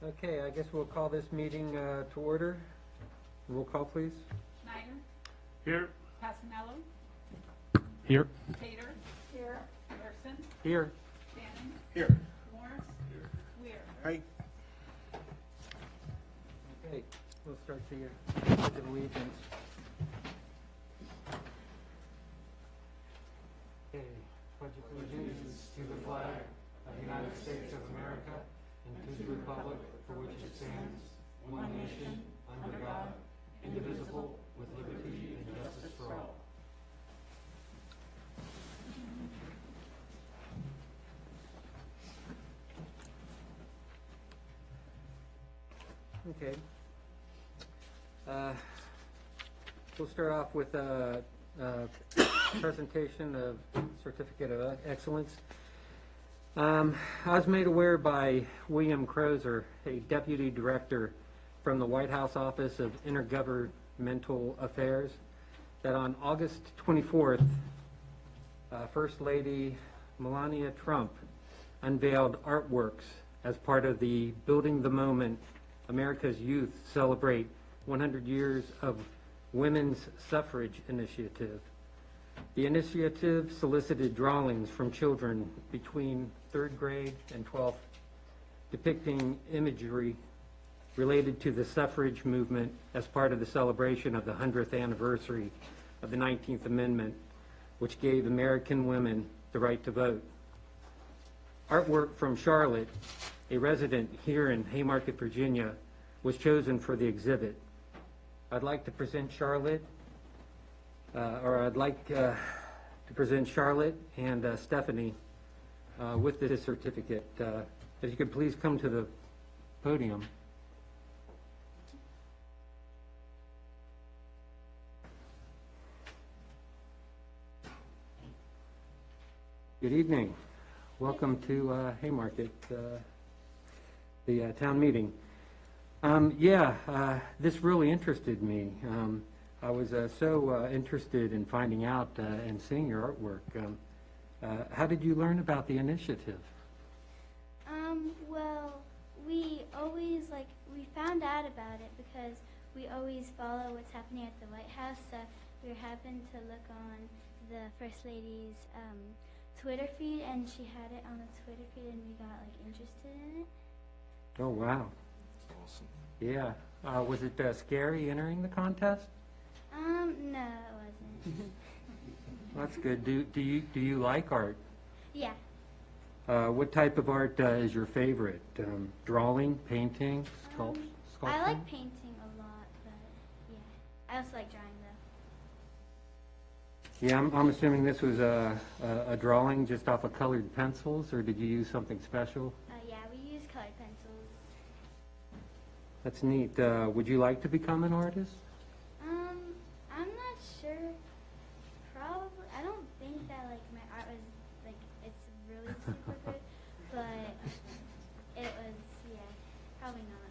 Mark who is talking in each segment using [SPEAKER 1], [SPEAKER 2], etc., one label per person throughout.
[SPEAKER 1] Okay, I guess we'll call this meeting to order. Roll call, please.
[SPEAKER 2] Schneider,
[SPEAKER 3] Here.
[SPEAKER 2] Pasanello,
[SPEAKER 3] Here.
[SPEAKER 2] Tater. Here. Larson,
[SPEAKER 1] Here.
[SPEAKER 2] Shannon,
[SPEAKER 3] Here.
[SPEAKER 2] Morris. Weir.
[SPEAKER 3] Hi.
[SPEAKER 1] Okay, we'll start the Pledge of Allegiance. Okay, Pledge of Allegiance to the flag of the United States of America and to the republic for which it stands, one nation, under God, indivisible, with liberty and justice for all. Okay. We'll start off with a presentation of Certificate of Excellence. I was made aware by William Crozer, a Deputy Director from the White House Office of Intergovernmental Affairs, that on August 24th, First Lady Melania Trump unveiled artworks as part of the Building the Moment America's Youth Celebrate 100 Years of Women's Suffrage Initiative. The initiative solicited drawings from children between 3rd grade and 12th depicting imagery related to the suffrage movement as part of the celebration of the 100th anniversary of the 19th Amendment, which gave American women the right to vote. Artwork from Charlotte, a resident here in Haymarket, Virginia, was chosen for the exhibit. I'd like to present Charlotte, and Stephanie with this certificate. If you could please come to the podium. Good evening. Welcome to Haymarket, the town meeting. This really interested me. I was so interested in finding out and seeing your artwork. How did you learn about the initiative?
[SPEAKER 4] Well, we found out about it because we always follow what's happening at the White House. So we happened to look on the First Lady's Twitter feed, and she had it on the Twitter feed, and we got interested in it.
[SPEAKER 1] Oh, wow.
[SPEAKER 3] Awesome.
[SPEAKER 1] Yeah. Was it scary entering the contest?
[SPEAKER 4] No, it wasn't.
[SPEAKER 1] That's good. Do you like art?
[SPEAKER 4] Yeah.
[SPEAKER 1] What type of art is your favorite? Drawing, painting, sculpting?
[SPEAKER 4] I like painting a lot, but yeah, I also like drawing though.
[SPEAKER 1] Yeah, I'm assuming this was a drawing just off of colored pencils, or did you use something special?
[SPEAKER 4] Yeah, we use colored pencils.
[SPEAKER 1] That's neat. Would you like to become an artist?
[SPEAKER 4] I'm not sure. Probably. I don't think that my art was it's really super good, but it was probably not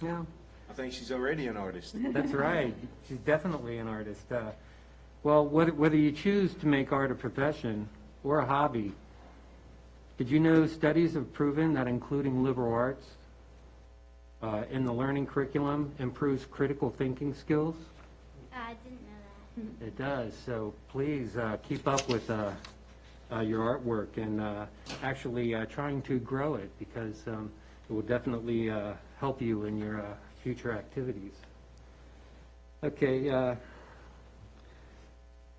[SPEAKER 4] though.
[SPEAKER 1] Yeah,
[SPEAKER 3] I think she's already an artist.
[SPEAKER 1] that's right. She's definitely an artist. Well, whether you choose to make art a profession or a hobby, did you know studies have proven that including liberal arts in the learning curriculum improves critical thinking skills?
[SPEAKER 4] I didn't know that.
[SPEAKER 1] It does. So please keep up with your artwork and actually trying to grow it, because it will definitely help you in your future activities. Okay.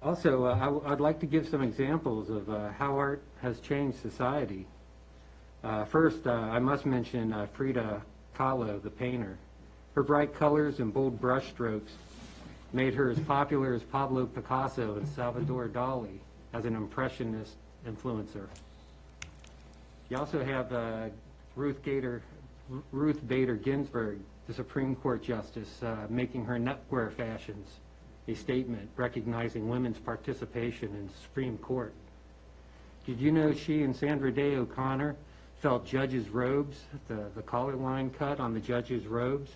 [SPEAKER 1] Also, I'd like to give some examples of how art has changed society. First, I must mention Frida Kahlo, the painter. Her bright colors and bold brushstrokes made her as popular as Pablo Picasso and Salvador Dali as an impressionist influencer. You also have Ruth Bader Ginsburg, the Supreme Court Justice, making her neckwear fashions a statement recognizing women's participation in the Supreme Court. Did you know she and Sandra Day O'Connor felt judges' robes, the collar line cut on the judges' robes,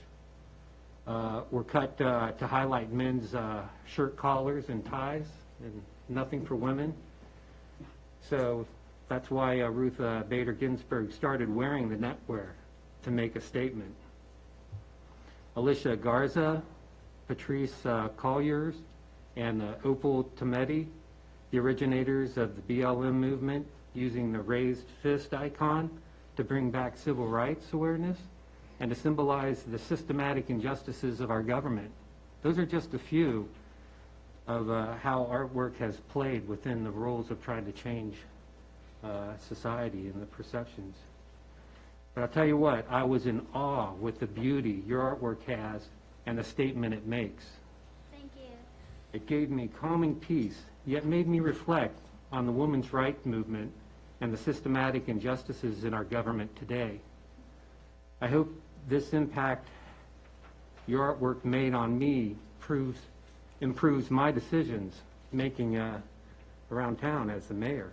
[SPEAKER 1] were cut to highlight men's shirt collars and ties, and nothing for women? So that's why Ruth Bader Ginsburg started wearing the neckwear to make a statement. Alicia Garza, Patrice Colliers, and Opal Tometi, the originators of the BLM movement, using the raised fist icon to bring back civil rights awareness and to symbolize the systematic injustices of our government. Those are just a few of how artwork has played within the roles of trying to change society and the perceptions. But I'll tell you what, I was in awe with the beauty your artwork has and the statement it makes.
[SPEAKER 4] Thank you.
[SPEAKER 1] It gave me calming peace, yet made me reflect on the women's rights movement and the systematic injustices in our government today. I hope this impact your artwork made on me improves my decisions making around town as the mayor.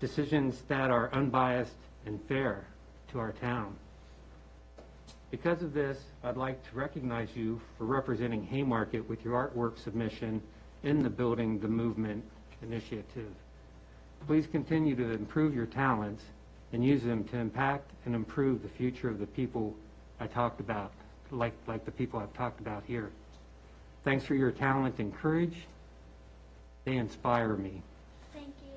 [SPEAKER 1] Decisions that are unbiased and fair to our town. Because of this, I'd like to recognize you for representing Haymarket with your artwork submission in the Building the Movement initiative. Please continue to improve your talents and use them to impact and improve the future of the people I talked about, like the people I've talked about here. Thanks for your talent and courage. They inspire me.
[SPEAKER 4] Thank you.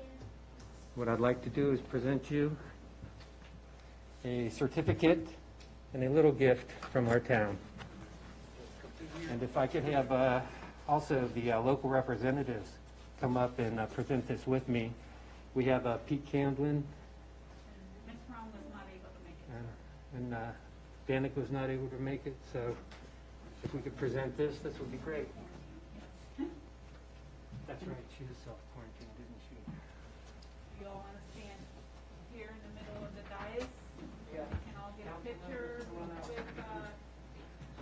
[SPEAKER 1] What I'd like to do is present you a certificate and a little gift from our town. And if I could have also the local representatives come up and present this with me. We have Pete Camblin,
[SPEAKER 2] Ms. Ron was not able to make it.
[SPEAKER 1] and Danica was not able to make it, so if we could present this would be great. That's right, she was self-quarantined, didn't she?
[SPEAKER 2] You all want to stand here in the middle of the dais?
[SPEAKER 1] Yeah.
[SPEAKER 2] We can all get a picture with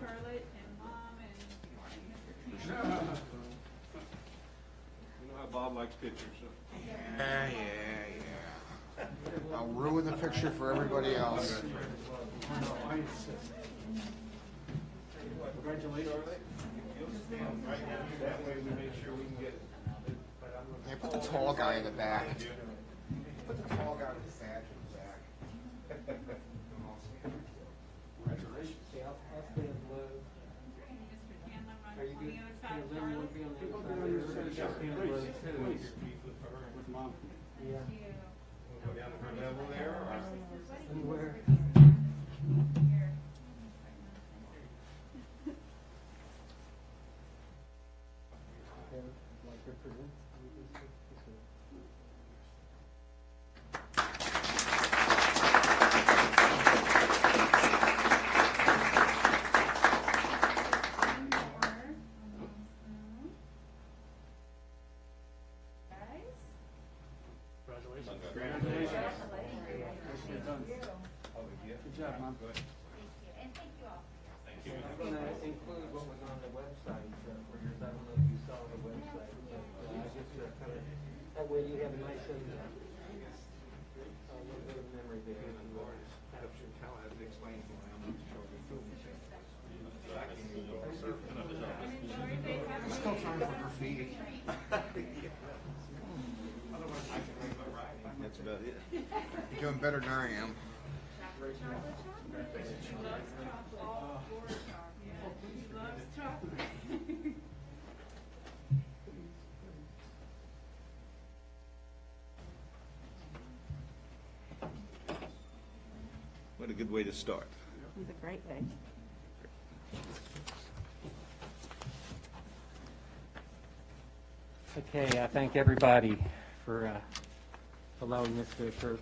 [SPEAKER 2] Charlotte and Mom and Mr. Campbell.
[SPEAKER 3] You know how Bob likes pictures, so.
[SPEAKER 5] Yeah. I'll ruin the picture for everybody else.
[SPEAKER 3] That way we make sure we can get.
[SPEAKER 5] Yeah, put the tall guy in the back. Put the tall guy with the badge in the back. Congratulations.
[SPEAKER 1] Okay, I'll stay up low.
[SPEAKER 2] Mr. Cameron,
[SPEAKER 1] Are
[SPEAKER 2] run
[SPEAKER 1] you
[SPEAKER 2] on
[SPEAKER 1] good?
[SPEAKER 2] the other side,
[SPEAKER 1] Caleb, you wanna
[SPEAKER 2] Charlotte.
[SPEAKER 1] be on the other side? Everybody got stand low, too.
[SPEAKER 3] With Mom.
[SPEAKER 1] Yeah.
[SPEAKER 2] Thank you.
[SPEAKER 3] Go down to her level there, or?
[SPEAKER 1] Anywhere.
[SPEAKER 2] Here.
[SPEAKER 1] Like to present? Good job, Mom. I'm going to include what was on the website for yours. I don't know if you saw the website, but I just kind of, that way you have a nice little bit of memory there.
[SPEAKER 5] I'm still trying for graffiti.
[SPEAKER 3] That's about it.
[SPEAKER 5] You're doing better than I am.
[SPEAKER 3] What a good way to start.
[SPEAKER 6] It's a great day.
[SPEAKER 1] Okay, I thank everybody for allowing this to occur.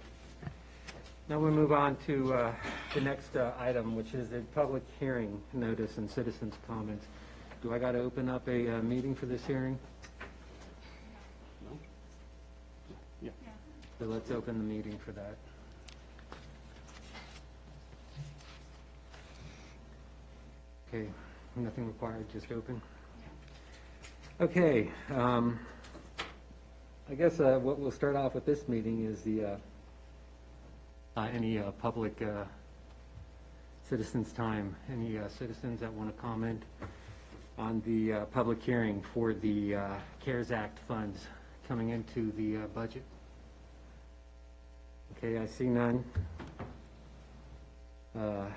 [SPEAKER 1] Now we move on to the next item, which is a public hearing notice and citizens' comments. Do I got to open up a meeting for this hearing?
[SPEAKER 7] No? Yeah.
[SPEAKER 1] So let's open the meeting for that. Okay, nothing required, just open. Okay, I guess what we'll start off with this meeting is the any public citizens' time. Any citizens that want to comment on the public hearing for the CARES Act funds coming into the budget? Okay, I see none.
[SPEAKER 2] Then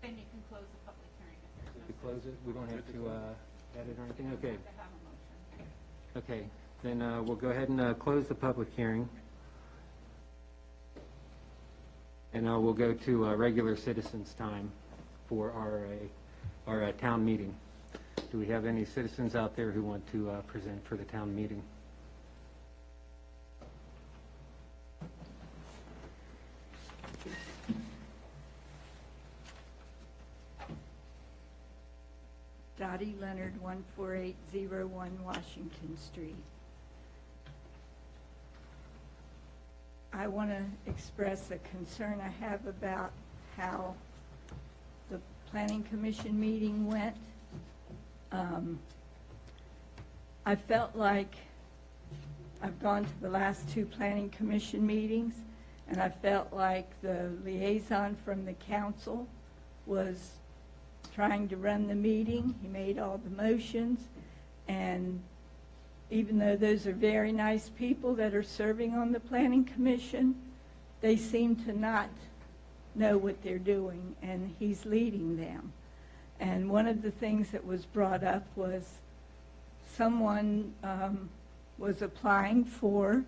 [SPEAKER 2] you can close the public hearing if there's no.
[SPEAKER 1] To close it, we don't have to edit or anything? Okay,
[SPEAKER 2] To have a motion.
[SPEAKER 1] okay. Then we'll go ahead and close the public hearing. And we'll go to regular citizens' time for our town meeting. Do we have any citizens out there who want to present for the town meeting?
[SPEAKER 6] Dottie Leonard, 14801 Washington Street. I want to express a concern I have about how the Planning Commission meeting went. I felt like I've gone to the last two Planning Commission meetings, and I felt like the liaison from the council was trying to run the meeting. He made all the motions, and even though those are very nice people that are serving on the Planning Commission, they seem to not know what they're doing, and he's leading them. And one of the things that was brought up was someone was applying for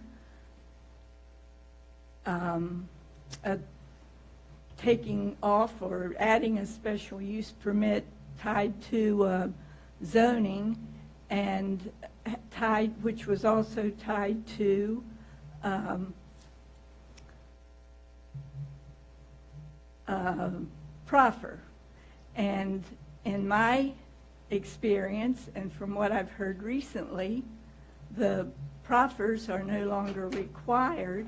[SPEAKER 6] taking off or adding a special use permit tied to zoning, and which was also tied to proffer. And in my experience, and from what I've heard recently, the proffers are no longer required,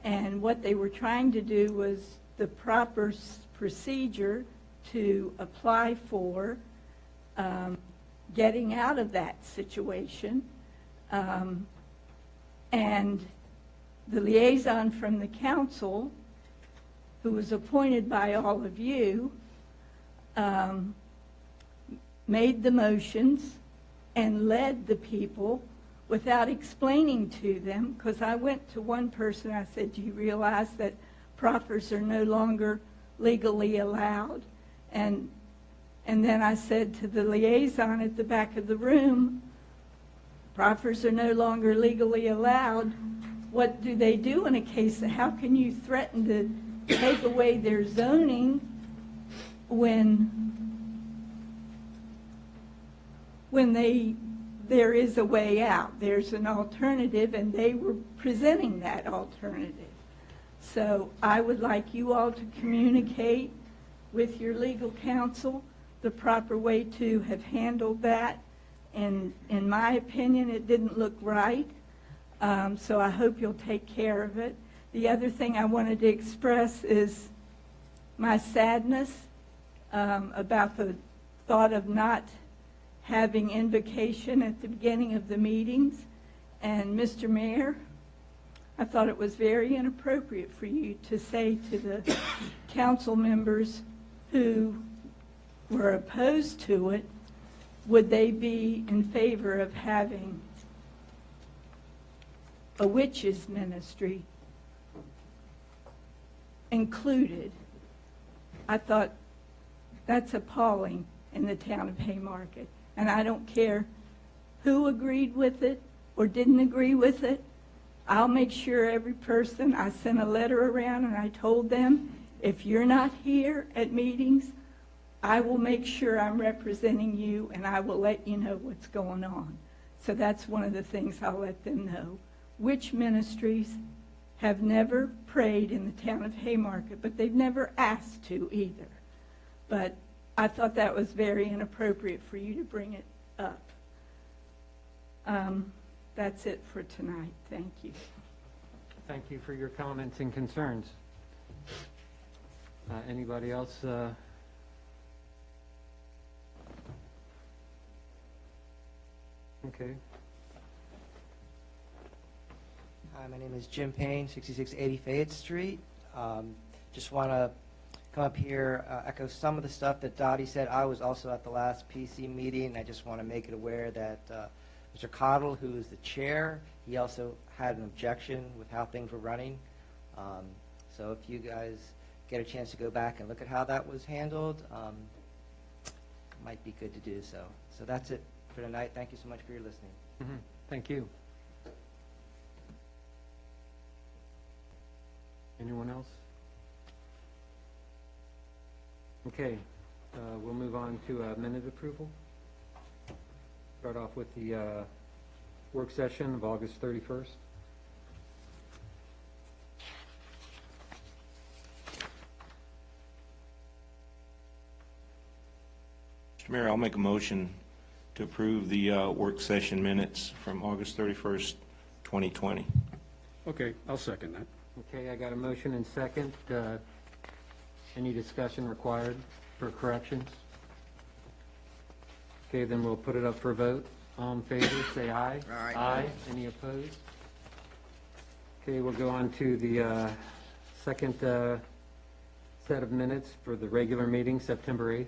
[SPEAKER 6] and what they were trying to do was the proper procedure to apply for getting out of that situation. And the liaison from the council, who was appointed by all of you, made the motions and led the people without explaining to them, because I went to one person, I said, do you realize that proffers are no longer legally allowed? And then I said to the liaison at the back of the room, proffers are no longer legally allowed. What do they do in a case? How can you threaten to take away their zoning when there is a way out? There's an alternative, and they were presenting that alternative. So I would like you all to communicate with your legal counsel the proper way to have handled that. And in my opinion, it didn't look right. So I hope you'll take care of it. The other thing I wanted to express is my sadness about the thought of not having invocation at the beginning of the meetings. And Mr. Mayor, I thought it was very inappropriate for you to say to the council members who were opposed to it, would they be in favor of having a witches ministry included? I thought that's appalling in the town of Haymarket. And I don't care who agreed with it or didn't agree with it. I'll make sure every person, I sent a letter around and I told them, if you're not here at meetings, I will make sure I'm representing you and I will let you know what's going on. So that's one of the things I'll let them know. Witch ministries have never prayed in the town of Haymarket, but they've never asked to either. But I thought that was very inappropriate for you to bring it up. That's it for tonight. Thank you.
[SPEAKER 1] Thank you for your comments and concerns. Anybody else? Okay.
[SPEAKER 8] Hi, my name is Jim Payne, 6680 Fayette Street. Just want to come up here, echo some of the stuff that Dottie said. I was also at the last PC meeting. I just want to make it aware that Mr. Cottle, who is the chair, he also had an objection with how things were running. So if you guys get a chance to go back and look at how that was handled, might be good to do so. So that's it for tonight. Thank you so much for your listening.
[SPEAKER 1] Mhm. Thank you. Anyone else? Okay, we'll move on to minute approval. Start off with the work session of August 31st.
[SPEAKER 3] Mr. Mayor, I'll make a motion to approve the work session minutes from August 31st, 2020.
[SPEAKER 7] Okay, I'll second that.
[SPEAKER 1] Okay, I got a motion and second. Any discussion required for corrections? Okay, then we'll put it up for a vote. All in favor, say aye.
[SPEAKER 5] Aye.
[SPEAKER 1] Aye. Any opposed? Okay, we'll go on to the second set of minutes for the regular meeting, September 8th.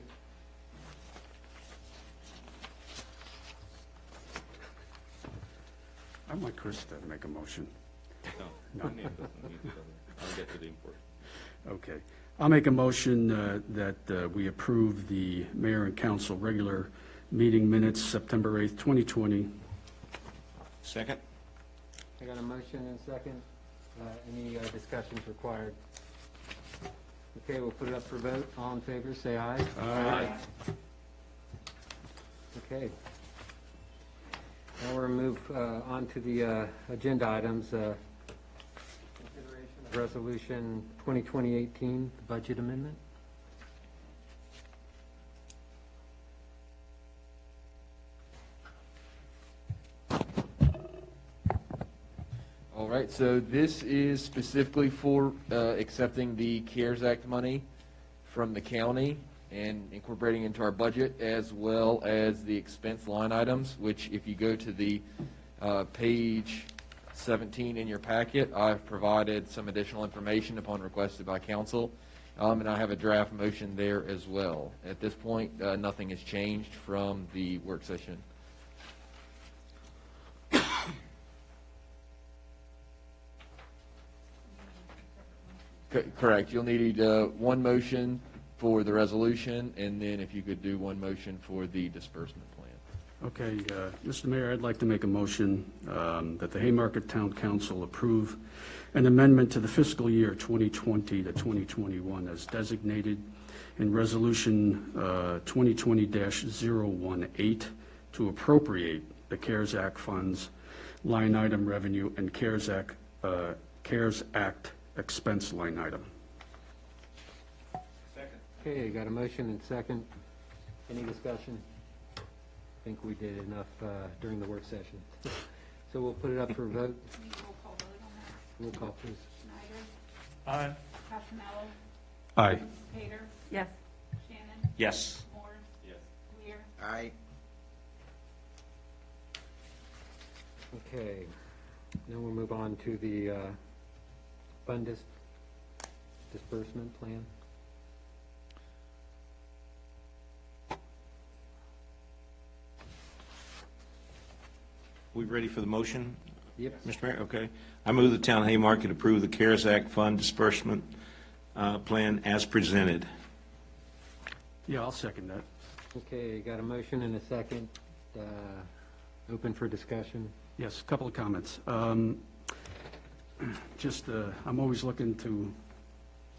[SPEAKER 7] I'd like Chris to make a motion.
[SPEAKER 3] No, I'll get to the important.
[SPEAKER 7] Okay. I'll make a motion that we approve the mayor and council regular meeting minutes, September 8th, 2020.
[SPEAKER 3] Second?
[SPEAKER 1] I got a motion and a second. Any discussions required? Okay, we'll put it up for vote. All in favor, say aye.
[SPEAKER 7] Aye.
[SPEAKER 1] Okay. Now we'll move on to the agenda items. Consideration of Resolution 2020-18, the budget amendment.
[SPEAKER 9] All right, so this is specifically for accepting the CARES Act money from the county and incorporating into our budget, as well as the expense line items, which if you go to the page 17 in your packet, I've provided some additional information upon requested by council, and I have a draft motion there as well. At this point, nothing has changed from the work session. Correct. You'll need one motion for the resolution, and then if you could do one motion for the disbursement plan.
[SPEAKER 7] Okay, Mr. Mayor, I'd like to make a motion that the Haymarket Town Council approve an amendment to the fiscal year 2020 to 2021 as designated in Resolution 2020-018 to appropriate the CARES Act funds, line item revenue, and CARES Act expense line item.
[SPEAKER 1] Okay, got a motion and second. Any discussion? I think we did enough during the work session. So we'll put it up for a vote.
[SPEAKER 2] Need roll call vote on that.
[SPEAKER 1] Roll call, please.
[SPEAKER 2] Schneider?
[SPEAKER 3] Aye.
[SPEAKER 2] Casanello?
[SPEAKER 7] Aye.
[SPEAKER 2] Pater?
[SPEAKER 10] Yes.
[SPEAKER 2] Shannon?
[SPEAKER 3] Yes.
[SPEAKER 2] Moore?
[SPEAKER 3] Yes.
[SPEAKER 2] Weir?
[SPEAKER 5] Aye.
[SPEAKER 1] Okay, now we'll move on to the fund disbursement plan.
[SPEAKER 3] We ready for the motion,
[SPEAKER 1] Yep.
[SPEAKER 3] Mr. Mayor? Okay. I move the town of Haymarket approve the CARES Act fund disbursement plan as presented.
[SPEAKER 7] Yeah, I'll second that.
[SPEAKER 1] Okay, got a motion and a second. Open for discussion.
[SPEAKER 7] Yes, a couple of comments. I'm always looking to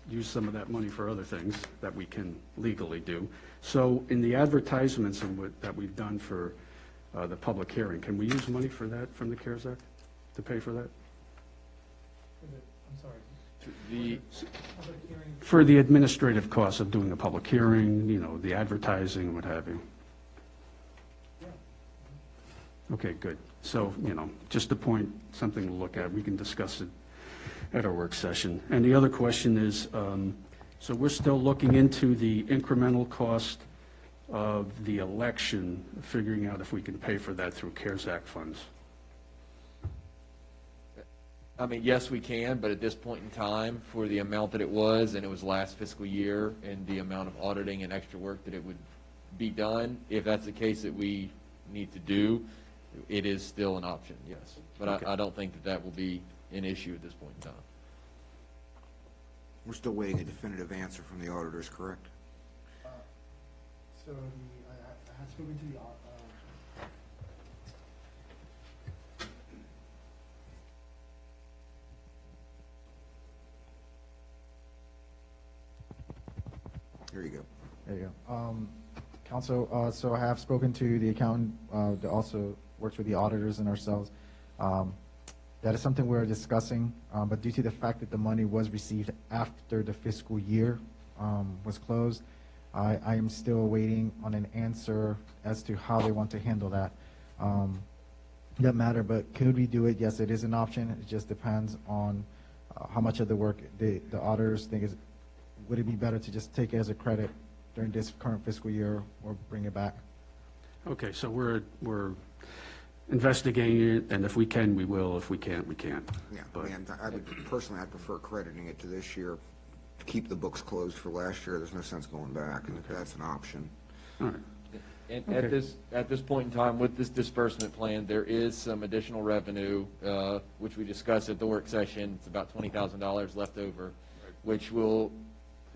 [SPEAKER 7] use some of that money for other things that we can legally do. So in the advertisements that we've done for the public hearing, can we use money for that from the CARES Act to pay for that? For the administrative costs of doing a public hearing, the advertising, what have you. Okay, good. So, just a point, something to look at. We can discuss it at our work session. And the other question is, so we're still looking into the incremental cost of the election, figuring out if we can pay for that through CARES Act funds.
[SPEAKER 9] I mean, yes, we can, but at this point in time, for the amount that it was, and it was last fiscal year, and the amount of auditing and extra work that it would be done, if that's the case that we need to do, it is still an option, yes. But
[SPEAKER 7] Okay.
[SPEAKER 9] I don't think that will be an issue at this point in time.
[SPEAKER 5] We're still waiting a definitive answer from the auditors, correct?
[SPEAKER 10] So I had spoken to the
[SPEAKER 5] There you go.
[SPEAKER 10] there you go. Council, so I have spoken to the accountant that also works with the auditors and ourselves. That is something we're discussing, but due to the fact that the money was received after the fiscal year was closed, I am still waiting on an answer as to how they want to handle that. That matter, but could we do it? Yes, it is an option. It just depends on how much of the work the auditors think is. Would it be better to just take it as a credit during this current fiscal year or bring it back?
[SPEAKER 7] Okay, so we're investigating it, and if we can, we will. If we can't, we can't.
[SPEAKER 5] Yeah,
[SPEAKER 7] But-
[SPEAKER 5] and I would personally, I'd prefer crediting it to this year, to keep the books closed for last year. There's no sense going back, and if that's an option.
[SPEAKER 7] All right.
[SPEAKER 9] And
[SPEAKER 7] Okay.
[SPEAKER 9] at this point in time, with this disbursement plan, there is some additional revenue, which we discussed at the work session. It's about $20,000 left over, which will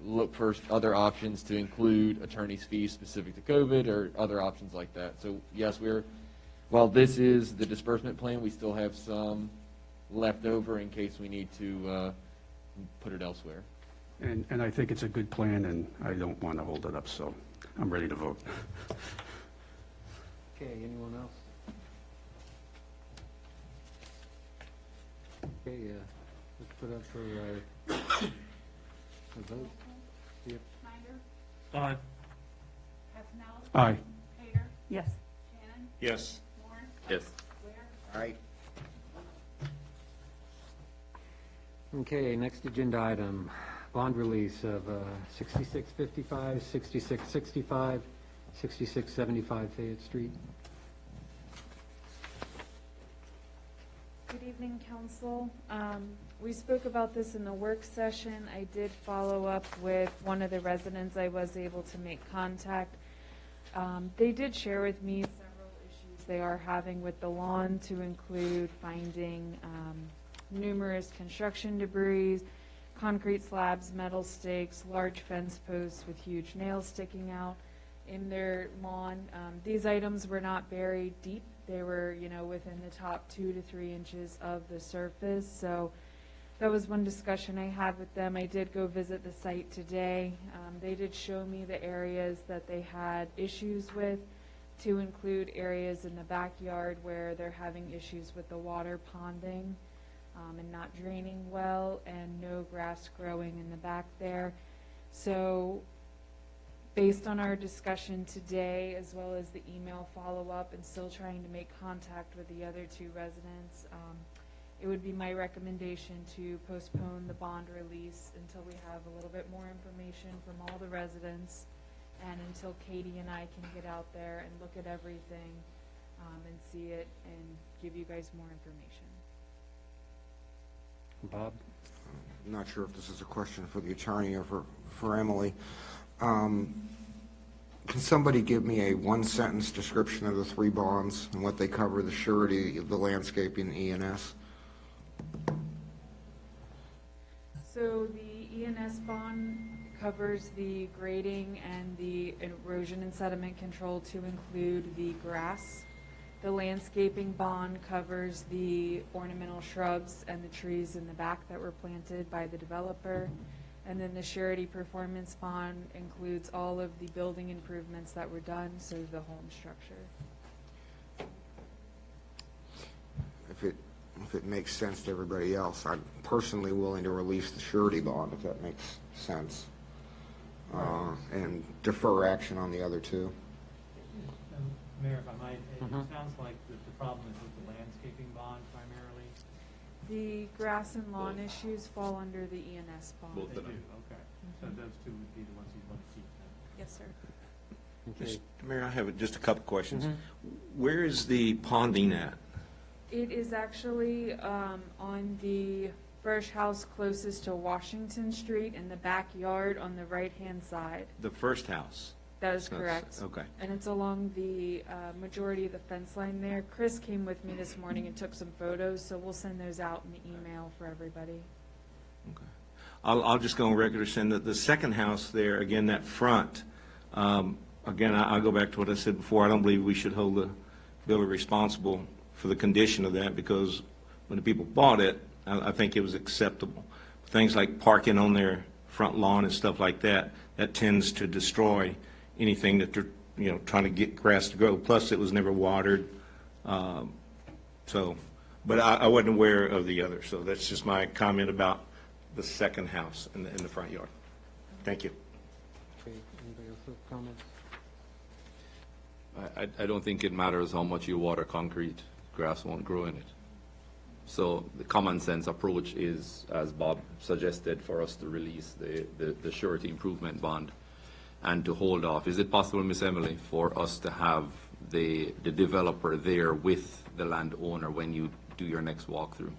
[SPEAKER 9] look for other options to include attorney's fees specific to COVID or other options like that. So yes, while this is the disbursement plan, we still have some left over in case we need to put it elsewhere.
[SPEAKER 7] And I think it's a good plan, and I don't want to hold it up, so I'm ready to vote.
[SPEAKER 1] Okay, anyone else? Okay, let's put up for a vote. Yep.
[SPEAKER 2] Snyder?
[SPEAKER 3] Aye.
[SPEAKER 2] Castanella?
[SPEAKER 7] Aye.
[SPEAKER 2] Pater?
[SPEAKER 6] Yes.
[SPEAKER 2] Shannon?
[SPEAKER 3] Yes.
[SPEAKER 2] Moore?
[SPEAKER 3] Yes.
[SPEAKER 2] Ware?
[SPEAKER 5] All right.
[SPEAKER 1] Okay, next agenda item, bond release of 6655, 6665, 6675 Fayette Street.
[SPEAKER 11] Good evening, council. We spoke about this in the work session. I did follow up with one of the residents I was able to make contact. They did share with me several issues they are having with the lawn, to include finding numerous construction debris, concrete slabs, metal stakes, large fence posts with huge nails sticking out in their lawn. These items were not buried deep. They were, within the top 2 to 3 inches of the surface. So that was one discussion I had with them. I did go visit the site today. They did show me the areas that they had issues with, to include areas in the backyard where they're having issues with the water ponding and not draining well, and no grass growing in the back there. So based on our discussion today, as well as the email follow-up, and still trying to make contact with the other 2 residents, it would be my recommendation to postpone the bond release until we have a little bit more information from all the residents, and until Katie and I can get out there and look at everything and see it and give you guys more information.
[SPEAKER 1] Bob?
[SPEAKER 5] I'm not sure if this is a question for the attorney or for Emily. Can somebody give me a 1-sentence description of the 3 bonds and what they cover, the surety, the landscaping, the E&S?
[SPEAKER 11] So the E&S bond covers the grading and the erosion and sediment control, to include the grass. The landscaping bond covers the ornamental shrubs and the trees in the back that were planted by the developer. And then the surety performance bond includes all of the building improvements that were done, so the home structure.
[SPEAKER 5] If it makes sense to everybody else, I'm personally willing to release the surety bond, if that makes sense, and defer action on the other 2.
[SPEAKER 12] Mayor, if I might, it
[SPEAKER 1] Mhm.
[SPEAKER 12] sounds like the problem is with the landscaping bond primarily.
[SPEAKER 11] The grass and lawn issues fall under the E&S bond.
[SPEAKER 12] They do, okay. So those 2 would be the ones you'd want to keep then.
[SPEAKER 11] Yes, sir.
[SPEAKER 1] Okay.
[SPEAKER 3] Mayor, I have just a couple questions.
[SPEAKER 1] Mhm.
[SPEAKER 3] Where is the ponding at?
[SPEAKER 11] It is actually on the first house closest to Washington Street, in the backyard on the right-hand side.
[SPEAKER 3] The first house?
[SPEAKER 11] That is
[SPEAKER 3] So it's-
[SPEAKER 11] correct.
[SPEAKER 3] Okay.
[SPEAKER 11] And it's along the majority of the fence line there. Chris came with me this morning and took some photos, so we'll send those out in the email for everybody.
[SPEAKER 3] Okay. I'll just go on record as saying that the second house there, again, that front, again, I'll go back to what I said before. I don't believe we should hold the builder responsible for the condition of that, because when the people bought it, I think it was acceptable. Things like parking on their front lawn and stuff like that, that tends to destroy anything that they're, trying to get grass to grow. Plus, it was never watered. But I wasn't aware of the other, so that's just my comment about the second house in the front yard. Thank you.
[SPEAKER 1] Okay, anybody else have comments?
[SPEAKER 13] I don't think it matters how much you water concrete, grass won't grow in it. So the common sense approach is, as Bob suggested, for us to release the surety improvement bond and to hold off. Is it possible, Miss Emily, for us to have the developer there with the landowner when you do your next walkthrough?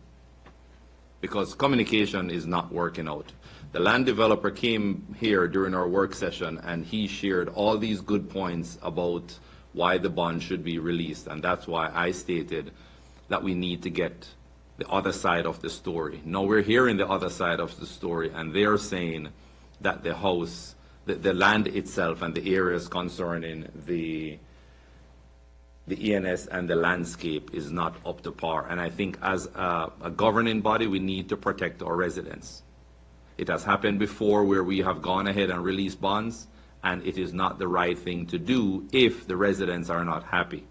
[SPEAKER 13] Because communication is not working out. The land developer came here during our work session and he shared all these good points about why the bond should be released, and that's why I stated that we need to get the other side of the story. Now we're hearing the other side of the story, and they're saying that the house, the land itself and the areas concerning the ENS and the landscape is not up to par. And I think as a governing body, we need to protect our residents. It has happened before where we have gone ahead and released bonds, and it is not the right thing to do if the residents are not happy.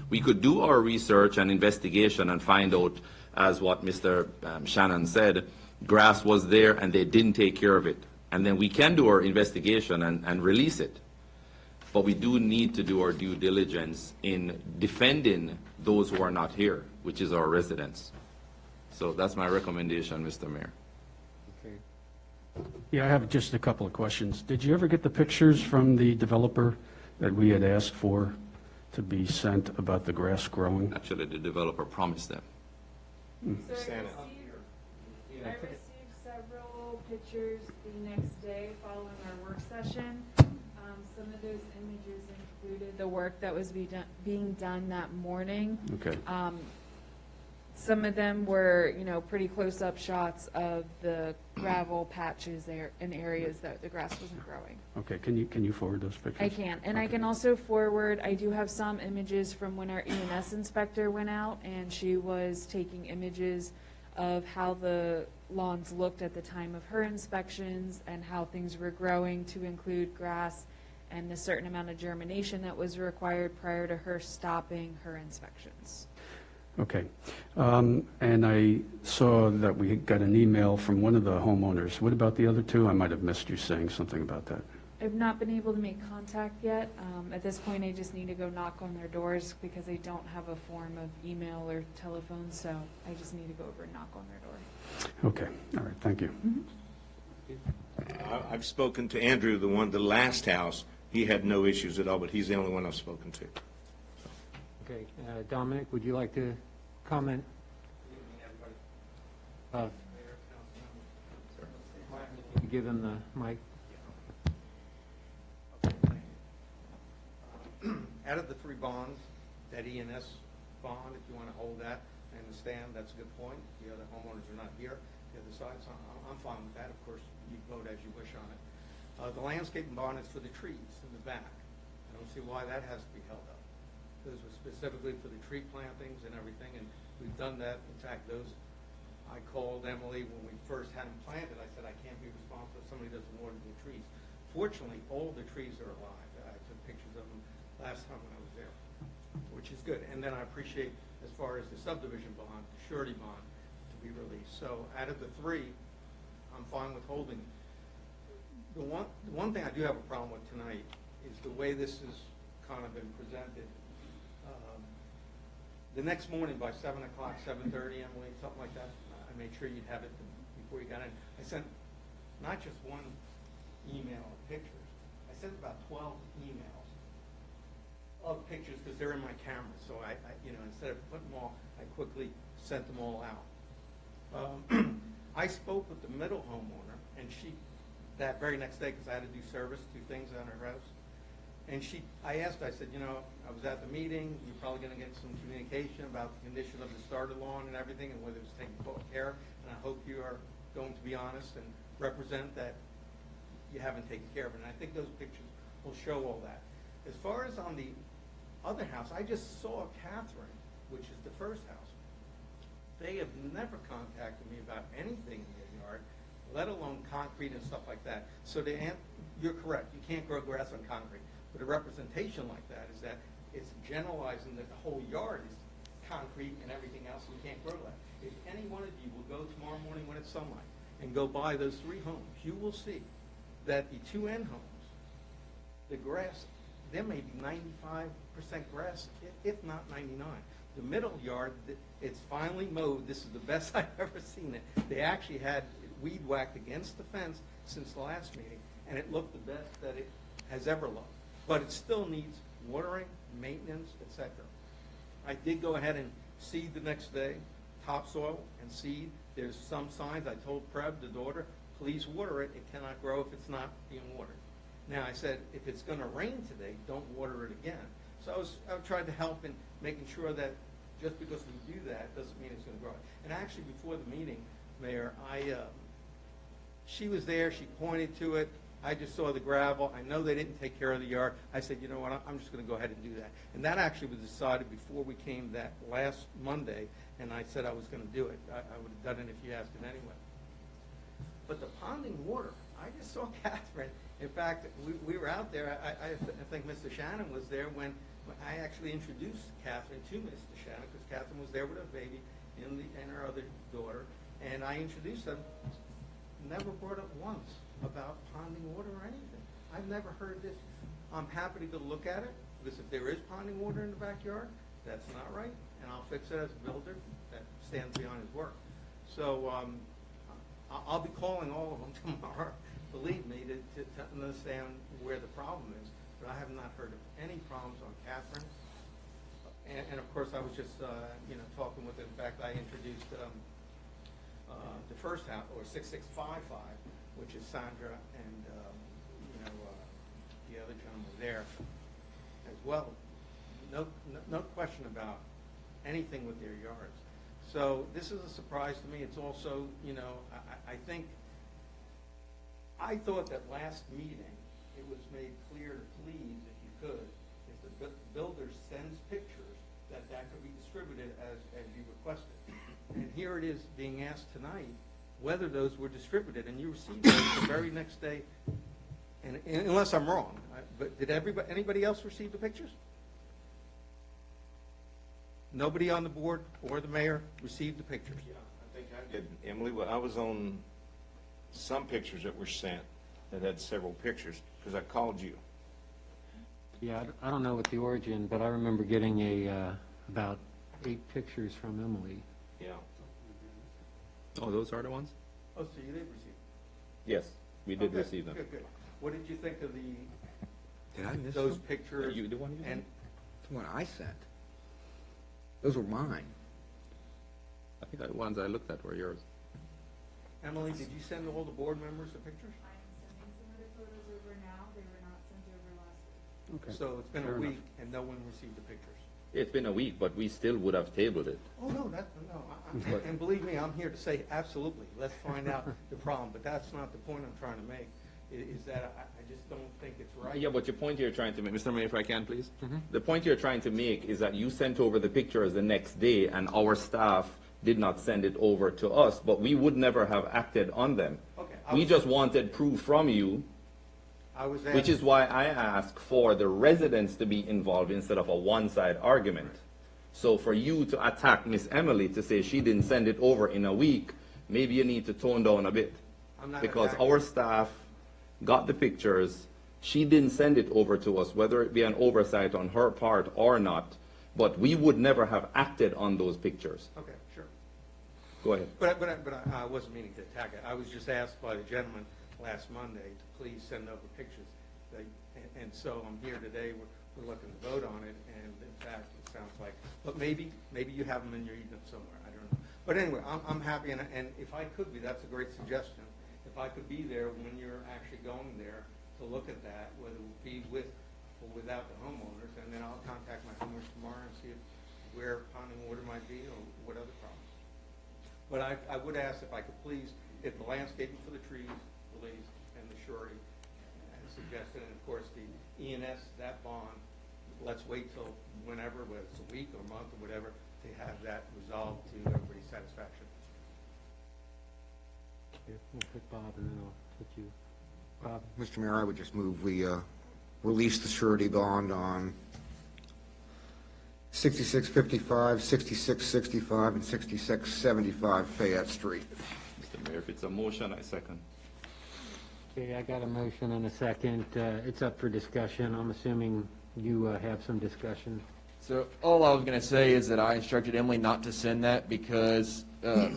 [SPEAKER 13] We could do our research and investigation and find out, as what Mr. Shannon said, grass was there and they didn't take care of it. And then we can do our investigation and release it. But we do need to do our due diligence in defending those who are not here, which is our residents. So that's my recommendation, Mr. Mayor.
[SPEAKER 1] Okay.
[SPEAKER 7] Yeah, I have just a couple of questions. Did you ever get the pictures from the developer that we had asked for to be sent about the grass growing?
[SPEAKER 13] Actually, the developer promised them.
[SPEAKER 11] So I received several pictures the next day following our work session. Some of those images included the work that was being done that morning.
[SPEAKER 7] Okay.
[SPEAKER 11] Some of them were, pretty close-up shots of the gravel patches there in areas that the grass wasn't growing.
[SPEAKER 7] Okay, can you forward those pictures?
[SPEAKER 11] I can, and
[SPEAKER 7] Okay.
[SPEAKER 11] I can also forward, I do have some images from when our ENS inspector went out, and she was taking images of how the lawns looked at the time of her inspections and how things were growing to include grass and a certain amount of germination that was required prior to her stopping her inspections.
[SPEAKER 7] Okay. And I saw that we got an email from one of the homeowners. What about the other two? I might have missed you saying something about that.
[SPEAKER 11] I've not been able to make contact yet. At this point, I just need to go knock on their doors because I don't have a form of email or telephone, so I just need to go over and knock on their door.
[SPEAKER 7] Okay, all right, thank you.
[SPEAKER 3] I've spoken to Andrew, the last house. He had no issues at all, but he's the only one I've spoken to.
[SPEAKER 1] Okay, Dominic, would you like to comment? Give him the mic.
[SPEAKER 14] Out of the three bonds, that ENS bond, if you want to hold that, I understand, that's a good point. The other homeowners are not here, the other side, so I'm fine with that. Of course, you vote as you wish on it. The landscaping bond is for the trees in the back. I don't see why that has to be held up. Those were specifically for the tree plantings and everything, and we've done that. In fact, I called Emily when we first had them planted. I said, I can't be responsible if somebody doesn't water the trees. Fortunately, all the trees are alive. I took pictures of them last time when I was there, which is good. And then I appreciate, as far as the subdivision bond, the surety bond, to be released. So out of the three, I'm fine with holding. The one thing I do have a problem with tonight is the way this has kind of been presented. The next morning by 7 o'clock, 7:30, Emily, something like that, I made sure you'd have it before you got in. I sent not just one email of pictures. I sent about 12 emails of pictures because they're in my camera. So I instead of putting them all, I quickly sent them all out. I spoke with the middle homeowner, and she, that very next day, because I had to do service, 2 things on her house. And I asked, I said, I was at the meeting, you're probably going to get some communication about the condition of the starter lawn and everything and whether it's taken care of. And I hope you are going to be honest and represent that you haven't taken care of it. And I think those pictures will show all that. As far as on the other house, I just saw Catherine, which is the first house. They have never contacted me about anything in their yard, let alone concrete and stuff like that. So you're correct, you can't grow grass on concrete. But a representation like that is that it's generalizing that the whole yard is concrete and everything else, and you can't grow that. If any one of you will go tomorrow morning when it's sunlight and go by those 3 homes, you will see that the 2 end homes, the grass, there may be 95% grass, if not 99. The middle yard, it's finally mowed. This is the best I've ever seen it. They actually had weed whacked against the fence since the last meeting, and it looked the best that it has ever looked. But it still needs watering, maintenance, etc. I did go ahead and seed the next day, topsoil and seed. There's some signs. I told Preb, the daughter, please water it. It cannot grow if it's not being watered. Now, I said, if it's going to rain today, don't water it again. So I tried to help in making sure that just because we do that doesn't mean it's going to grow. And actually, before the meeting, Mayor, she was there. She pointed to it. I just saw the gravel. I know they didn't take care of the yard. I said, you know what, I'm just going to go ahead and do that. And that actually was decided before we came that last Monday, and I said I was going to do it. I would have done it if you asked it anyway. But the ponding water, I just saw Catherine. In fact, we were out there. I think Mr. Shannon was there when I actually introduced Catherine to Mr. Shannon, because Catherine was there with her baby and her other daughter, and I introduced them. Never brought up once about ponding water or anything. I've never heard this. I'm happy to go look at it, because if there is ponding water in the backyard, that's not right, and I'll fix it as a builder that stands behind his work. So I'll be calling all of them tomorrow, believe me, to understand where the problem is. But I have not heard of any problems on Catherine. And of course, I was just talking with her. In fact, I introduced the first house, or 6655, which is Sandra and the other gentleman there as well. No question about anything with their yards. So this is a surprise to me. It's also, I think, I thought that last meeting, it was made clear to please, if you could, if the builder sends pictures, that could be distributed as you requested. And here it is being asked tonight whether those were distributed, and you received those the very next day. And unless I'm wrong, but did anybody else receive the pictures? Nobody on the board or the mayor received the pictures?
[SPEAKER 3] Yeah, I think I did. Emily, well, I was on some pictures that were sent that had several pictures, because I called you.
[SPEAKER 1] Yeah, I don't know what the origin, but I remember getting about 8 pictures from Emily.
[SPEAKER 3] Yeah.
[SPEAKER 13] Oh, those are the ones?
[SPEAKER 14] Oh, so you did receive them?
[SPEAKER 13] Yes, we did
[SPEAKER 14] Okay,
[SPEAKER 13] receive them.
[SPEAKER 14] Good. What did you think of
[SPEAKER 5] Did I miss
[SPEAKER 14] those
[SPEAKER 5] them?
[SPEAKER 14] pictures?
[SPEAKER 13] You the one you
[SPEAKER 14] And
[SPEAKER 5] That's what I sent. Those were mine.
[SPEAKER 13] I think the ones I looked at were yours.
[SPEAKER 14] Emily, did you send all the board members the pictures?
[SPEAKER 11] I'm sending some of the photos over now. They were not sent over last week.
[SPEAKER 7] Okay.
[SPEAKER 14] So it's been
[SPEAKER 7] Fair
[SPEAKER 14] a
[SPEAKER 7] enough.
[SPEAKER 14] week and no one received the pictures.
[SPEAKER 13] It's been a week, but we still would have tabled it.
[SPEAKER 14] Oh, no, and believe me, I'm here to say absolutely, let's find out the problem, but that's not the point I'm trying to make, is that I just don't think it's right.
[SPEAKER 13] Yeah, but your point you're trying to make, Mr. Mayor, if I can, please? The point you're trying to make is that you sent over the pictures the next day, and our staff did not send it over to us, but we would never have acted on them.
[SPEAKER 14] Okay,
[SPEAKER 13] We just wanted proof from you,
[SPEAKER 14] I was
[SPEAKER 13] which is why I asked for the residents to be involved instead of a one-side argument. So for you to attack Miss Emily to say she didn't send it over in a week, maybe you need to tone down a bit.
[SPEAKER 14] I'm not
[SPEAKER 13] Because
[SPEAKER 14] attacking.
[SPEAKER 13] our staff got the pictures, she didn't send it over to us, whether it be an oversight on her part or not, but we would never have acted on those pictures.
[SPEAKER 14] Okay, sure.
[SPEAKER 13] Go ahead.
[SPEAKER 14] But I wasn't meaning to attack it. I was just asked by the gentleman last Monday to please send over pictures. And so I'm here today, we're looking to vote on it, and in fact, it sounds like, but maybe you have them in your email somewhere, I don't know. But anyway, I'm happy, and if I could be, that's a great suggestion. If I could be there when you're actually going there to look at that, whether it be with or without the homeowners, and then I'll contact my homeowners tomorrow and see where ponding water might be or what other problems. But I would ask if I could please, if the landscaping for the trees release and the surety as suggested. And of course, the ENS, that bond, let's wait till whenever, whether it's a week or a month or whatever, to have that resolved to everybody's satisfaction.
[SPEAKER 1] Okay, we'll put Bob and then I'll put you. Bob?
[SPEAKER 5] Mr. Mayor, I would just move we release the surety bond on 6655, 6665, and 6675 Fayette Street.
[SPEAKER 13] Mr. Mayor, if it's a motion, I second.
[SPEAKER 1] Okay, I got a motion and a second. It's up for discussion. I'm assuming you have some discussion.
[SPEAKER 9] So all I was going to say is that I instructed Emily not to send that because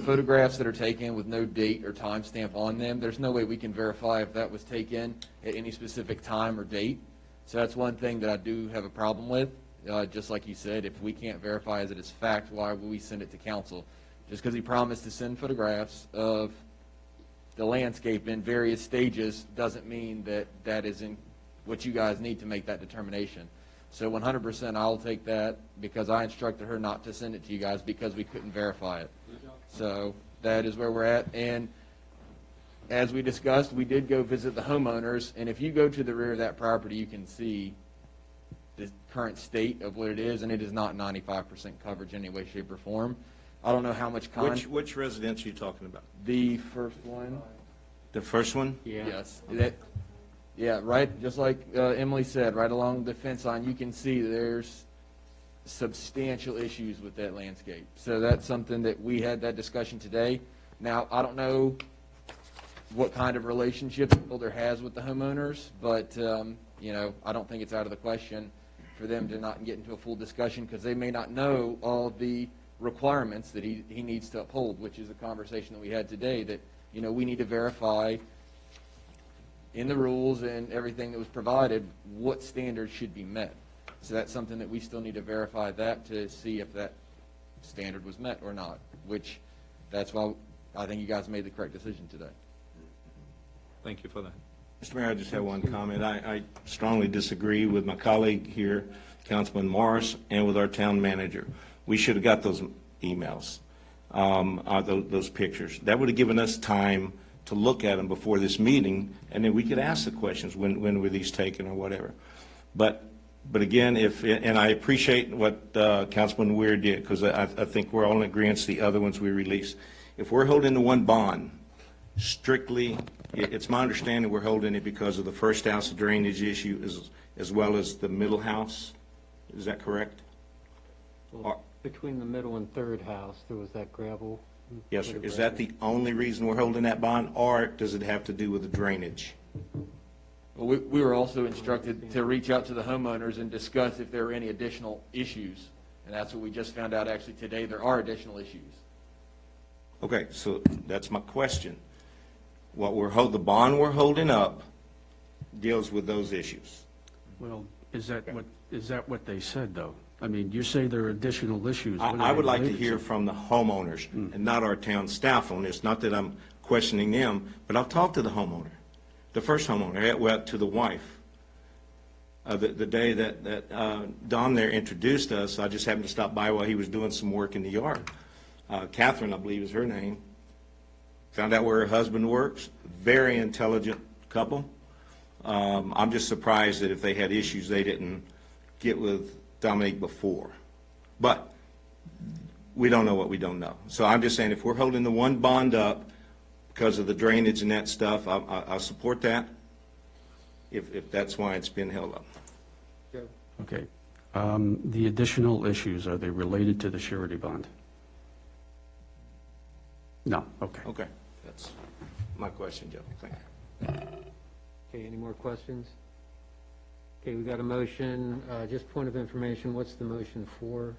[SPEAKER 9] photographs that are taken with no date or timestamp on them, there's no way we can verify if that was taken at any specific time or date. So that's one thing that I do have a problem with. Just like you said, if we can't verify that it's fact, why would we send it to council? Just because he promised to send photographs of the landscape in various stages doesn't mean that that isn't what you guys need to make that determination. So 100% I'll take that because I instructed her not to send it to you guys because we couldn't verify it. So that is where we're at. And as we discussed, we did go visit the homeowners. And if you go to the rear of that property, you can see the current state of what it is, and it is not 95% coverage in any way, shape, or form. I don't know how much
[SPEAKER 3] Which residence are you talking about?
[SPEAKER 9] The first one.
[SPEAKER 3] The first one?
[SPEAKER 1] Yeah.
[SPEAKER 9] Yes. Yeah, right, just like Emily said, right along the fence line, you can see there's substantial issues with that landscape. So that's something that we had that discussion today. Now, I don't know what kind of relationship the builder has with the homeowners, but, I don't think it's out of the question for them to not get into a full discussion because they may not know all the requirements that he needs to uphold, which is a conversation that we had today that, we need to verify in the rules and everything that was provided, what standards should be met. So that's something that we still need to verify that to see if that standard was met or not, which that's why I think you guys made the correct decision today.
[SPEAKER 3] Thank you for that. Mr. Mayor, I just have one comment. I strongly disagree with my colleague here, Councilman Morris, and with our town manager. We should have got those emails, those pictures. That would have given us time to look at them before this meeting, and then we could ask the questions, when were these taken or whatever. But again, and I appreciate what Councilman Weir did, because I think we're all in agreement the other ones we released. If we're holding the one bond, strictly, it's my understanding we're holding it because of the first house drainage issue as well as the middle house. Is that correct?
[SPEAKER 1] Well, between the middle and third house, there was that gravel.
[SPEAKER 3] Yes, sir. Is that the only reason we're holding that bond, or does it have to do with the drainage?
[SPEAKER 9] Well, we were also instructed to reach out to the homeowners and discuss if there were any additional issues. And that's what we just found out actually today. There are additional issues.
[SPEAKER 3] Okay, so that's my question. The bond we're holding up deals with those issues.
[SPEAKER 7] Well, is that what they said, though? I mean, you say there are additional issues. What are
[SPEAKER 3] I
[SPEAKER 7] they
[SPEAKER 3] would like to
[SPEAKER 7] related
[SPEAKER 3] hear from the homeowners and not our town staff on this. Not that I'm questioning them, but I've talked to the homeowner, the first homeowner, well, to the wife. The day that Don there introduced us, I just happened to stop by while he was doing some work in the yard. Catherine, I believe is her name. Found out where her husband works. Very intelligent couple. I'm just surprised that if they had issues, they didn't get with Dominique before. But we don't know what we don't know. So I'm just saying, if we're holding the one bond up because of the drainage and that stuff, I'll support that if that's why it's been held up.
[SPEAKER 7] Okay. The additional issues, are they related to the surety bond? No, okay.
[SPEAKER 3] Okay, that's my question, Joe. Thank you.
[SPEAKER 1] Okay, any more questions? Okay, we got a motion, just point of information, what's the motion for?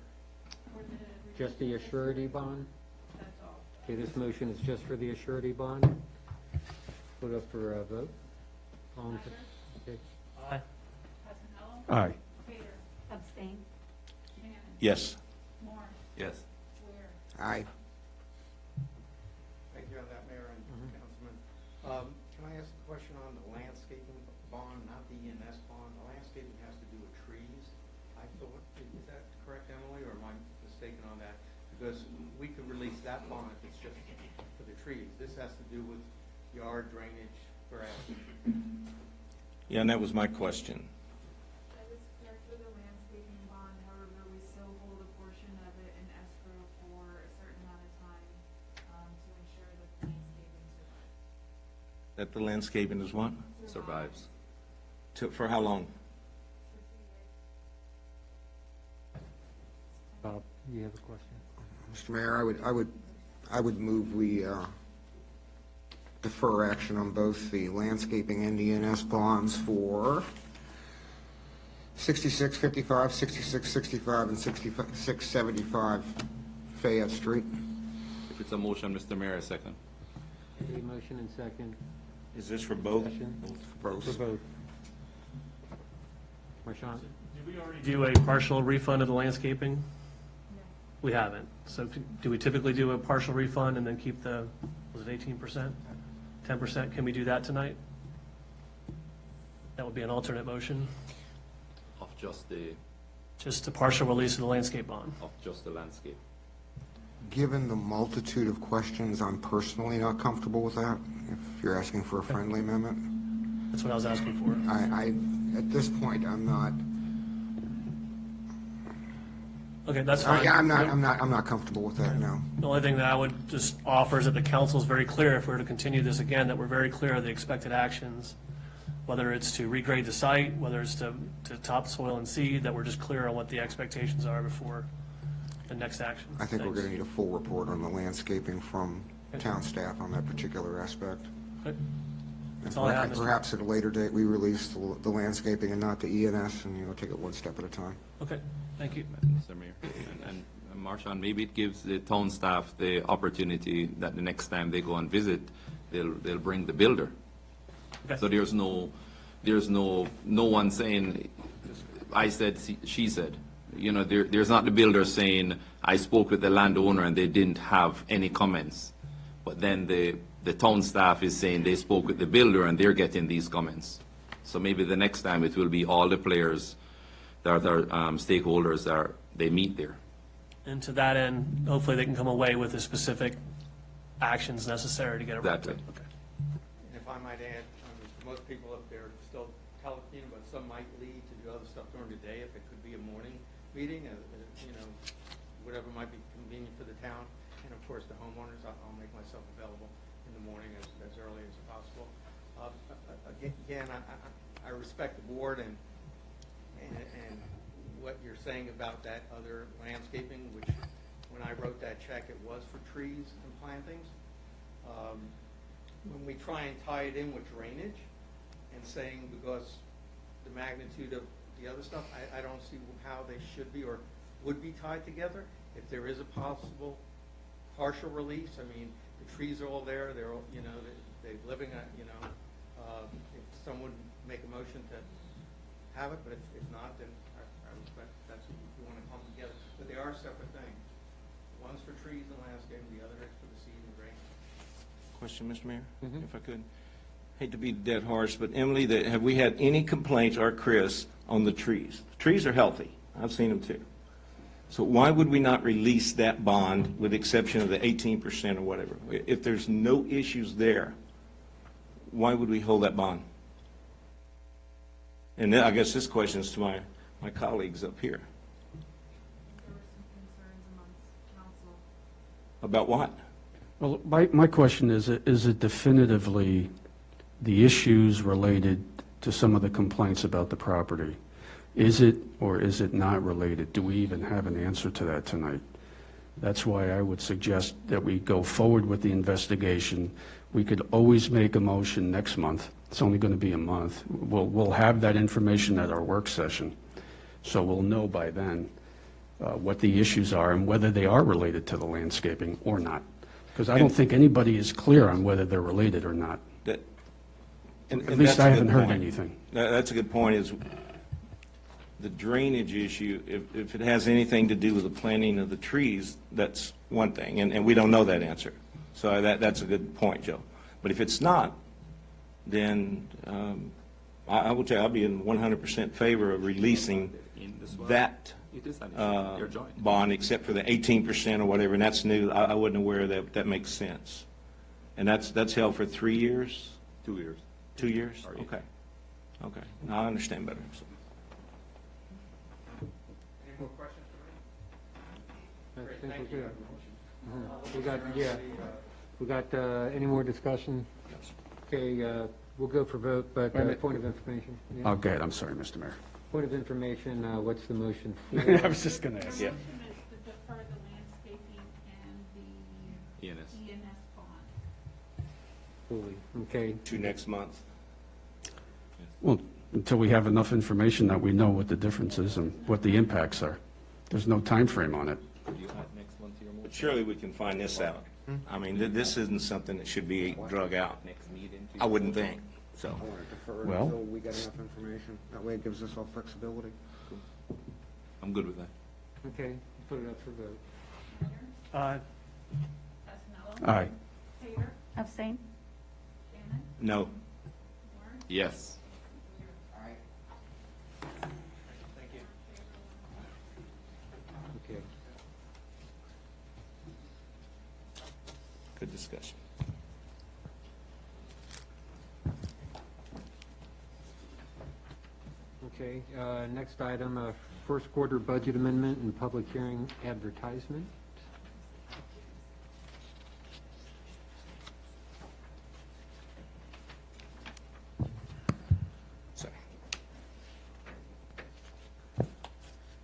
[SPEAKER 1] Just the surety bond?
[SPEAKER 2] That's all.
[SPEAKER 1] Okay, this motion is just for the surety bond? Put up for a vote? All in okay.
[SPEAKER 12] Aye.
[SPEAKER 2] Hassanello?
[SPEAKER 7] Aye.
[SPEAKER 2] Peter?
[SPEAKER 6] Abstain.
[SPEAKER 2] Shannon?
[SPEAKER 3] Yes.
[SPEAKER 2] Moore?
[SPEAKER 13] Yes.
[SPEAKER 2] Ware?
[SPEAKER 5] Aye.
[SPEAKER 14] Thank you on that, Mayor and Councilman. Can I ask a question on the landscaping bond, not the ENS bond? The landscaping has to do with trees, I thought. Is that correct, Emily, or am I mistaken on that? Because we could release that bond if it's just for the trees. This has to do with yard drainage, grass.
[SPEAKER 3] Yeah, and that was my question.
[SPEAKER 11] That is correct for the landscaping bond, however, we still hold a portion of it in escrow for a certain amount of time, to ensure that the landscaping survives.
[SPEAKER 3] That the landscaping is what?
[SPEAKER 13] Survives.
[SPEAKER 3] For how long?
[SPEAKER 1] Bob, you have a question?
[SPEAKER 5] Mr. Mayor, I would move we defer action on both the landscaping and ENS bonds for 6655, 6665, and 6675 Fayette Street.
[SPEAKER 13] If it's a motion, Mr. Mayor, second.
[SPEAKER 1] A motion and second.
[SPEAKER 3] Is this for both?
[SPEAKER 1] For both. Marshawn?
[SPEAKER 12] Did we already do a partial refund of the landscaping? We haven't. So do we typically do a partial refund and then keep the, was it 18%? 10%? Can we do that tonight? That would be an alternate motion,
[SPEAKER 13] Of just the,
[SPEAKER 12] just a partial release of the landscape bond.
[SPEAKER 13] of just the landscape.
[SPEAKER 5] Given the multitude of questions, I'm personally not comfortable with that, if you're asking for a friendly amendment.
[SPEAKER 12] That's what I was asking for.
[SPEAKER 5] At this point, I'm not,
[SPEAKER 12] Okay, that's fine.
[SPEAKER 5] I'm not comfortable with that, no.
[SPEAKER 12] The only thing that I would just offer is that the council is very clear, if we were to continue this again, that we're very clear of the expected actions, whether it's to regrade the site, whether it's to topsoil and seed, that we're just clear on what the expectations are before the next action.
[SPEAKER 5] I think we're
[SPEAKER 12] Thanks.
[SPEAKER 5] going to need a full report on the landscaping from town staff on that particular aspect.
[SPEAKER 12] Okay. That's all I have,
[SPEAKER 5] And
[SPEAKER 12] Mr.
[SPEAKER 5] perhaps at a later date, we release the landscaping and not the ENS, and, take it one step at a time.
[SPEAKER 12] Okay, thank you.
[SPEAKER 13] Mr. Mayor. And Marshawn, maybe it gives the town staff the opportunity that the next time they go and visit, they'll bring the builder.
[SPEAKER 12] Okay.
[SPEAKER 13] So there's no one saying, I said, she said. There's not the builder saying, I spoke with the landowner and they didn't have any comments. But then the town staff is saying they spoke with the builder and they're getting these comments. So maybe the next time it will be all the players that are stakeholders they meet there.
[SPEAKER 12] And to that end, hopefully they can come away with the specific actions necessary to get it right.
[SPEAKER 13] Exactly.
[SPEAKER 12] Okay.
[SPEAKER 14] And if I might add, most people up there still telecommuting, but some might leave to do other stuff during the day, if it could be a morning meeting, whatever might be convenient for the town. And of course, the homeowners, I'll make myself available in the morning as early as possible. Again, I respect the board and what you're saying about that other landscaping, which when I wrote that check, it was for trees and plantings. When we try and tie it in with drainage and saying because the magnitude of the other stuff, I don't see how they should be or would be tied together. If there is a possible partial release, the trees are all there, they're all, they're living, if someone make a motion to have it, but if not, then I respect that's if you want to come together. But they are separate things. One's for trees and landscaping, the other is for the seed and grain.
[SPEAKER 3] Question, Mr. Mayor, if I could. Hate to be dead horse, but Emily, have we had any complaints, or Chris, on the trees? The trees are healthy. I've seen them too. So why would we not release that bond with the exception of the 18% or whatever? If there's no issues there, why would we hold that bond? And then I guess this question is to my colleagues up here.
[SPEAKER 11] There were some concerns amongst council.
[SPEAKER 3] About what?
[SPEAKER 7] Well, my question is it definitively the issues related to some of the complaints about the property? Is it or is it not related? Do we even have an answer to that tonight? That's why I would suggest that we go forward with the investigation. We could always make a motion next month. It's only going to be a month. We'll have that information at our work session, so we'll know by then what the issues are and whether they are related to the landscaping or not. Because I don't think anybody is clear on whether they're related or not. At least I haven't heard anything.
[SPEAKER 3] That's a good point, is the drainage issue, if it has anything to do with the planting of the trees, that's one thing, and we don't know that answer. So that's a good point, Joe. But if it's not, then I will tell you, I'll be in 100% favor of releasing that bond, except for the 18% or whatever, and that's new. I wasn't aware that makes sense. And that's held for 3 years?
[SPEAKER 13] 2 years.
[SPEAKER 3] 2 years? Okay. Okay. Now I understand better. So,
[SPEAKER 14] Any more questions for me?
[SPEAKER 1] I think we're good. We got, yeah, we got, any more discussion? Okay, we'll go for vote, but,
[SPEAKER 7] Wait a minute.
[SPEAKER 1] point of information. Yeah.
[SPEAKER 7] Oh, go ahead, I'm sorry, Mr. Mayor.
[SPEAKER 1] Point of information, what's the motion for?
[SPEAKER 7] I was just going to ask.
[SPEAKER 2] The motion is to defer the landscaping and the
[SPEAKER 13] ENS.
[SPEAKER 2] ENS bond.
[SPEAKER 1] Fully, okay.
[SPEAKER 3] to next month.
[SPEAKER 7] Well, until we have enough information that we know what the difference is and what the impacts are. There's no time frame on it.
[SPEAKER 13] Could you add next month to your motion?
[SPEAKER 3] But surely we can find this out. I mean, this isn't something that should be drug out.
[SPEAKER 13] Next meeting?
[SPEAKER 3] I wouldn't think, so.
[SPEAKER 5] I want to defer it
[SPEAKER 7] Well-
[SPEAKER 5] until we get enough information. That way it gives us all flexibility.
[SPEAKER 13] I'm good with that.
[SPEAKER 1] Okay, put it up for vote.
[SPEAKER 12] Aye.
[SPEAKER 2] Fasenello?
[SPEAKER 7] Aye.
[SPEAKER 2] Tater?
[SPEAKER 4] Abstain.
[SPEAKER 2] Shannon?
[SPEAKER 3] No.
[SPEAKER 2] Warren?
[SPEAKER 13] Yes.
[SPEAKER 14] Thank you.
[SPEAKER 1] Okay.
[SPEAKER 3] Good discussion.
[SPEAKER 1] Okay, next item, first quarter budget amendment and public hearing advertisement.
[SPEAKER 3] Sorry.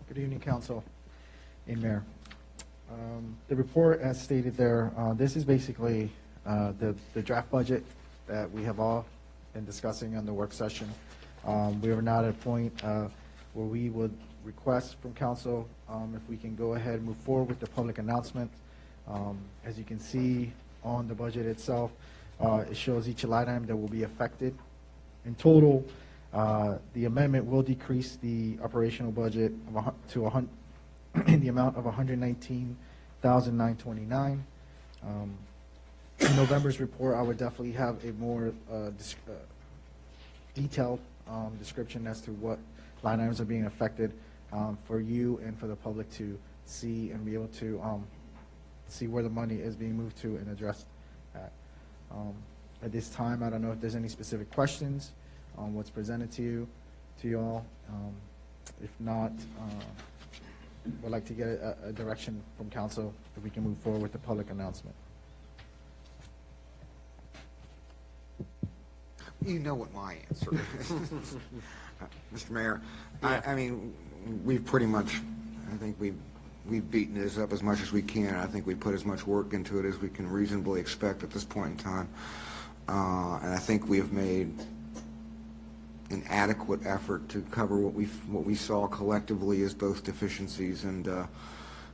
[SPEAKER 10] Good evening, council and mayor. The report, as stated there, this is basically the draft budget that we have all been discussing on the work session. We are now at a point where we would request from council if we can go ahead and move forward with the public announcement. As you can see on the budget itself, it shows each line item that will be affected. In total, the amendment will decrease the operational budget to in the amount of $119,929. In November's report, I would definitely have a more detailed description as to what line items are being affected for you and for the public to see and be able to see where the money is being moved to and addressed at. At this time, I don't know if there's any specific questions on what's presented to you all. If not, would like to get a direction from council if we can move forward with the public announcement.
[SPEAKER 5] You know what my answer is. Mr. Mayor, I mean, we've pretty much, I think we've beaten this up as much as we can. I think we put as much work into it as we can reasonably expect at this point in time. And I think we have made an adequate effort to cover what we saw collectively as both deficiencies and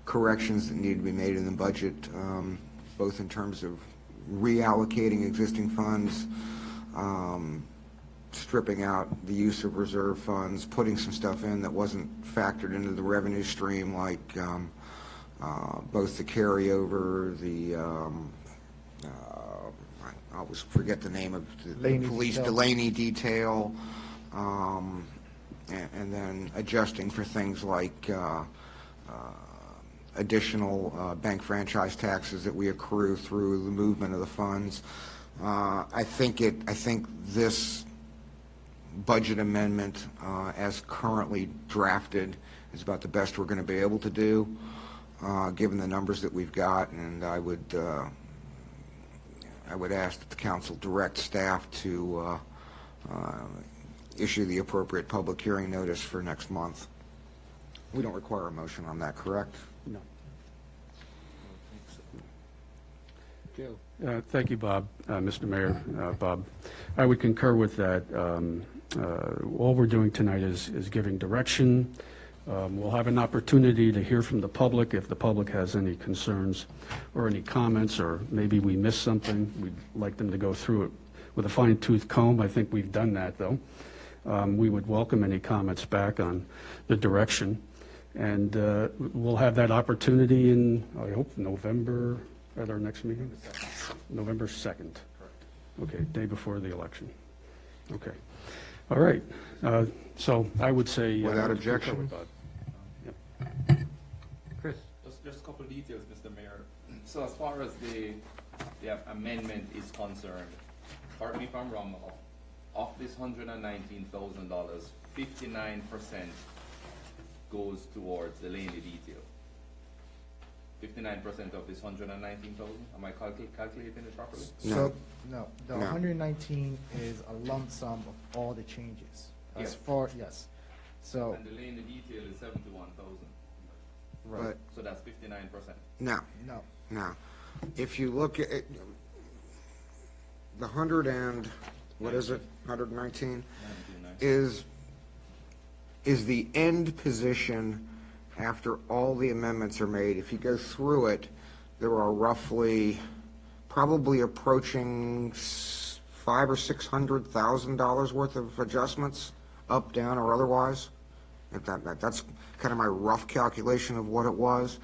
[SPEAKER 5] corrections that need to be made in the budget, both in terms of reallocating existing funds, stripping out the use of reserve funds, putting some stuff in that wasn't factored into the revenue stream, like both the carryover, I always forget the name of the police Delaney detail, and then adjusting for things like additional bank franchise taxes that we accrue through the movement of the funds. I think this budget amendment, as currently drafted, is about the best we're going to be able to do, given the numbers that we've got. And I would ask that the council direct staff to issue the appropriate public hearing notice for next month. We don't require a motion on that, correct?
[SPEAKER 7] No.
[SPEAKER 1] Joe?
[SPEAKER 7] Thank you, Bob, Mr. Mayor, Bob. I would concur with that. All we're doing tonight is giving direction. We'll have an opportunity to hear from the public if the public has any concerns or any comments, or maybe we missed something. We'd like them to go through it with a fine-tooth comb. I think we've done that, though. We would welcome any comments back on the direction. And we'll have that opportunity in, I hope, November at our next meeting? November 2nd. Okay, day before the election. Okay. All right. So I would say.
[SPEAKER 5] Without objection.
[SPEAKER 1] Chris?
[SPEAKER 13] Just a couple of details, Mr. Mayor. So as far as the amendment is concerned, correct me if I'm wrong, of this $119,000, 59% goes towards the Laney detail. 59% of this 119,000. Am I calculating it properly?
[SPEAKER 10] So, no, the
[SPEAKER 5] No.
[SPEAKER 10] 119 is a lump sum of all the changes. As
[SPEAKER 13] Yes.
[SPEAKER 10] far, yes. So,
[SPEAKER 13] And the Laney detail is 71,000.
[SPEAKER 5] But,
[SPEAKER 13] So that's 59%.
[SPEAKER 5] no,
[SPEAKER 10] no,
[SPEAKER 5] no. If you look at, the 100 and, what is it, 119? is the end position after all the amendments are made. If you go through it, there are roughly, probably approaching $500,000 or $600,000 worth of adjustments, up, down, or otherwise. If that's kind of my rough calculation of what it was.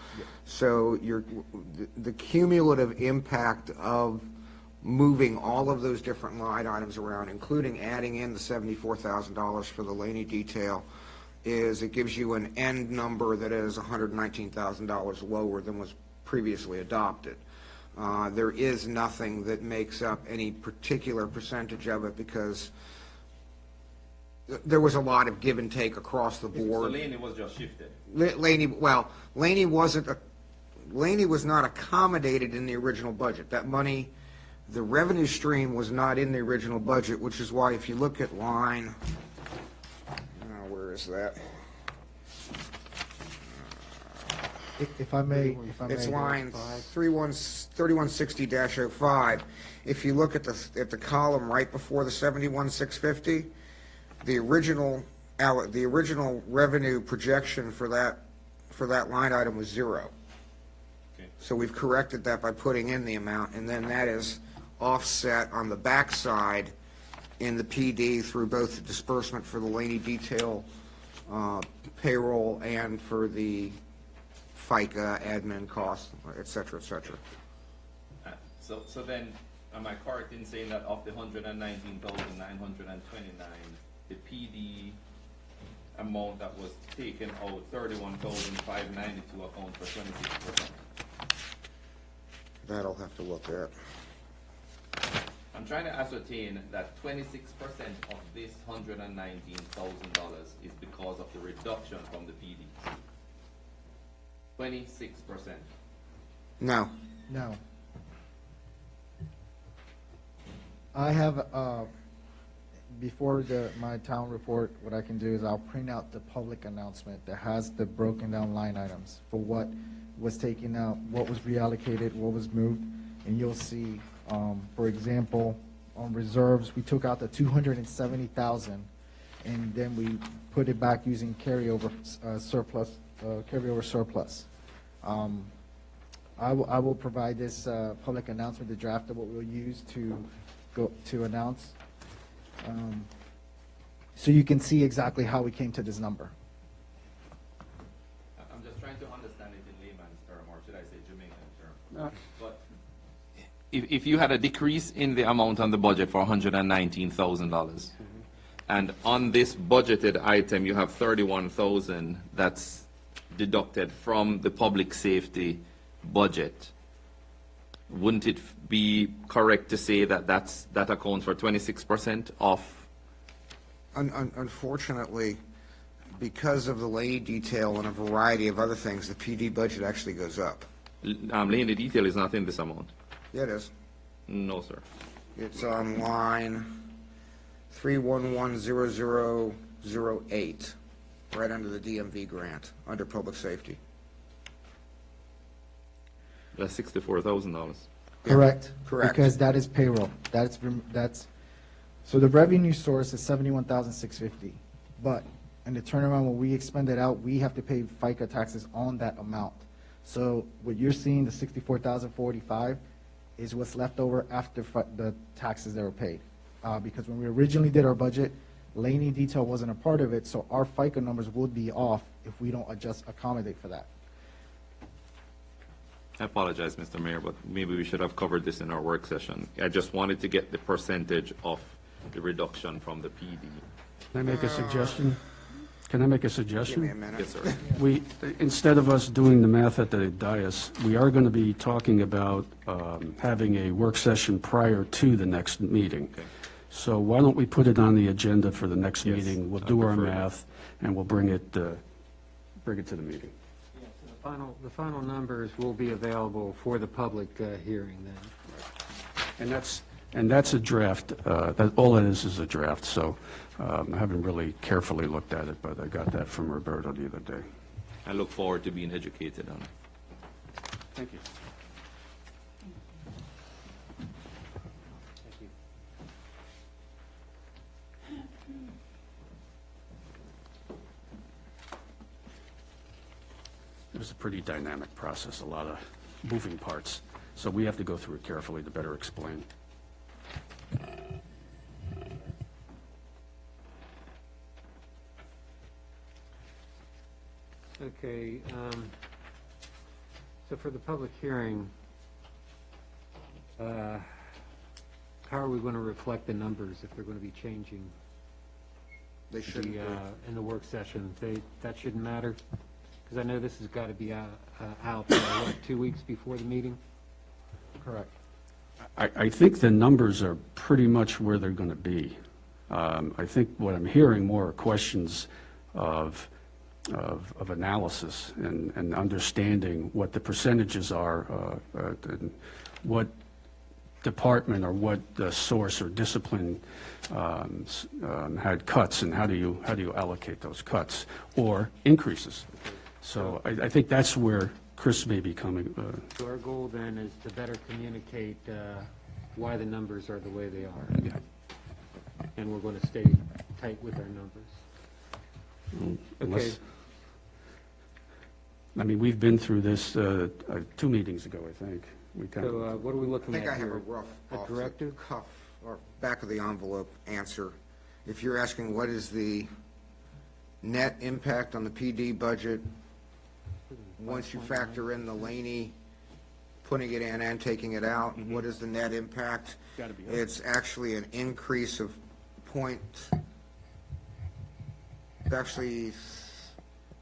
[SPEAKER 5] So the cumulative impact of moving all of those different line items around, including adding in the $74,000 for the Laney detail, is it gives you an end number that is $119,000 lower than was previously adopted. There is nothing that makes up any particular percentage of it because there was a lot of give and take across the
[SPEAKER 13] So
[SPEAKER 5] board.
[SPEAKER 13] Laney was just shifted.
[SPEAKER 5] Laney was not accommodated in the original budget. That money, the revenue stream was not in the original budget, which is why if you look at line, where is that?
[SPEAKER 10] if I may,
[SPEAKER 5] It's line 3160-05. If you look at the column right before the 71,650, the original revenue projection for that line item was zero.
[SPEAKER 13] Okay.
[SPEAKER 5] So we've corrected that by putting in the amount, and then that is offset on the backside in the PD through both the disbursement for the Laney detail payroll and for the FICA admin costs, et cetera, et cetera.
[SPEAKER 13] So then, am I correct in saying that of the 119,929, the PD amount that was taken out, 31,590 to account for 26%?
[SPEAKER 5] That I'll have to look at.
[SPEAKER 13] I'm trying to ascertain that 26% of this $119,000 is because of the reduction from the PD. 26%.
[SPEAKER 5] No.
[SPEAKER 10] no. I have, before my town report, what I can do is I'll print out the public announcement that has the broken down line items for what was taken out, what was reallocated, what was moved, and you'll see, for example, on reserves, we took out the 270,000, and then we put it back using carryover surplus. I will provide this public announcement, the draft of what we'll use to announce, so you can see exactly how we came to this number.
[SPEAKER 13] I'm just trying to understand it in layman's term, or should I say Jamaican term. But if you had a decrease in the amount on the budget for $119,000, and on this budgeted item you have 31,000 that's deducted from the public safety budget, wouldn't it be correct to say that that accounts for 26% of?
[SPEAKER 5] Unfortunately, because of the Laney detail and a variety of other things, the PD budget actually goes up.
[SPEAKER 13] Laney detail is not in this amount.
[SPEAKER 5] Yeah, it is.
[SPEAKER 13] No, sir.
[SPEAKER 5] It's on line 3110008, right under the DMV grant, under public safety.
[SPEAKER 13] That's $64,000.
[SPEAKER 10] Correct.
[SPEAKER 5] Correct.
[SPEAKER 10] Because that is payroll. So the revenue source is 71,650. But in the turnaround, when we expend it out, we have to pay FICA taxes on that amount. So what you're seeing, the 64,045, is what's left over after the taxes that were paid. Because when we originally did our budget, Laney detail wasn't a part of it, so our FICA numbers would be off if we don't accommodate for that.
[SPEAKER 13] I apologize, Mr. Mayor, but maybe we should have covered this in our work session. I just wanted to get the percentage of the reduction from the PD.
[SPEAKER 7] Can I make a suggestion? Can I make a suggestion?
[SPEAKER 5] Give me a minute.
[SPEAKER 13] Yes, sir.
[SPEAKER 7] We, instead of us doing the math at the dais, we are going to be talking about having a work session prior to the next meeting.
[SPEAKER 13] Okay.
[SPEAKER 7] So why don't we put it on the agenda for the next
[SPEAKER 3] Yes,
[SPEAKER 7] meeting? We'll
[SPEAKER 3] I
[SPEAKER 7] do our
[SPEAKER 3] prefer that.
[SPEAKER 7] math, and we'll bring it to the meeting.
[SPEAKER 1] The final numbers will be available for the public hearing then.
[SPEAKER 7] And that's a draft, all it is a draft, so I haven't really carefully looked at it, but I got that from Roberto the other day.
[SPEAKER 3] I look forward to being educated on it.
[SPEAKER 7] Thank you. It was a pretty dynamic process, a lot of moving parts, so we have to go through it carefully to better explain.
[SPEAKER 1] Okay, so for the public hearing, how are we going to reflect the numbers if they're going to be changing?
[SPEAKER 5] They shouldn't be.
[SPEAKER 1] In the work session, that shouldn't matter? Because I know this has got to be out, 2 weeks before the meeting?
[SPEAKER 10] Correct.
[SPEAKER 7] I think the numbers are pretty much where they're going to be. I think what I'm hearing more are questions of analysis and understanding what the percentages are, and what department or what source or discipline had cuts, and how do you allocate those cuts or increases. So I think that's where Chris may be coming.
[SPEAKER 1] So our goal then is to better communicate why the numbers are the way they are.
[SPEAKER 7] Yeah.
[SPEAKER 1] And we're going to stay tight with our numbers.
[SPEAKER 7] Unless-
[SPEAKER 1] Okay.
[SPEAKER 7] I mean, we've been through this 2 meetings ago, I think. We kind
[SPEAKER 1] So
[SPEAKER 7] of,
[SPEAKER 1] what are we
[SPEAKER 5] I
[SPEAKER 1] looking
[SPEAKER 5] think
[SPEAKER 1] at
[SPEAKER 5] I have a
[SPEAKER 1] here?
[SPEAKER 5] rough
[SPEAKER 1] A
[SPEAKER 5] off the
[SPEAKER 1] directive?
[SPEAKER 5] cuff or back of the envelope answer. If you're asking what is the net impact on the PD budget, once you factor in the Laney, putting it in and taking it out, what is the net impact?
[SPEAKER 7] Gotta be up.
[SPEAKER 5] It's actually an increase of actually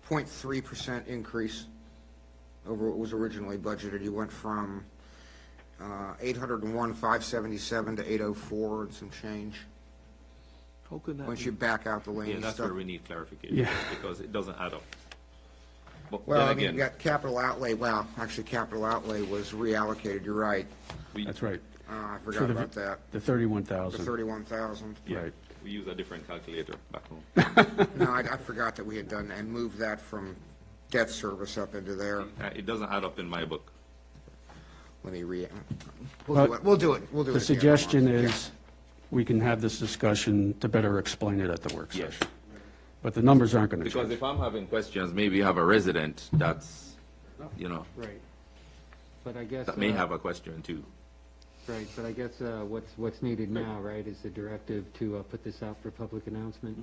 [SPEAKER 5] 0.3% increase over what was originally budgeted. You went from 801,577 to 804 and some change.
[SPEAKER 3] How could that
[SPEAKER 5] Once
[SPEAKER 3] be?
[SPEAKER 5] you back out the Laney
[SPEAKER 3] Yeah, that's
[SPEAKER 5] stuff.
[SPEAKER 3] where we need clarification,
[SPEAKER 7] Yeah.
[SPEAKER 3] because it doesn't add up. But
[SPEAKER 5] Well,
[SPEAKER 3] then
[SPEAKER 5] I mean, you
[SPEAKER 3] again,
[SPEAKER 5] got capital outlay, well, actually, capital outlay was reallocated, you're right.
[SPEAKER 7] that's right.
[SPEAKER 5] I
[SPEAKER 7] For
[SPEAKER 5] forgot
[SPEAKER 7] the-
[SPEAKER 5] about that.
[SPEAKER 7] The
[SPEAKER 5] The
[SPEAKER 7] 31,000.
[SPEAKER 5] 31,000.
[SPEAKER 3] yeah,
[SPEAKER 7] Right.
[SPEAKER 3] we use a different calculator back home.
[SPEAKER 5] No, I forgot that we had done, and moved that from debt service up into there.
[SPEAKER 3] It doesn't add up in my book.
[SPEAKER 5] Let me
[SPEAKER 7] Well,
[SPEAKER 5] we'll do it. We'll do it.
[SPEAKER 7] The
[SPEAKER 5] again
[SPEAKER 7] suggestion
[SPEAKER 5] tomorrow.
[SPEAKER 7] is, we can have this discussion to better explain it at the work
[SPEAKER 3] Yes.
[SPEAKER 7] session. But the numbers aren't going to
[SPEAKER 3] Because
[SPEAKER 7] change.
[SPEAKER 3] if I'm having questions, maybe you have a resident that's,
[SPEAKER 1] Right. But I guess.
[SPEAKER 3] that may have a question too.
[SPEAKER 1] Right, but I guess what's needed now, right, is the directive to put this out for public announcement?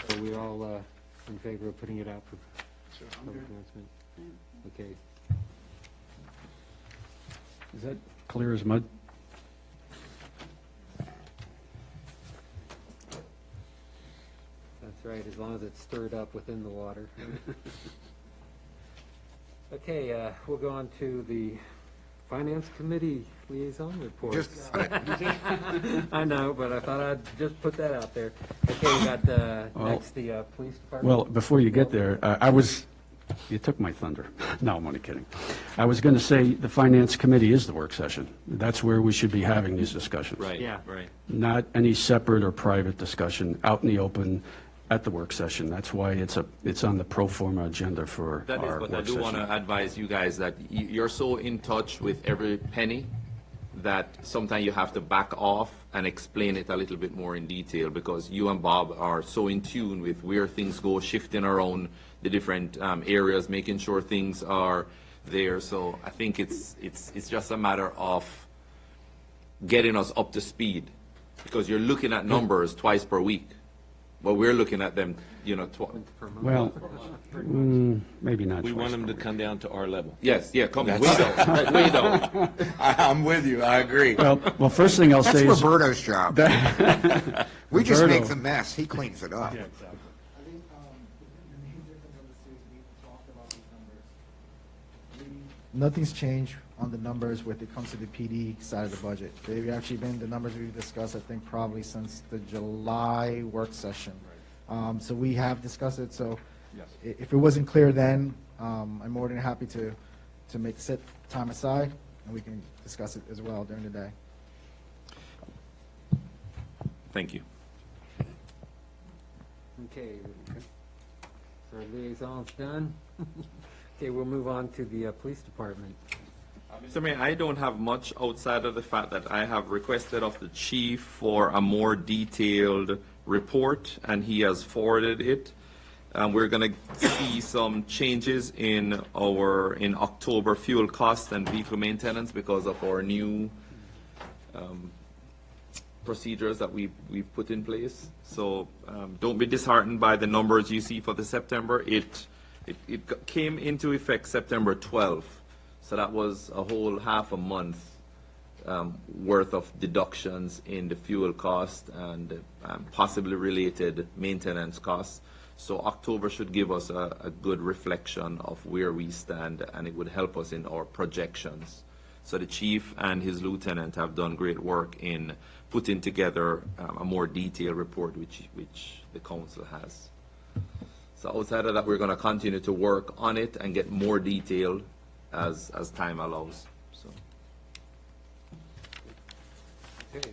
[SPEAKER 1] So we all in favor of putting it out for public announcement? Okay.
[SPEAKER 7] Is that clear as mud?
[SPEAKER 1] That's right, as long as it's stirred up within the water. Okay, we'll go on to the Finance Committee liaison report.
[SPEAKER 5] Just-
[SPEAKER 1] I know, but I thought I'd just put that out there. Okay, we got next the police department.
[SPEAKER 7] Well, before you get there, you took my thunder. No, I'm only kidding. I was going to say, the Finance Committee is the work session. That's where we should be having these discussions.
[SPEAKER 3] Right,
[SPEAKER 1] Yeah.
[SPEAKER 3] right.
[SPEAKER 7] Not any separate or private discussion, out in the open at the work session. That's why it's on the pro forma agenda for
[SPEAKER 3] That is,
[SPEAKER 7] our
[SPEAKER 3] but I
[SPEAKER 7] work
[SPEAKER 3] do want to
[SPEAKER 7] session.
[SPEAKER 3] advise you guys that you're so in touch with every penny that sometimes you have to back off and explain it a little bit more in detail, because you and Bob are so in tune with where things go, shifting around the different areas, making sure things are there. So I think it's just a matter of getting us up to speed, because you're looking at numbers twice per week. But we're looking at them,
[SPEAKER 7] Well, maybe not.
[SPEAKER 3] We
[SPEAKER 7] twice
[SPEAKER 3] want them
[SPEAKER 7] per
[SPEAKER 3] to
[SPEAKER 7] week.
[SPEAKER 3] come down to our level. Yes, yeah, come way down, way down.
[SPEAKER 5] I'm with you, I agree.
[SPEAKER 7] Well, first thing I'll
[SPEAKER 5] That's
[SPEAKER 7] say is.
[SPEAKER 5] Roberto's job. We just
[SPEAKER 7] Roberto.
[SPEAKER 5] make the mess, he cleans it up.
[SPEAKER 10] I think the main difference on this is we talked about these numbers. Nothing's changed on the numbers when it comes to the PD side of the budget. They've actually been the numbers we've discussed, I think, probably since the July work session. So we have discussed it, so if it wasn't clear then, I'm more than happy to set time aside, and we can discuss it as well during the day.
[SPEAKER 3] Thank you.
[SPEAKER 1] Okay. So our liaison's done. Okay, we'll move on to the police department.
[SPEAKER 13] Mr. Mayor, I don't have much outside of the fact that I have requested of the chief for a more detailed report, and he has forwarded it. We're going to see some changes in October fuel costs and vehicle maintenance because of our new procedures that we've put in place. So don't be disheartened by the numbers you see for the September. It came into effect September 12th, so that was a whole half a month worth of deductions in the fuel cost and possibly related maintenance costs. So October should give us a good reflection of where we stand, and it would help us in our projections. So the chief and his lieutenant have done great work in putting together a more detailed report, which the council has. So outside of that, we're going to continue to work on it and get more detail as time allows. So.
[SPEAKER 1] Okay.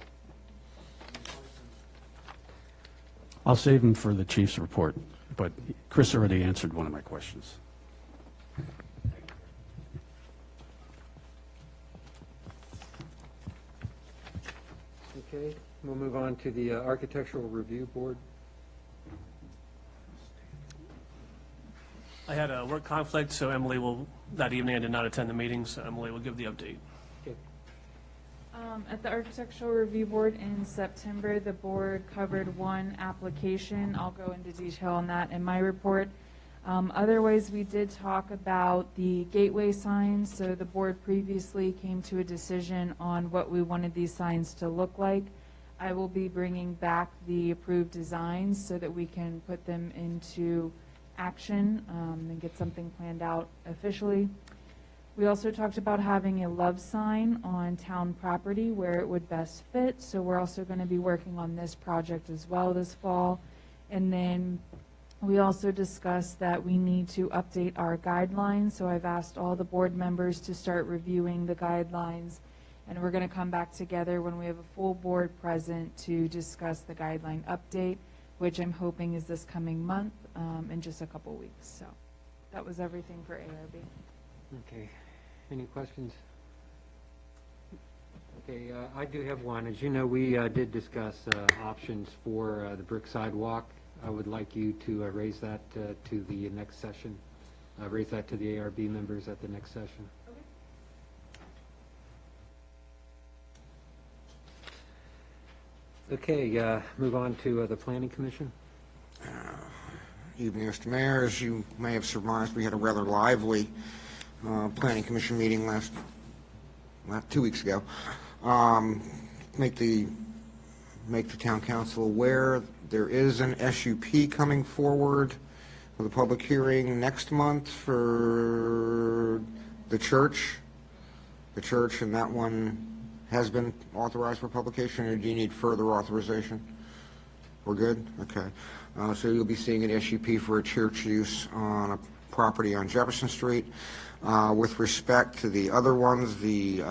[SPEAKER 7] I'll save him for the chief's report, but Chris already answered one of my questions.
[SPEAKER 1] Okay, we'll move on to the Architectural Review Board.
[SPEAKER 12] I had a work conflict, so Emily that evening I did not attend the meeting, so Emily will give the update.
[SPEAKER 1] Okay.
[SPEAKER 11] At the Architectural Review Board in September, the board covered one application. I'll go into detail on that in my report. Otherwise, we did talk about the gateway signs. So the board previously came to a decision on what we wanted these signs to look like. I will be bringing back the approved designs so that we can put them into action and get something planned out officially. We also talked about having a love sign on town property where it would best fit. So we're also going to be working on this project as well this fall. And then we also discussed that we need to update our guidelines. So I've asked all the board members to start reviewing the guidelines. And we're going to come back together when we have a full board present to discuss the guideline update, which I'm hoping is this coming month in just a couple weeks. So that was everything for ARB.
[SPEAKER 1] Okay, any questions? Okay, I do have one. As you know, we did discuss options for the brick sidewalk. I would like you to raise that to the next session, raise that to the ARB members at the next session. Okay, move on to the Planning Commission.
[SPEAKER 5] Evening, Mr. Mayor. As you may have surmised, we had a rather lively Planning Commission meeting 2 weeks ago. Make the town council aware there is an SUP coming forward with a public hearing next month for the church. And that one has been authorized for publication, or do you need further authorization? We're good? Okay. So you'll be seeing an SUP for a church use on a property on Jefferson Street. With respect to the other ones, the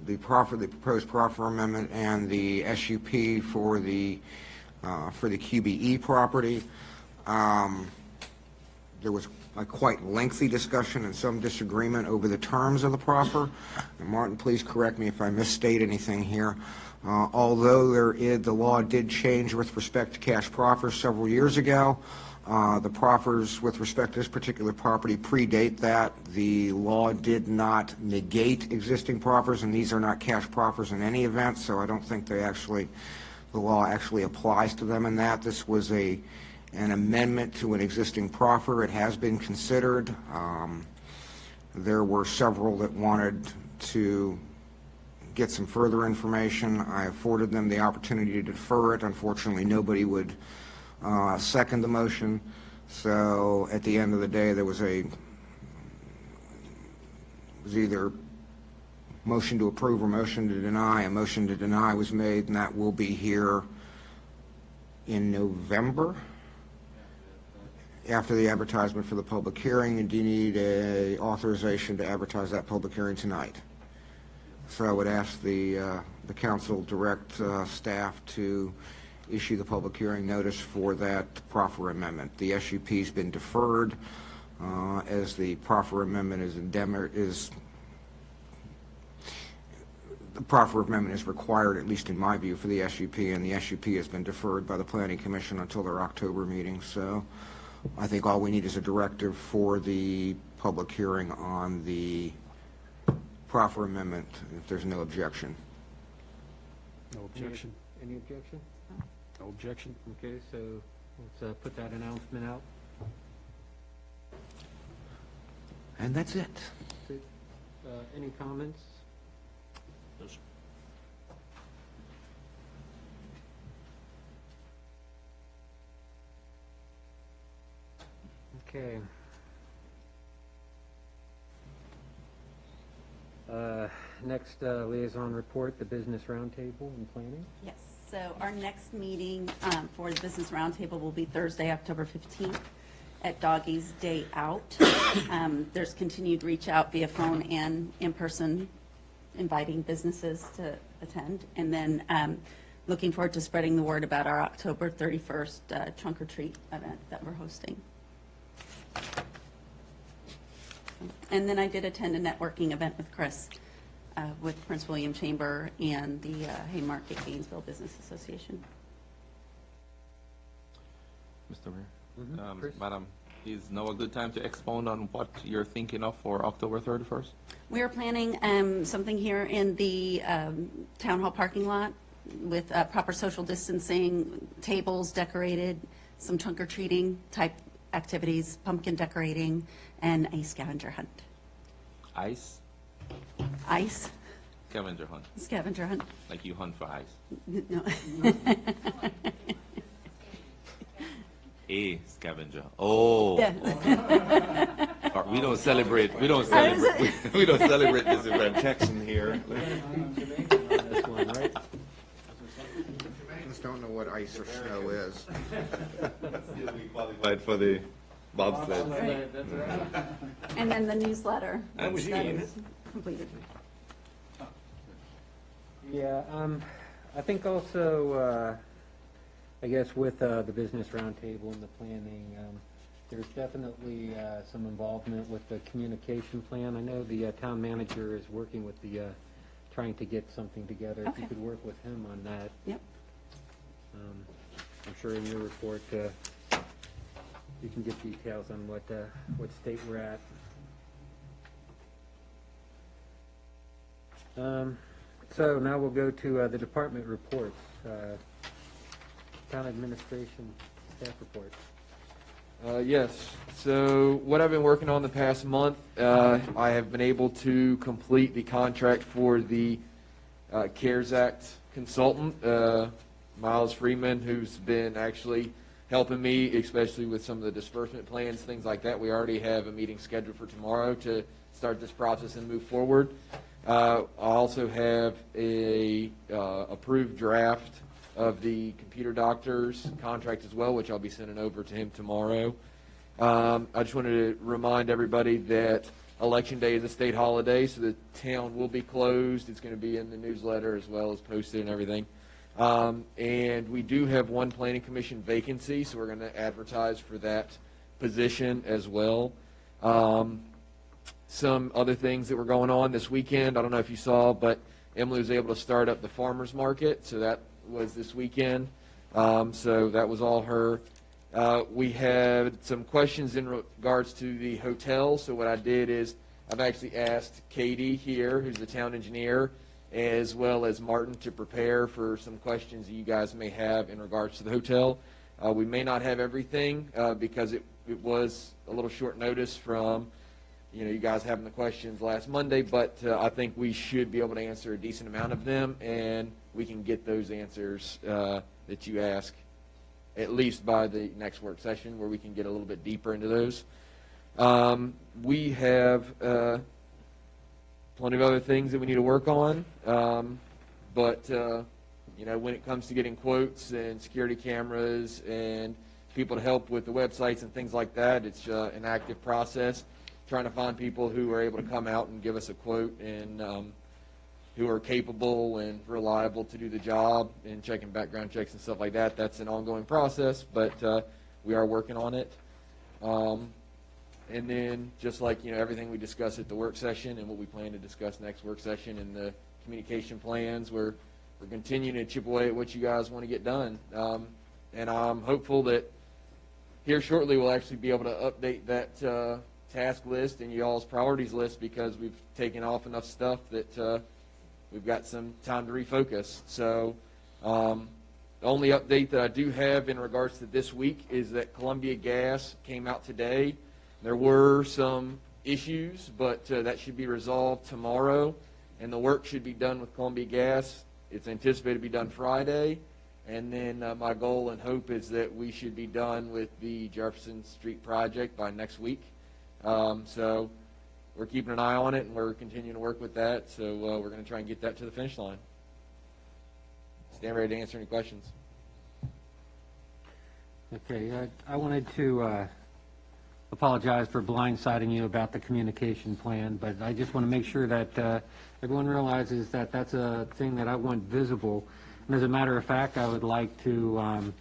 [SPEAKER 5] proposed proffer amendment and the SUP for the QBE property, there was a quite lengthy discussion and some disagreement over the terms of the proffer. And Martin, please correct me if I misstate anything here. Although the law did change with respect to cash proffers several years ago, the proffers with respect to this particular property predate that. The law did not negate existing proffers, and these are not cash proffers in any event, so I don't think the law actually applies to them in that. This was an amendment to an existing proffer. It has been considered. There were several that wanted to get some further information. I afforded them the opportunity to defer it. Unfortunately, nobody would second the motion. So at the end of the day, there was either motion to approve or motion to deny. A motion to deny was made, and that will be here in November, after the advertisement for the public hearing. And do you need a authorization to advertise that public hearing tonight? So I would ask the council direct staff to issue the public hearing notice for that proffer amendment. The SUP's been deferred as the proffer amendment the proffer amendment is required, at least in my view, for the SUP, and the SUP has been deferred by the Planning Commission until their October meeting. So I think all we need is a directive for the public hearing on the proffer amendment, if there's no objection.
[SPEAKER 7] No objection.
[SPEAKER 1] Any objection?
[SPEAKER 7] No objection.
[SPEAKER 1] Okay, so let's put that announcement out.
[SPEAKER 5] And that's it.
[SPEAKER 1] Good. Any comments? Okay. Next liaison report, the Business Roundtable and Planning.
[SPEAKER 15] Yes, so our next meeting for the Business Roundtable will be Thursday, October 15th at Doggy's Day Out. There's continued reach out via phone and in person, inviting businesses to attend. And then looking forward to spreading the word about our October 31st trunk or treat event that we're hosting. And then I did attend a networking event with Chris, with Prince William Chamber and the Haymarket Gainesville Business Association.
[SPEAKER 13] Mr. Mayor?
[SPEAKER 1] Mm-hmm. Chris?
[SPEAKER 13] Madam, is now a good time to expound on what you're thinking of for October 31st?
[SPEAKER 15] We are planning something here in the town hall parking lot with proper social distancing, tables decorated, some trunk or treating type activities, pumpkin decorating, and a scavenger hunt.
[SPEAKER 13] Ice?
[SPEAKER 15] Ice?
[SPEAKER 13] Scavenger hunt?
[SPEAKER 15] Scavenger hunt.
[SPEAKER 13] Like you hunt for ice?
[SPEAKER 15] No.
[SPEAKER 13] A scavenger. Oh.
[SPEAKER 15] Yeah.
[SPEAKER 13] We don't celebrate we don't celebrate this event.
[SPEAKER 3] Texan here.
[SPEAKER 1] This one, right?
[SPEAKER 5] Just don't know what ice or snow is.
[SPEAKER 13] We qualified for the bobsled.
[SPEAKER 15] And then the newsletter.
[SPEAKER 13] And
[SPEAKER 15] that
[SPEAKER 13] skiing.
[SPEAKER 15] is completed.
[SPEAKER 1] Yeah, I think also, I guess with the Business Roundtable and the planning, there's definitely some involvement with the communication plan. I know the town manager is working with the, trying to get something together. If you
[SPEAKER 15] Okay.
[SPEAKER 1] could work with him on that.
[SPEAKER 15] Yep.
[SPEAKER 1] I'm sure in your report, you can get details on what state we're at. So now we'll go to the department reports. Town administration staff reports.
[SPEAKER 9] Yes. So what I've been working on the past month, I have been able to complete the contract for the CARES Act consultant, Miles Freeman, who's been actually helping me, especially with some of the disbursement plans, things like that. We already have a meeting scheduled for tomorrow to start this process and move forward. I also have a approved draft of the computer doctor's contract as well, which I'll be sending over to him tomorrow. I just wanted to remind everybody that Election Day is a state holiday, so the town will be closed. It's going to be in the newsletter as well as posted and everything. And we do have one planning commission vacancy, so we're going to advertise for that position as well. Some other things that were going on this weekend, I don't know if you saw, but Emily was able to start up the farmer's market, so that was this weekend. So that was all her. We had some questions in regards to the hotel, so what I did is I've actually asked Katie here, who's the town engineer, as well as Martin, to prepare for some questions that you guys may have in regards to the hotel. We may not have everything because it was a little short notice from you guys having the questions last Monday, but I think we should be able to answer a decent amount of them, and we can get those answers that you ask at least by the next work session, where we can get a little bit deeper into those. We have plenty of other things that we need to work on. But when it comes to getting quotes and security cameras and people to help with the websites and things like that, it's an active process. Trying to find people who are able to come out and give us a quote and who are capable and reliable to do the job and checking background checks and stuff like that. That's an ongoing process, but we are working on it. And then just like, everything we discussed at the work session and what we plan to discuss next work session and the communication plans, we're continuing to chip away at what you guys want to get done. And I'm hopeful that here shortly we'll actually be able to update that task list and y'all's priorities list, because we've taken off enough stuff that we've got some time to refocus. So the only update that I do have in regards to this week is that Columbia Gas came out today. There were some issues, but that should be resolved tomorrow, and the work should be done with Columbia Gas. It's anticipated to be done Friday, and then my goal and hope is that we should be done with the Jefferson Street project by next week. So we're keeping an eye on it, and we're continuing to work with that. So we're going to try and get that to the finish line. Stand ready to answer any questions.
[SPEAKER 1] Okay, I wanted to apologize for blindsiding you about the communication plan, but I just want to make sure that everyone realizes that that's a thing that I want visible. And as a matter of fact, I would like to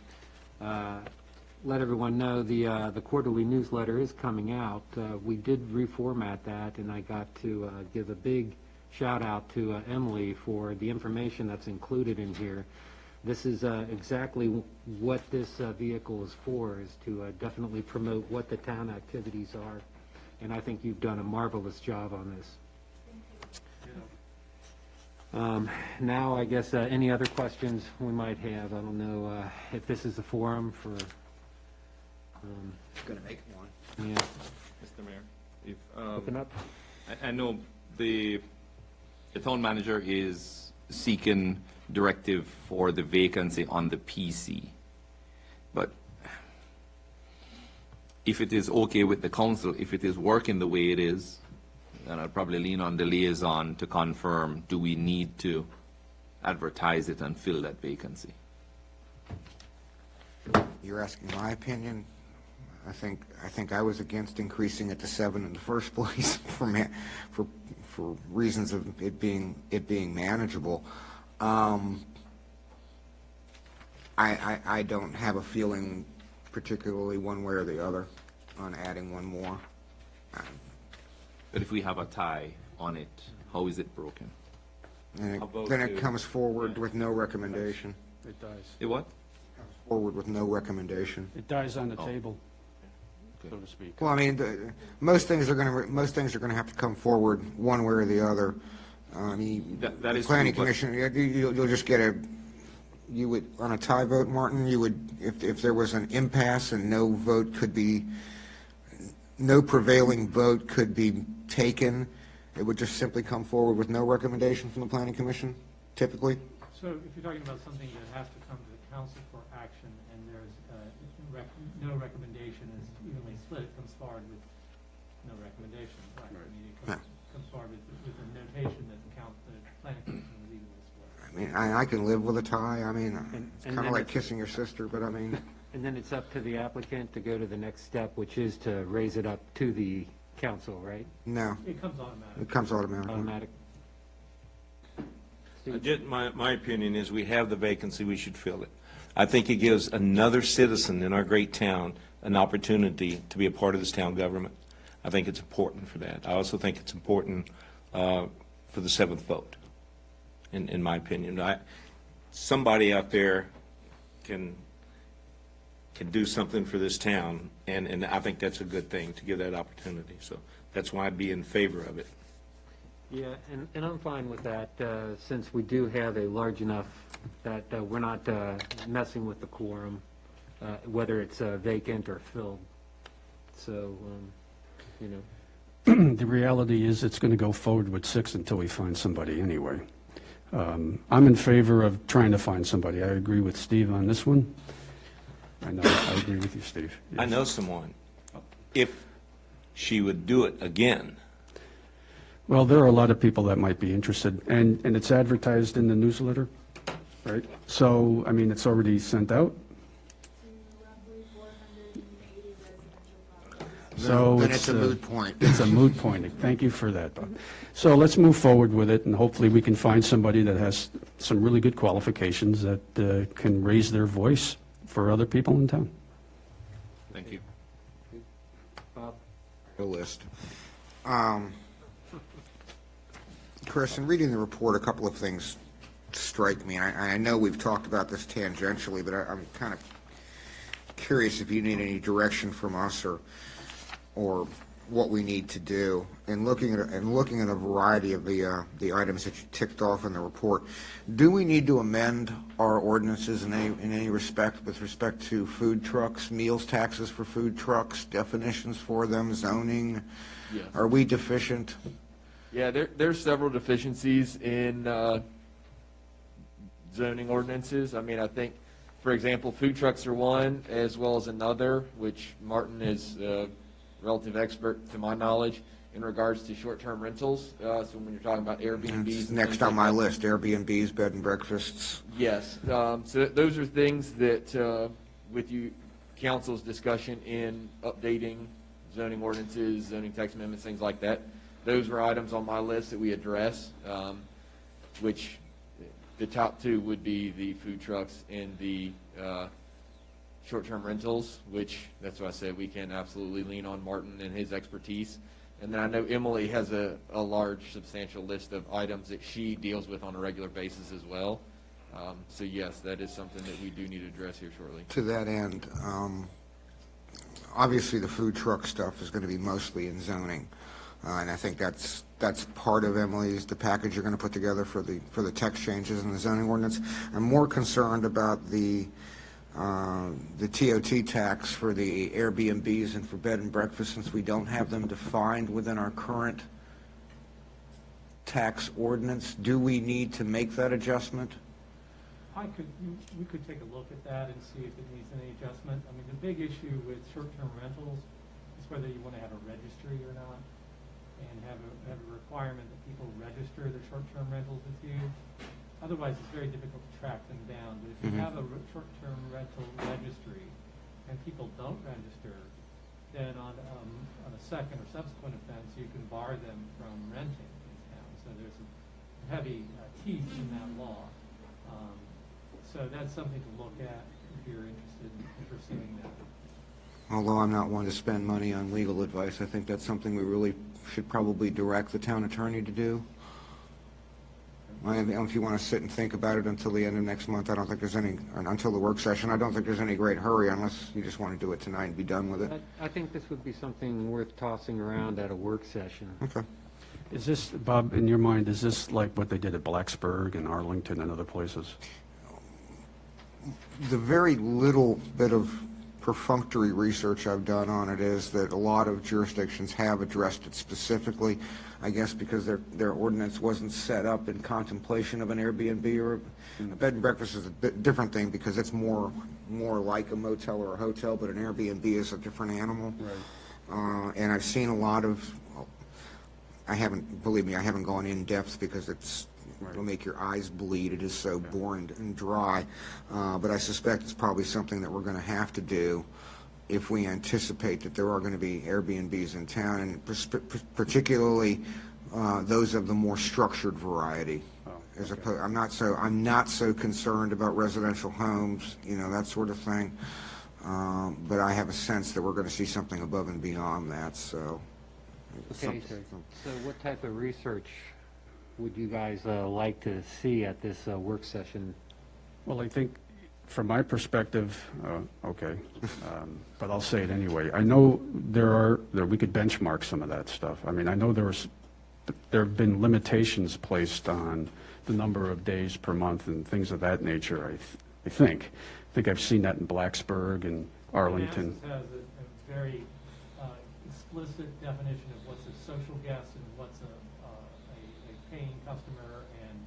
[SPEAKER 1] let everyone know the quarterly newsletter is coming out. We did reformat that, and I got to give a big shout out to Emily for the information that's included in here. This is exactly what this vehicle is for, is to definitely promote what the town activities are. And I think you've done a marvelous job on this. Now, I guess any other questions we might have. I don't know if this is the forum for...
[SPEAKER 5] Going to make one.
[SPEAKER 1] Yeah.
[SPEAKER 13] Mr. Mayor, if,
[SPEAKER 1] Open up.
[SPEAKER 13] I know the town manager is seeking directive for the vacancy on the PC, but if it is okay with the council, if it is working the way it is, then I'd probably lean on the liaison to confirm, do we need to advertise it and fill that vacancy?
[SPEAKER 5] You're asking my opinion. I think I was against increasing it to 7 in the first place for reasons of it being manageable. I don't have a feeling particularly one way or the other on adding one more.
[SPEAKER 13] But if we have a tie on it, how is it broken?
[SPEAKER 5] And
[SPEAKER 13] How about
[SPEAKER 5] then it
[SPEAKER 13] to-
[SPEAKER 5] comes forward with no recommendation.
[SPEAKER 7] It dies.
[SPEAKER 13] It what?
[SPEAKER 5] Forward with no recommendation.
[SPEAKER 7] It dies on the
[SPEAKER 13] Oh.
[SPEAKER 7] table,
[SPEAKER 13] Okay.
[SPEAKER 7] so to speak.
[SPEAKER 5] Well, I mean, most things are going to have to come forward one way or the other. I mean,
[SPEAKER 13] That
[SPEAKER 5] the
[SPEAKER 13] is
[SPEAKER 5] planning
[SPEAKER 13] true, but-
[SPEAKER 5] commission, you'll just get you would, on a tie vote, Martin, you would, if there was an impasse and no prevailing vote could be taken, it would just simply come forward with no recommendation from the planning commission, typically?
[SPEAKER 16] So if you're talking about something that has to come to the council for action and there's no recommendation is evenly split, it comes forward with no recommendation. Right. I mean, it comes forward with a notation that the planning commission was evenly split.
[SPEAKER 5] I mean, I can live with a tie. I mean, it's
[SPEAKER 1] and
[SPEAKER 5] kind
[SPEAKER 1] then
[SPEAKER 5] of like
[SPEAKER 1] it's-
[SPEAKER 5] kissing your sister, but I mean,
[SPEAKER 1] And then it's up to the applicant to go to the next step, which is to raise it up to the council, right?
[SPEAKER 5] no,
[SPEAKER 16] It comes automatic.
[SPEAKER 5] it comes automatically.
[SPEAKER 1] Automatic.
[SPEAKER 3] My opinion is we have the vacancy, we should fill it. I think it gives another citizen in our great town an opportunity to be a part of this town government. I think it's important for that. I also think it's important for the seventh vote, in my opinion. Somebody out there can do something for this town, and I think that's a good thing, to give that opportunity. So that's why I'd be in favor of it.
[SPEAKER 1] Yeah, and I'm fine with that, since we do have a large enough that we're not messing with the quorum, whether it's vacant or filled. So, you know.
[SPEAKER 7] The reality is it's going to go forward with 6 until we find somebody anyway. I'm in favor of trying to find somebody. I agree with Steve on this one. I know, I agree with you, Steve.
[SPEAKER 3] I
[SPEAKER 7] Yes.
[SPEAKER 3] know someone. If she would do it again,
[SPEAKER 7] Well, there are a lot of people that might be interested, and it's advertised in the newsletter, right? So, I mean, it's already sent out? So
[SPEAKER 5] Then it's a moot point.
[SPEAKER 7] It's a moot point. Thank you for that, Bob. So let's move forward with it, and hopefully we can find somebody that has some really good qualifications that can raise their voice for other people in town.
[SPEAKER 3] Thank you.
[SPEAKER 1] Bob?
[SPEAKER 5] The list. Chris, in reading the report, a couple of things strike me. I know we've talked about this tangentially, but I'm kind of curious if you need any direction from us or what we need to do. And looking at a variety of the items that you ticked off in the report, do we need to amend our ordinances in any respect with respect to food trucks, meals taxes for food trucks, definitions for them, zoning?
[SPEAKER 9] Yes.
[SPEAKER 5] Are we deficient?
[SPEAKER 9] Yeah, there's several deficiencies in zoning ordinances. I mean, I think, for example, food trucks are one, as well as another, which Martin is a relative expert, to my knowledge, in regards to short-term rentals. So when you're talking about Airbnbs.
[SPEAKER 5] It's next on my list, Airbnbs, bed and breakfasts.
[SPEAKER 9] Yes. So those are things that, with you, council's discussion in updating zoning ordinances, zoning text amendments, things like that, those were items on my list that we address, which the top two would be the food trucks and the short-term rentals, which, that's why I said we can absolutely lean on Martin and his expertise. And then I know Emily has a large, substantial list of items that she deals with on a regular basis as well. So yes, that is something that we do need to address here shortly.
[SPEAKER 5] To that end, obviously the food truck stuff is going to be mostly in zoning. And I think that's part of the package you're going to put together for the text changes in the zoning ordinance. I'm more concerned about the TOT tax for the Airbnbs and for bed and breakfast, since we don't have them defined within our current tax ordinance. Do we need to make that adjustment?
[SPEAKER 16] We could take a look at that and see if it needs any adjustment. I mean, the big issue with short-term rentals is whether you want to have a registry or not, and have a requirement that people register their short-term rentals with you. Otherwise, it's very difficult to track them down. But if you have a short-term rental registry and people don't register, then on a second or subsequent offense, you can bar them from renting in town. So there's some heavy teeth in that law. So that's something to look at if you're interested in pursuing that.
[SPEAKER 5] Although I'm not one to spend money on legal advice, I think that's something we really should probably direct the town attorney to do. If you want to sit and think about it until the end of next month, I don't think there's any, until the work session, I don't think there's any great hurry unless you just want to do it tonight and be done with it.
[SPEAKER 1] I think this would be something worth tossing around at a work session.
[SPEAKER 5] Okay.
[SPEAKER 7] Is this, Bob, in your mind, is this like what they did at Blacksburg and Arlington and other places?
[SPEAKER 5] The very little bit of perfunctory research I've done on it is that a lot of jurisdictions have addressed it specifically, I guess because their ordinance wasn't set up in contemplation of an Airbnb or a bed and breakfast is a bit different thing because it's more like a motel or a hotel, but an Airbnb is a different animal.
[SPEAKER 7] Right.
[SPEAKER 5] And I've seen a lot of, believe me, I haven't gone in depth because it'll make your eyes bleed. It is so boring and dry. But I suspect it's probably something that we're going to have to do if we anticipate that there are going to be Airbnbs in town, and particularly those of the more structured variety. As opposed, I'm not so concerned about residential homes, that sort of thing. But I have a sense that we're going to see something above and beyond that. So.
[SPEAKER 1] Okay, so what type of research would you guys like to see at this work session?
[SPEAKER 7] Well, I think from my perspective, okay, but I'll say it anyway. I know we could benchmark some of that stuff. I mean, I know there have been limitations placed on the number of days per month and things of that nature, I think. I think I've seen that in Blacksburg and Arlington.
[SPEAKER 16] Manassas has a very explicit definition of what's a social guest and what's a paying customer and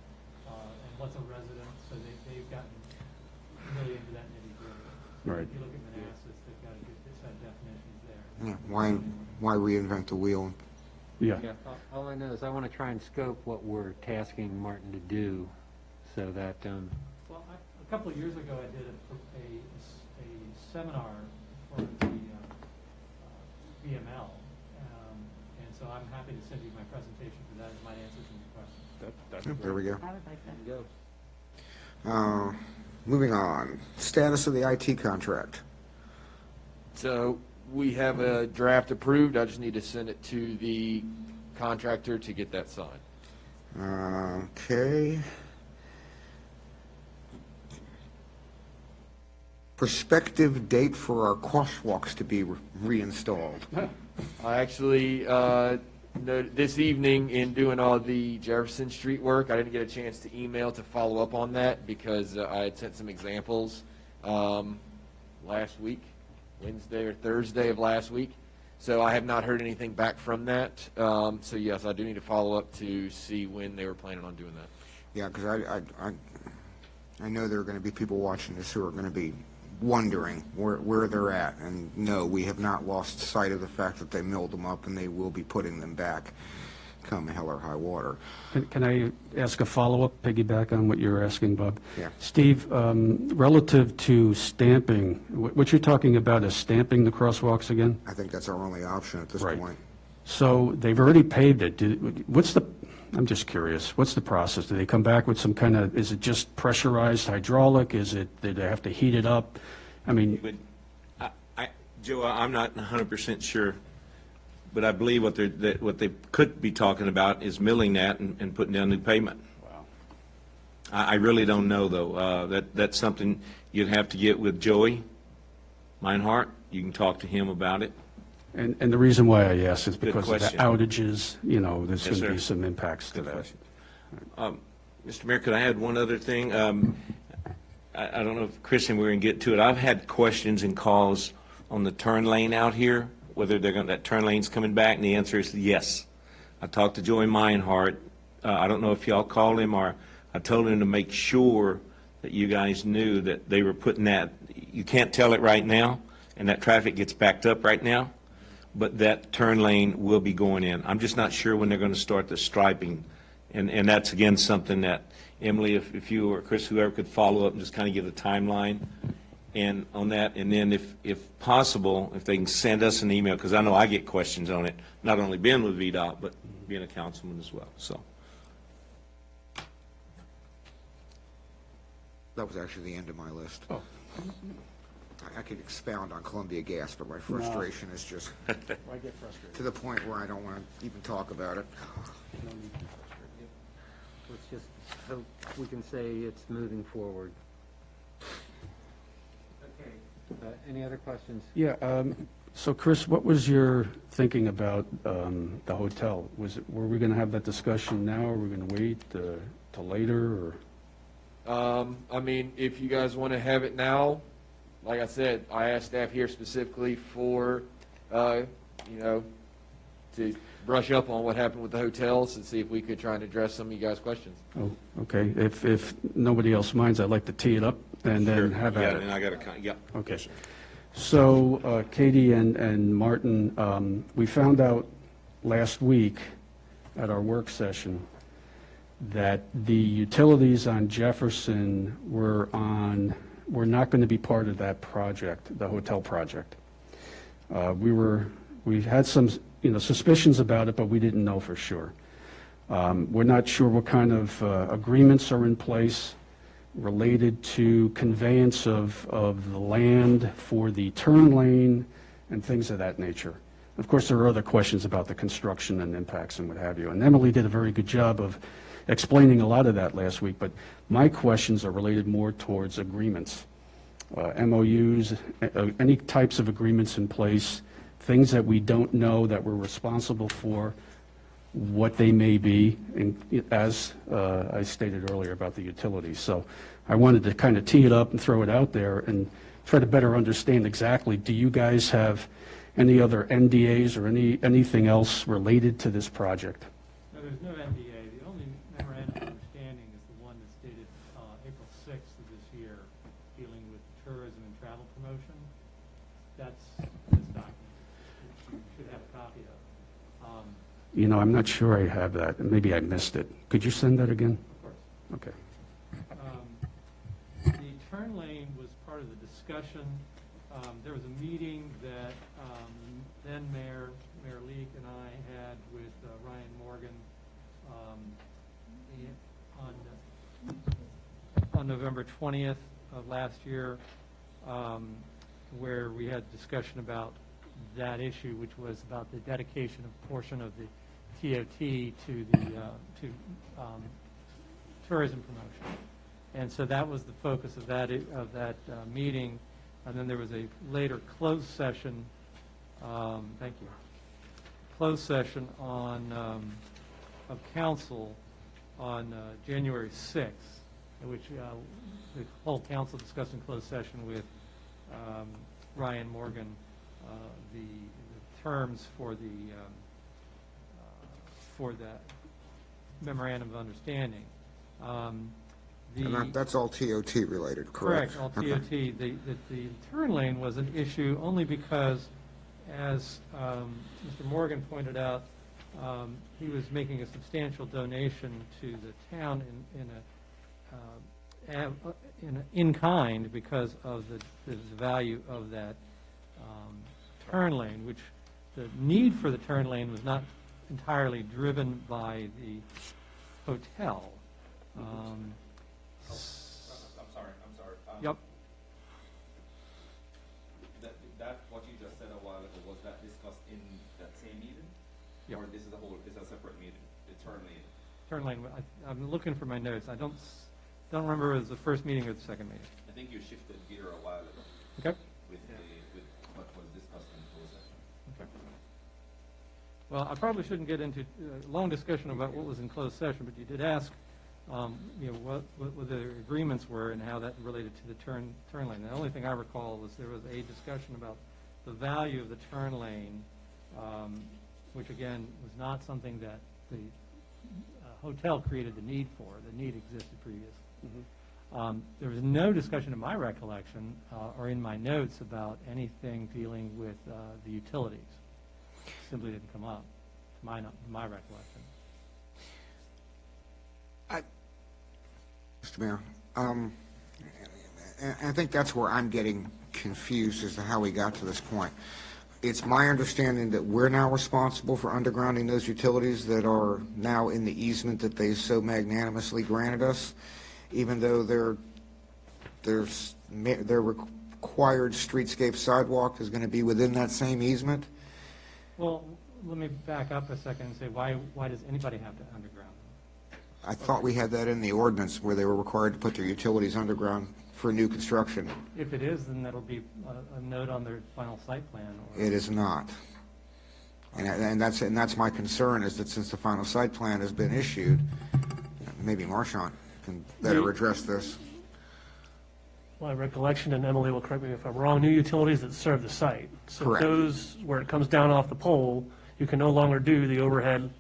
[SPEAKER 16] what's a resident, so they've gotten really into that nitty-gritty.
[SPEAKER 7] Right.
[SPEAKER 16] If you look at Manassas, they've got a good set of definitions there.
[SPEAKER 5] Yeah, why reinvent the wheel?
[SPEAKER 7] Yeah.
[SPEAKER 1] All I know is I want to try and scope what we're tasking Martin to do so that,
[SPEAKER 16] Well, a couple of years ago, I did a seminar for the VML, and so I'm happy to send you my presentation for that. It might answer some of your questions.
[SPEAKER 5] There we go.
[SPEAKER 15] I would like that.
[SPEAKER 5] Moving on, status of the IT contract.
[SPEAKER 9] So we have a draft approved. I just need to send it to the contractor to get that signed.
[SPEAKER 5] Okay. Prospective date for our crosswalks to be reinstalled.
[SPEAKER 9] I actually, this evening in doing all the Jefferson Street work, I didn't get a chance to email to follow up on that because I had sent some examples last week, Wednesday or Thursday of last week. So I have not heard anything back from that. So yes, I do need to follow up to see when they were planning on doing that.
[SPEAKER 5] Yeah, because I know there are going to be people watching this who are going to be wondering where they're at. And no, we have not lost sight of the fact that they milled them up and they will be putting them back come hell or high water.
[SPEAKER 7] Can I ask a follow-up, piggyback on what you were asking, Bob?
[SPEAKER 5] Yeah.
[SPEAKER 7] Steve, relative to stamping, what you're talking about is stamping the crosswalks again?
[SPEAKER 5] I think that's our only option at this
[SPEAKER 7] Right.
[SPEAKER 5] point.
[SPEAKER 7] So they've already paved it. I'm just curious, what's the process? Do they come back with some kind of, is it just pressurized hydraulic? Do they have to heat it up? I mean,
[SPEAKER 3] Joe, I'm not 100% sure, but I believe what they could be talking about is milling that and putting down new pavement.
[SPEAKER 7] Wow.
[SPEAKER 3] I really don't know, though. That's something you'd have to get with Joey Meinhardt. You can talk to him about it.
[SPEAKER 7] and the reason why I ask is
[SPEAKER 3] Good
[SPEAKER 7] because of the
[SPEAKER 3] question.
[SPEAKER 7] outages, there's
[SPEAKER 3] Yes,
[SPEAKER 7] going to be
[SPEAKER 3] sir.
[SPEAKER 7] some impacts to
[SPEAKER 3] Good
[SPEAKER 7] that.
[SPEAKER 3] question. Mr. Mayor, could I add one other thing? I don't know if Chris and we're going to get to it. I've had questions and calls on the turn lane out here, whether that turn lane's coming back, and the answer is yes. I talked to Joey Meinhardt. I don't know if y'all called him, or I told him to make sure that you guys knew that they were putting that, you can't tell it right now, and that traffic gets backed up right now, but that turn lane will be going in. I'm just not sure when they're going to start the striping. And that's, again, something that, Emily, if you or Chris, whoever could follow up and just kind of give a timeline and on that. And then if possible, if they can send us an email, because I know I get questions on it, not only being with VDOT, but being a councilman as well, so.
[SPEAKER 5] That was actually the end of my list.
[SPEAKER 7] Oh.
[SPEAKER 5] I could expound on Columbia Gas, but my frustration is just
[SPEAKER 7] I get frustrated.
[SPEAKER 5] to the point where I don't want to even talk about it.
[SPEAKER 1] let's just hope we can say it's moving forward. Okay. Any other questions?
[SPEAKER 7] Yeah, so Chris, what was your thinking about the hotel? Were we going to have that discussion now, or were we going to wait till later, or?
[SPEAKER 9] I mean, if you guys want to have it now, like I said, I asked staff here specifically for, to brush up on what happened with the hotels and see if we could try and address some of you guys' questions.
[SPEAKER 7] Oh, okay. If nobody else minds, I'd like to tee it up and then have at
[SPEAKER 3] Yeah,
[SPEAKER 7] it.
[SPEAKER 3] and I got to, yeah.
[SPEAKER 7] Okay. So Katie and Martin, we found out last week at our work session that the utilities on Jefferson were not going to be part of that project, the hotel project. We had some, suspicions about it, but we didn't know for sure. We're not sure what kind of agreements are in place related to conveyance of the land for the turn lane and things of that nature. Of course, there are other questions about the construction and impacts and what have you. And Emily did a very good job of explaining a lot of that last week, but my questions are related more towards agreements, MOUs, any types of agreements in place, things that we don't know that we're responsible for, what they may be, as I stated earlier about the utilities. So I wanted to kind of tee it up and throw it out there and try to better understand exactly, do you guys have any other NDAs or anything else related to this project?
[SPEAKER 16] No, there's no NDA. The only memorandum of understanding is the one that's dated April 6th of this year, dealing with tourism and travel promotion. That's this document, which you should have a copy of.
[SPEAKER 7] You know, I'm not sure I have that. Maybe I missed it. Could you send that again?
[SPEAKER 16] Of course.
[SPEAKER 7] Okay.
[SPEAKER 16] The turn lane was part of the discussion. There was a meeting that then Mayor Leak and I had with Ryan Morgan on November 20th of last year, where we had discussion about that issue, which was about the dedication of a portion of the TOT to the tourism promotion. And so that was the focus of that meeting. And then there was a later closed session, thank you, closed session of council on January 6th, in which the whole council discussed in closed session with Ryan Morgan the terms for that memorandum of understanding.
[SPEAKER 5] And that's all TOT related, correct?
[SPEAKER 16] Correct, all TOT. The turn lane was an issue only because, as Mr. Morgan pointed out, he was making a substantial donation to the town in kind because of the value of that turn lane, which the need for the turn lane was not entirely driven by the hotel.
[SPEAKER 13] I'm sorry.
[SPEAKER 16] Yep.
[SPEAKER 13] That, what you just said a while ago, was that discussed in that same meeting?
[SPEAKER 16] Yep.
[SPEAKER 13] Or this is a separate meeting, the turn lane?
[SPEAKER 16] Turn lane, I'm looking for my notes. I don't remember if it was the first meeting or the second meeting.
[SPEAKER 13] I think you shifted gear a while ago.
[SPEAKER 16] Okay.
[SPEAKER 13] With what was discussed in closed session.
[SPEAKER 16] Okay. Well, I probably shouldn't get into a long discussion about what was in closed session, but you did ask, what the agreements were and how that related to the turn lane. The only thing I recall was there was a discussion about the value of the turn lane, which again was not something that the hotel created the need for. The need existed previously.
[SPEAKER 9] Mm-hmm.
[SPEAKER 16] There was no discussion in my recollection or in my notes about anything dealing with the utilities. Simply didn't come up, to my recollection.
[SPEAKER 5] Mr. Mayor, I think that's where I'm getting confused as to how we got to this point. It's my understanding that we're now responsible for undergrounding those utilities that are now in the easement that they so magnanimously granted us, even though their required streetscape sidewalk is going to be within that same easement.
[SPEAKER 16] Well, let me back up a second and say, why does anybody have to underground them?
[SPEAKER 5] I thought we had that in the ordinance where they were required to put their utilities underground for new construction.
[SPEAKER 16] If it is, then that'll be a note on their final site plan.
[SPEAKER 5] It is not. And that's my concern, is that since the final site plan has been issued, maybe Marchant can better address this.
[SPEAKER 12] My recollection, and Emily will correct me if I'm wrong, new utilities that serve the site. So
[SPEAKER 5] Correct.
[SPEAKER 12] those, where it comes down off the pole, you can no longer do the overhead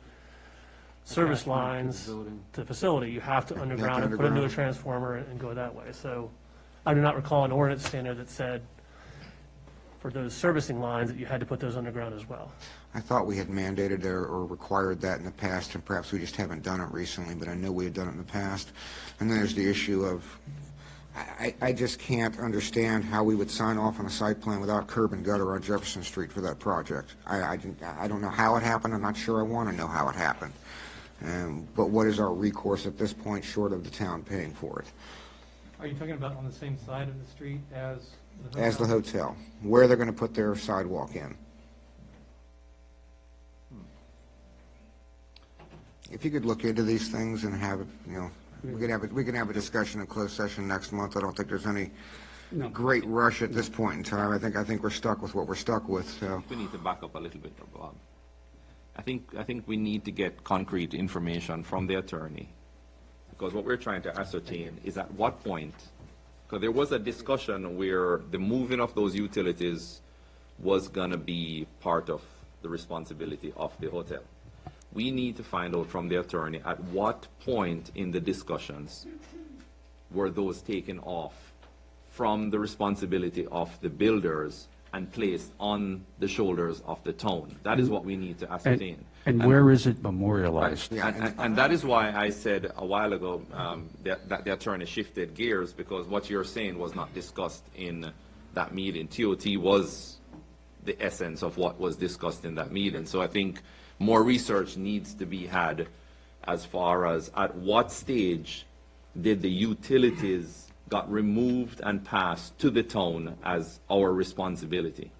[SPEAKER 12] service lines to the facility. You have to underground and put a new transformer and go that way. So I do not recall an ordinance standard that said for those servicing lines that you had to put those underground as well.
[SPEAKER 5] I thought we had mandated or required that in the past, and perhaps we just haven't done it recently, but I know we had done it in the past. And then there's the issue of, I just can't understand how we would sign off on a site plan without curb and gutter on Jefferson Street for that project. I don't know how it happened. I'm not sure I want to know how it happened. But what is our recourse at this point, short of the town paying for it?
[SPEAKER 16] Are you talking about on the same side of the street as the hotel?
[SPEAKER 5] As the hotel, where they're going to put their sidewalk in. If you could look into these things and have, we can have a discussion in closed session next month. I don't think there's any great rush at this point in time. I think we're stuck with what we're stuck with. So
[SPEAKER 13] We need to back up a little bit, Bob. I think we need to get concrete information from the attorney, because what we're trying to ascertain is at what point, because there was a discussion where the moving of those utilities was going to be part of the responsibility of the hotel. We need to find out from the attorney at what point in the discussions were those taken off from the responsibility of the builders and placed on the shoulders of the town. That is what we need to ascertain.
[SPEAKER 7] And where is it memorialized?
[SPEAKER 13] And that is why I said a while ago that the attorney shifted gears, because what you're saying was not discussed in that meeting. TOT was the essence of what was discussed in that meeting. So I think more research needs to be had as far as at what stage did the utilities got removed and passed to the town as our responsibility.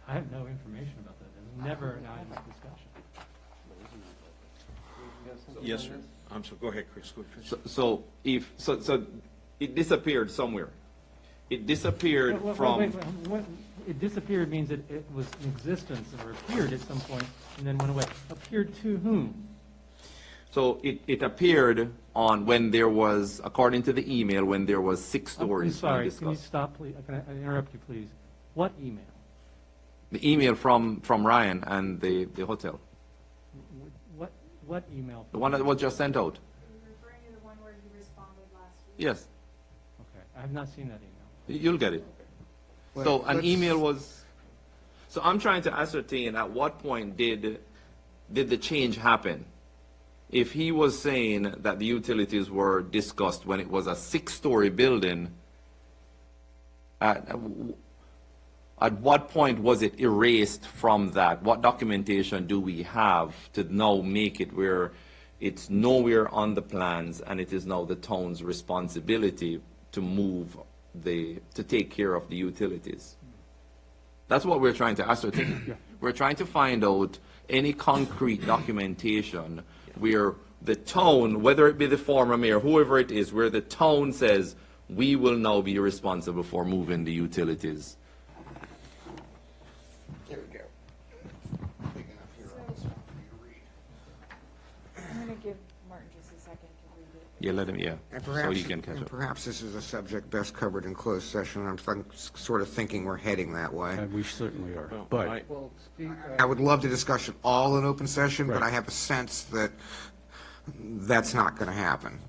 [SPEAKER 16] I have no information about that. It was never an item of discussion.
[SPEAKER 3] Yes, sir. I'm sorry, go ahead, Chris. Go ahead.
[SPEAKER 13] So it disappeared somewhere. It disappeared from.
[SPEAKER 16] It disappeared means that it was in existence or appeared at some point and then went away. Appeared to whom?
[SPEAKER 13] So it appeared on when there was, according to the email, when there was 6 stories.
[SPEAKER 16] I'm sorry,
[SPEAKER 13] being
[SPEAKER 16] can you
[SPEAKER 13] discussed.
[SPEAKER 16] stop, please? Can I interrupt you, please? What email?
[SPEAKER 13] The email from Ryan and the hotel.
[SPEAKER 16] What email?
[SPEAKER 13] The one that was just sent out.
[SPEAKER 11] Referring to the one where you responded last week?
[SPEAKER 13] Yes.
[SPEAKER 16] Okay, I have not seen that email.
[SPEAKER 13] You'll get it. So an email was, so I'm trying to ascertain at what point did the change happen? If he was saying that the utilities were discussed when it was a 6-story building, at what point was it erased from that? What documentation do we have to now make it where it's nowhere on the plans and it is now the town's responsibility to move to take care of the utilities? That's what we're trying to ascertain. We're trying to find out any concrete documentation where the town, whether it be the former mayor, whoever it is, where the town says, we will now be responsible for moving the utilities.
[SPEAKER 5] There we go. Big enough here on this one for you to read.
[SPEAKER 11] I'm going to give Martin just a second to read it.
[SPEAKER 13] Yeah, let him, yeah,
[SPEAKER 5] And
[SPEAKER 13] so
[SPEAKER 5] perhaps,
[SPEAKER 13] he can catch up.
[SPEAKER 5] perhaps this is a subject best covered in closed session. I'm sort of thinking we're heading that way.
[SPEAKER 7] We certainly are, but
[SPEAKER 5] I would love to discuss it all in open session, but
[SPEAKER 7] Right.
[SPEAKER 5] I have a sense that that's not going to happen.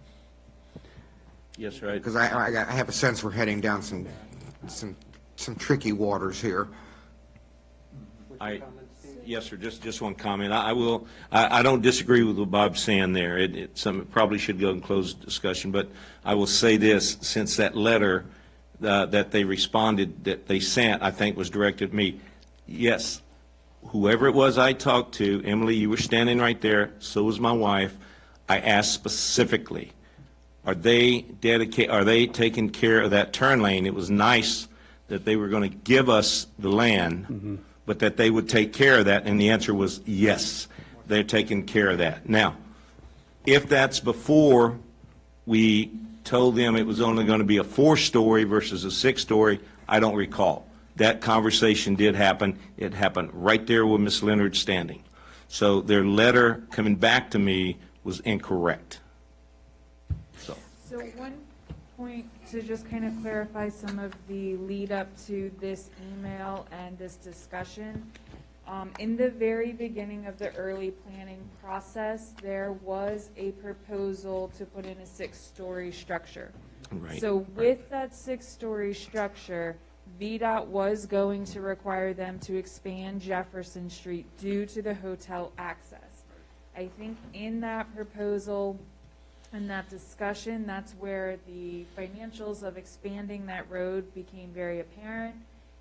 [SPEAKER 3] Yes, sir.
[SPEAKER 5] Because I have a sense we're heading down some tricky waters here.
[SPEAKER 3] Yes, sir, just one comment. I don't disagree with what Bob's saying there. It probably should go in closed discussion, but I will say this, since that letter that they responded, that they sent, I think was directed at me. Yes, whoever it was I talked to, Emily, you were standing right there, so was my wife. I asked specifically, are they taking care of that turn lane? It was nice that they were going to give us the land, but that they would take care of that, and the answer was yes, they're taking care of that. Now, if that's before we told them it was only going to be a 4-story versus a 6-story, I don't recall. That conversation did happen. It happened right there with Ms. Leonard standing. So their letter coming back to me was incorrect.
[SPEAKER 11] So one point to just kind of clarify some of the lead up to this email and this discussion. In the very beginning of the early planning process, there was a proposal to put in a 6-story structure.
[SPEAKER 3] Right.
[SPEAKER 11] So with that 6-story structure, VDOT was going to require them to expand Jefferson Street due to the hotel access. I think in that proposal, in that discussion, that's where the financials of expanding that road became very apparent.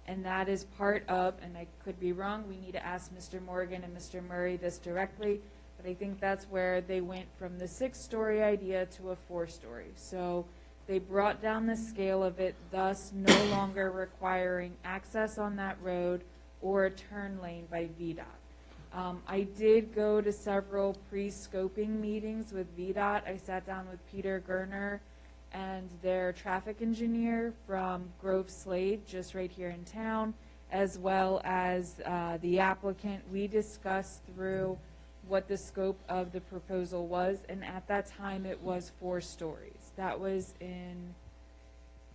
[SPEAKER 11] And that is part of, and I could be wrong, we need to ask Mr. Morgan and Mr. Murray this directly, but I think that's where they went from the 6-story idea to a 4-story. So they brought down the scale of it, thus no longer requiring access on that road or a turn lane by VDOT. I did go to several pre-scoping meetings with VDOT. I sat down with Peter Gerner and their traffic engineer from Grove Slade, just right here in town, as well as the applicant. We discussed through what the scope of the proposal was, and at that time it was 4 stories. That was in,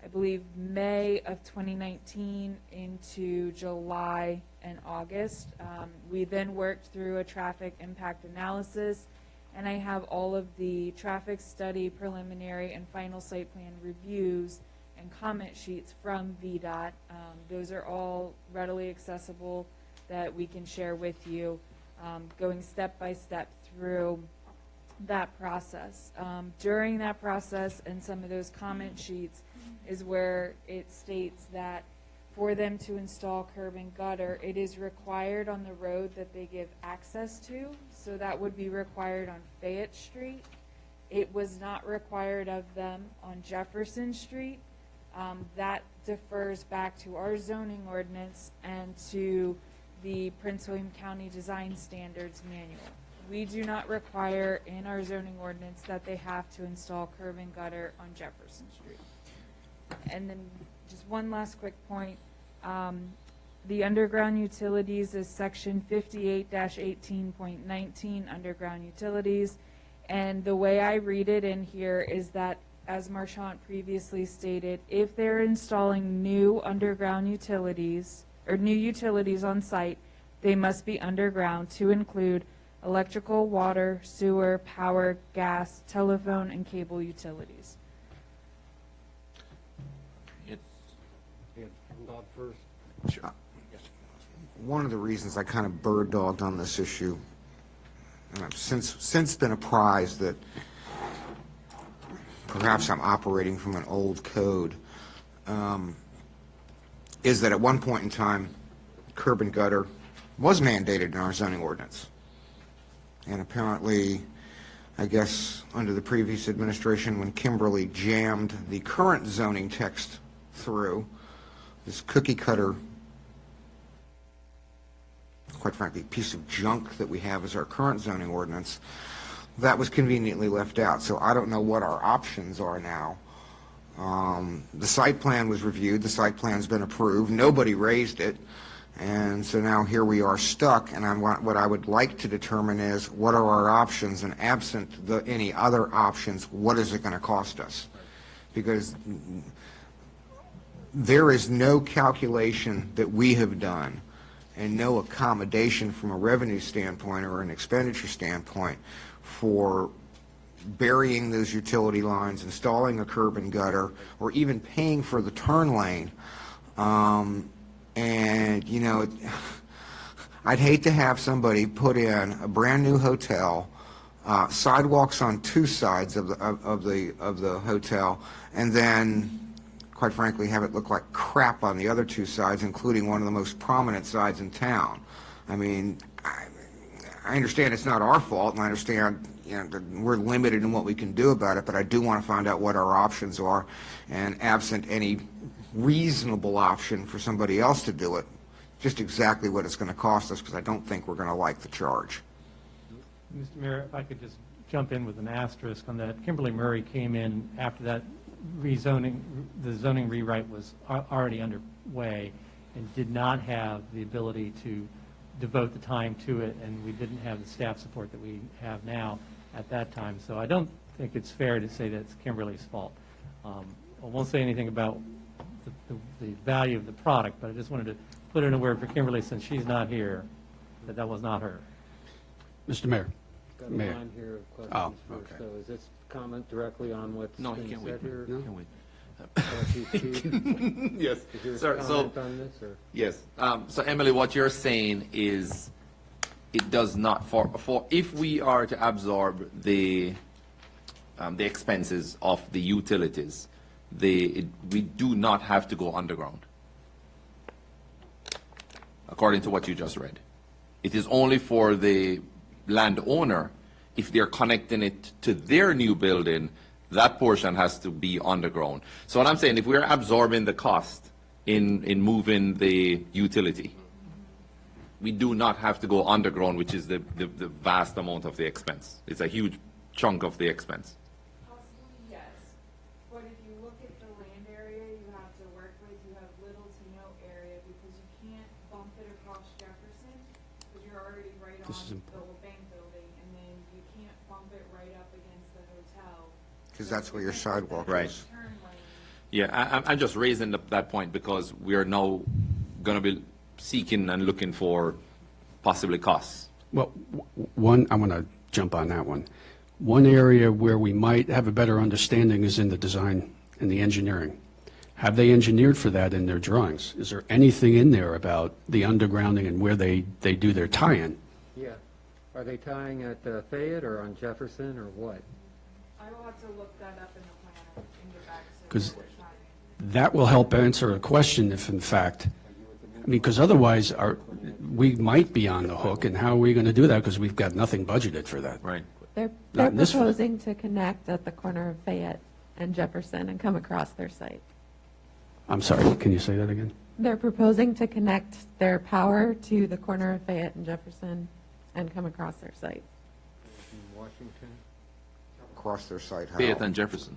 [SPEAKER 11] I believe, May of 2019 into July and August. We then worked through a traffic impact analysis, and I have all of the traffic study, preliminary, and final site plan reviews and comment sheets from VDOT. Those are all readily accessible that we can share with you, going step by step through that process. During that process and some of those comment sheets is where it states that for them to install curb and gutter, it is required on the road that they give access to. So that would be required on Fayette Street. It was not required of them on Jefferson Street. That defers back to our zoning ordinance and to the Prince William County Design Standards Manual. We do not require in our zoning ordinance that they have to install curb and gutter on Jefferson Street. And then just one last quick point. The underground utilities is section 58-18.19, underground utilities. And the way I read it in here is that, as Marchant previously stated, if they're installing new underground utilities or new utilities on site, they must be underground to include electrical, water, sewer, power, gas, telephone, and cable utilities.
[SPEAKER 1] Bob first.
[SPEAKER 5] Sure. One of the reasons I kind of bird dogged on this issue, and I've since been apprised that perhaps I'm operating from an old code, is that at one point in time, curb and gutter was mandated in our zoning ordinance. And apparently, I guess, under the previous administration, when Kimberly jammed the current zoning text through, this cookie cutter, quite frankly, piece of junk that we have as our current zoning ordinance, that was conveniently left out. So I don't know what our options are now. The site plan was reviewed, the site plan's been approved, nobody raised it, and so now here we are stuck, and what I would like to determine is what are our options, and absent any other options, what is it going to cost us? Because there is no calculation that we have done and no accommodation from a revenue standpoint or an expenditure standpoint for burying those utility lines, installing a curb and gutter, or even paying for the turn lane. And, you know, I'd hate to have somebody put in a brand new hotel, sidewalks on two sides of the hotel, and then, quite frankly, have it look like crap on the other two sides, including one of the most prominent sides in town. I mean, I understand it's not our fault, and I understand, you know, that we're limited in what we can do about it, but I do want to find out what our options are, and absent any reasonable option for somebody else to do it, just exactly what it's going to cost us, because I don't think we're going to like the charge.
[SPEAKER 16] Mr. Mayor, if I could just jump in with an asterisk on that. Kimberly Murray came in after that rezoning, the zoning rewrite was already underway, and did not have the ability to devote the time to it, and we didn't have the staff support that we have now at that time. So I don't think it's fair to say that it's Kimberly's fault. I won't say anything about the value of the product, but I just wanted to put in a word for Kimberly, since she's not here, that was not her.
[SPEAKER 7] Mr. Mayor.
[SPEAKER 1] Got a
[SPEAKER 7] Mayor.
[SPEAKER 1] line here of questions
[SPEAKER 7] Oh,
[SPEAKER 1] first.
[SPEAKER 7] okay.
[SPEAKER 1] So is this comment directly on what's
[SPEAKER 13] No, he
[SPEAKER 1] been
[SPEAKER 13] can't
[SPEAKER 1] said
[SPEAKER 13] wait.
[SPEAKER 1] here?
[SPEAKER 13] No, can't wait.
[SPEAKER 1] Yes.
[SPEAKER 13] Yes.
[SPEAKER 1] Is
[SPEAKER 13] Sir,
[SPEAKER 1] there a
[SPEAKER 13] so-
[SPEAKER 1] comment on this, or?
[SPEAKER 13] Yes. So Emily, what you're saying is it does not, for if we are to absorb the expenses of the utilities, we do not have to go underground, according to what you just read. It is only for the landowner, if they're connecting it to their new building, that portion has to be underground. So what I'm saying, if we're absorbing the cost in moving the utility, we do not have to go underground, which is the vast amount of the expense. It's a huge chunk of the expense.
[SPEAKER 11] Possibly, yes. But if you look at the land area you have to work with, you have little to no area, because you can't bump it across Jefferson, because you're already right on the old bank building, and then you can't bump it right up against the hotel.
[SPEAKER 5] Because that's where your sidewalk
[SPEAKER 13] Right.
[SPEAKER 5] is.
[SPEAKER 11] Turn lane.
[SPEAKER 13] Yeah, I'm just raising that point because we are now going to be seeking and looking for possibly costs.
[SPEAKER 7] Well, one, I want to jump on that one. One area where we might have a better understanding is in the design and the engineering. Have they engineered for that in their drawings? Is there anything in there about the undergrounding and where they do their tie-in?
[SPEAKER 1] Yeah. Are they tying at Fayette or on Jefferson or what?
[SPEAKER 11] I will have to look that up in the plan and get back to you.
[SPEAKER 7] Because that will help answer a question if in fact, I mean, because otherwise we might be on the hook, and how are we going to do that? Because we've got nothing budgeted for that.
[SPEAKER 3] Right.
[SPEAKER 17] They're
[SPEAKER 7] Not in this one.
[SPEAKER 17] proposing to connect at the corner of Fayette and Jefferson and come across their site.
[SPEAKER 7] I'm sorry, can you say that again?
[SPEAKER 17] They're proposing to connect their power to the corner of Fayette and Jefferson and come across their site.
[SPEAKER 1] In Washington?
[SPEAKER 5] Across their site, how?
[SPEAKER 13] Fayette and Jefferson.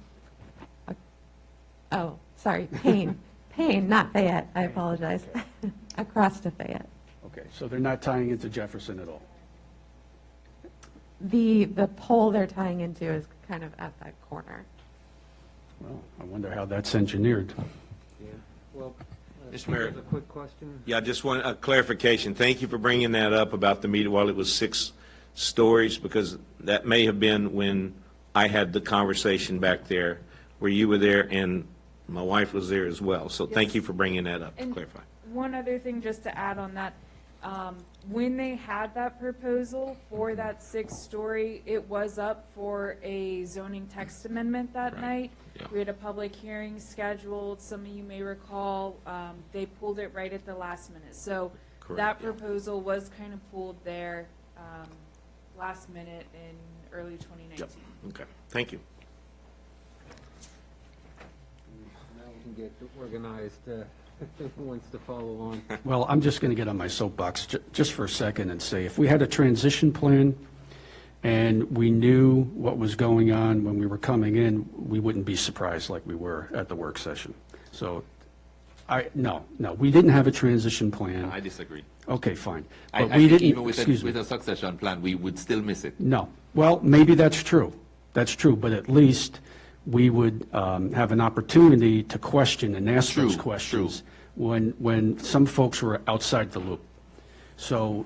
[SPEAKER 17] Oh, sorry, Payne. Payne, not Fayette. I apologize. Across to Fayette.
[SPEAKER 7] Okay, so they're not tying into Jefferson at all?
[SPEAKER 17] The pole they're tying into is kind of at that corner.
[SPEAKER 7] Well, I wonder how that's engineered.
[SPEAKER 1] Yeah. Well,
[SPEAKER 3] Mr. Mayor.
[SPEAKER 1] a quick question.
[SPEAKER 3] Yeah, I just want a clarification. Thank you for bringing that up about the meter while it was 6 stories, because that may have been when I had the conversation back there, where you were there and my wife was there as well. So thank
[SPEAKER 11] Yes.
[SPEAKER 3] you for bringing that up, to
[SPEAKER 11] And
[SPEAKER 3] clarify.
[SPEAKER 11] one other thing just to add on that, when they had that proposal for that 6-story, it was up for a zoning text amendment that
[SPEAKER 3] Right.
[SPEAKER 11] night.
[SPEAKER 3] Yeah.
[SPEAKER 11] We had a public hearing scheduled, some of you may recall, they pulled it right at the last minute. So
[SPEAKER 3] Correct,
[SPEAKER 11] that
[SPEAKER 3] yeah.
[SPEAKER 11] proposal was kind of pulled there last minute in early 2019.
[SPEAKER 3] Okay, thank you.
[SPEAKER 1] Now we can get organized, who wants to follow on?
[SPEAKER 7] Well, I'm just going to get on my soapbox just for a second and say, if we had a transition plan and we knew what was going on when we were coming in, we wouldn't be surprised like we were at the work session. So, no, we didn't have a transition plan.
[SPEAKER 13] I disagree.
[SPEAKER 7] Okay, fine.
[SPEAKER 13] I
[SPEAKER 7] But we
[SPEAKER 13] think
[SPEAKER 7] didn't,
[SPEAKER 13] even with
[SPEAKER 7] excuse me.
[SPEAKER 13] a succession plan, we would still miss it.
[SPEAKER 7] No. Well, maybe that's true. That's true, but at least we would have an opportunity to question and ask those
[SPEAKER 13] True,
[SPEAKER 7] questions when some folks were outside the loop. So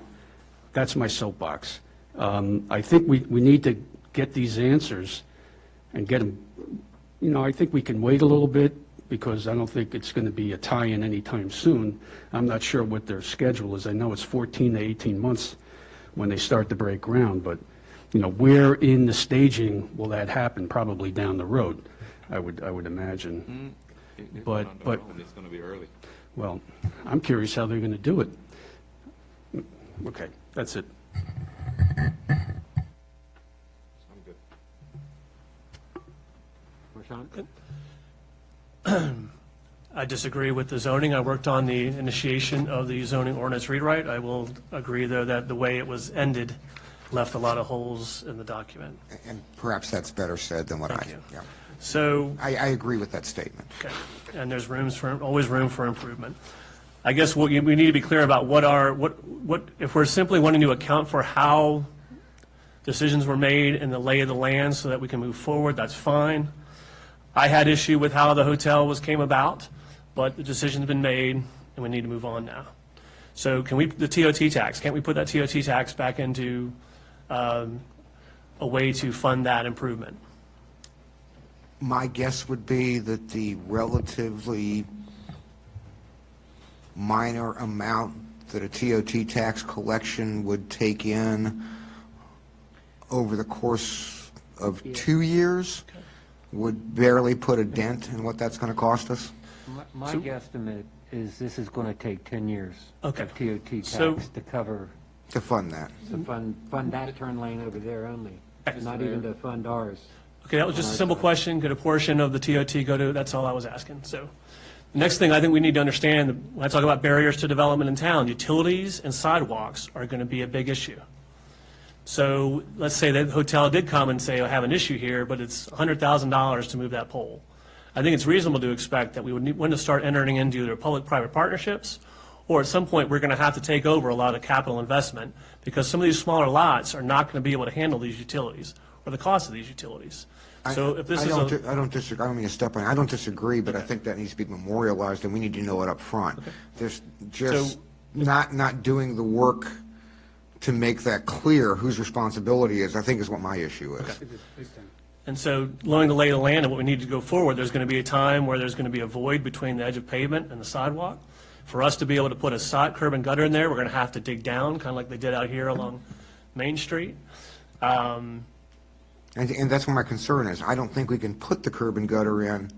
[SPEAKER 7] that's my soapbox. I think we need to get these answers and get them, I think we can wait a little bit, because I don't think it's going to be a tie-in anytime soon. I'm not sure what their schedule is. I know it's 14 to 18 months when they start to break ground, but, where in the staging will that happen? Probably down the road, I would imagine. But
[SPEAKER 13] It's going to be early.
[SPEAKER 7] well, I'm curious how they're going to do it. Okay, that's it.
[SPEAKER 1] Prashant?
[SPEAKER 12] I disagree with the zoning. I worked on the initiation of the zoning ordinance rewrite. I will agree, though, that the way it was ended left a lot of holes in the document.
[SPEAKER 5] And perhaps that's better said than what
[SPEAKER 12] Thank
[SPEAKER 5] I,
[SPEAKER 12] you.
[SPEAKER 5] yeah.
[SPEAKER 12] So,
[SPEAKER 5] I agree with that statement.
[SPEAKER 12] okay, and there's always room for improvement. I guess we need to be clear about if we're simply wanting to account for how decisions were made and the lay of the land so that we can move forward, that's fine. I had issue with how the hotel came about, but the decision's been made, and we need to move on now. So the TOT tax, can't we put that TOT tax back into a way to fund that improvement?
[SPEAKER 5] My guess would be that the relatively minor amount that a TOT tax collection would take in over the course of 2 years would barely put a dent in what that's going to cost us.
[SPEAKER 1] My guesstimate is this is going to take 10 years
[SPEAKER 12] Okay.
[SPEAKER 1] of TOT
[SPEAKER 12] So-
[SPEAKER 1] tax to cover,
[SPEAKER 5] To fund that.
[SPEAKER 1] to fund that turn lane over there only, not even to fund ours.
[SPEAKER 12] Okay, that was just a simple question. Could a portion of the TOT go to, that's all I was asking. So the next thing I think we need to understand, when I talk about barriers to development in town, utilities and sidewalks are going to be a big issue. So let's say that the hotel did come and say, I have an issue here, but it's $100,000 to move that pole. I think it's reasonable to expect that we would want to start entering into either public-private partnerships, or at some point, we're going to have to take over a lot of capital investment, because some of these smaller lots are not going to be able to handle these utilities or the cost of these utilities. So if this is
[SPEAKER 5] I don't disagree. I don't mean to step on. I don't disagree, but I think that needs to be memorialized, and we need to know it up front. There's just not doing the work to make that clear whose responsibility is, I think, is what my issue is.
[SPEAKER 12] And so, knowing the lay of the land and what we need to go forward, there's going to be a time where there's going to be a void between the edge of pavement and the sidewalk. For us to be able to put a curb and gutter in there, we're going to have to dig down, kind of like they did out here along Main Street.
[SPEAKER 5] And that's where my concern is. I don't think we can put the curb and gutter in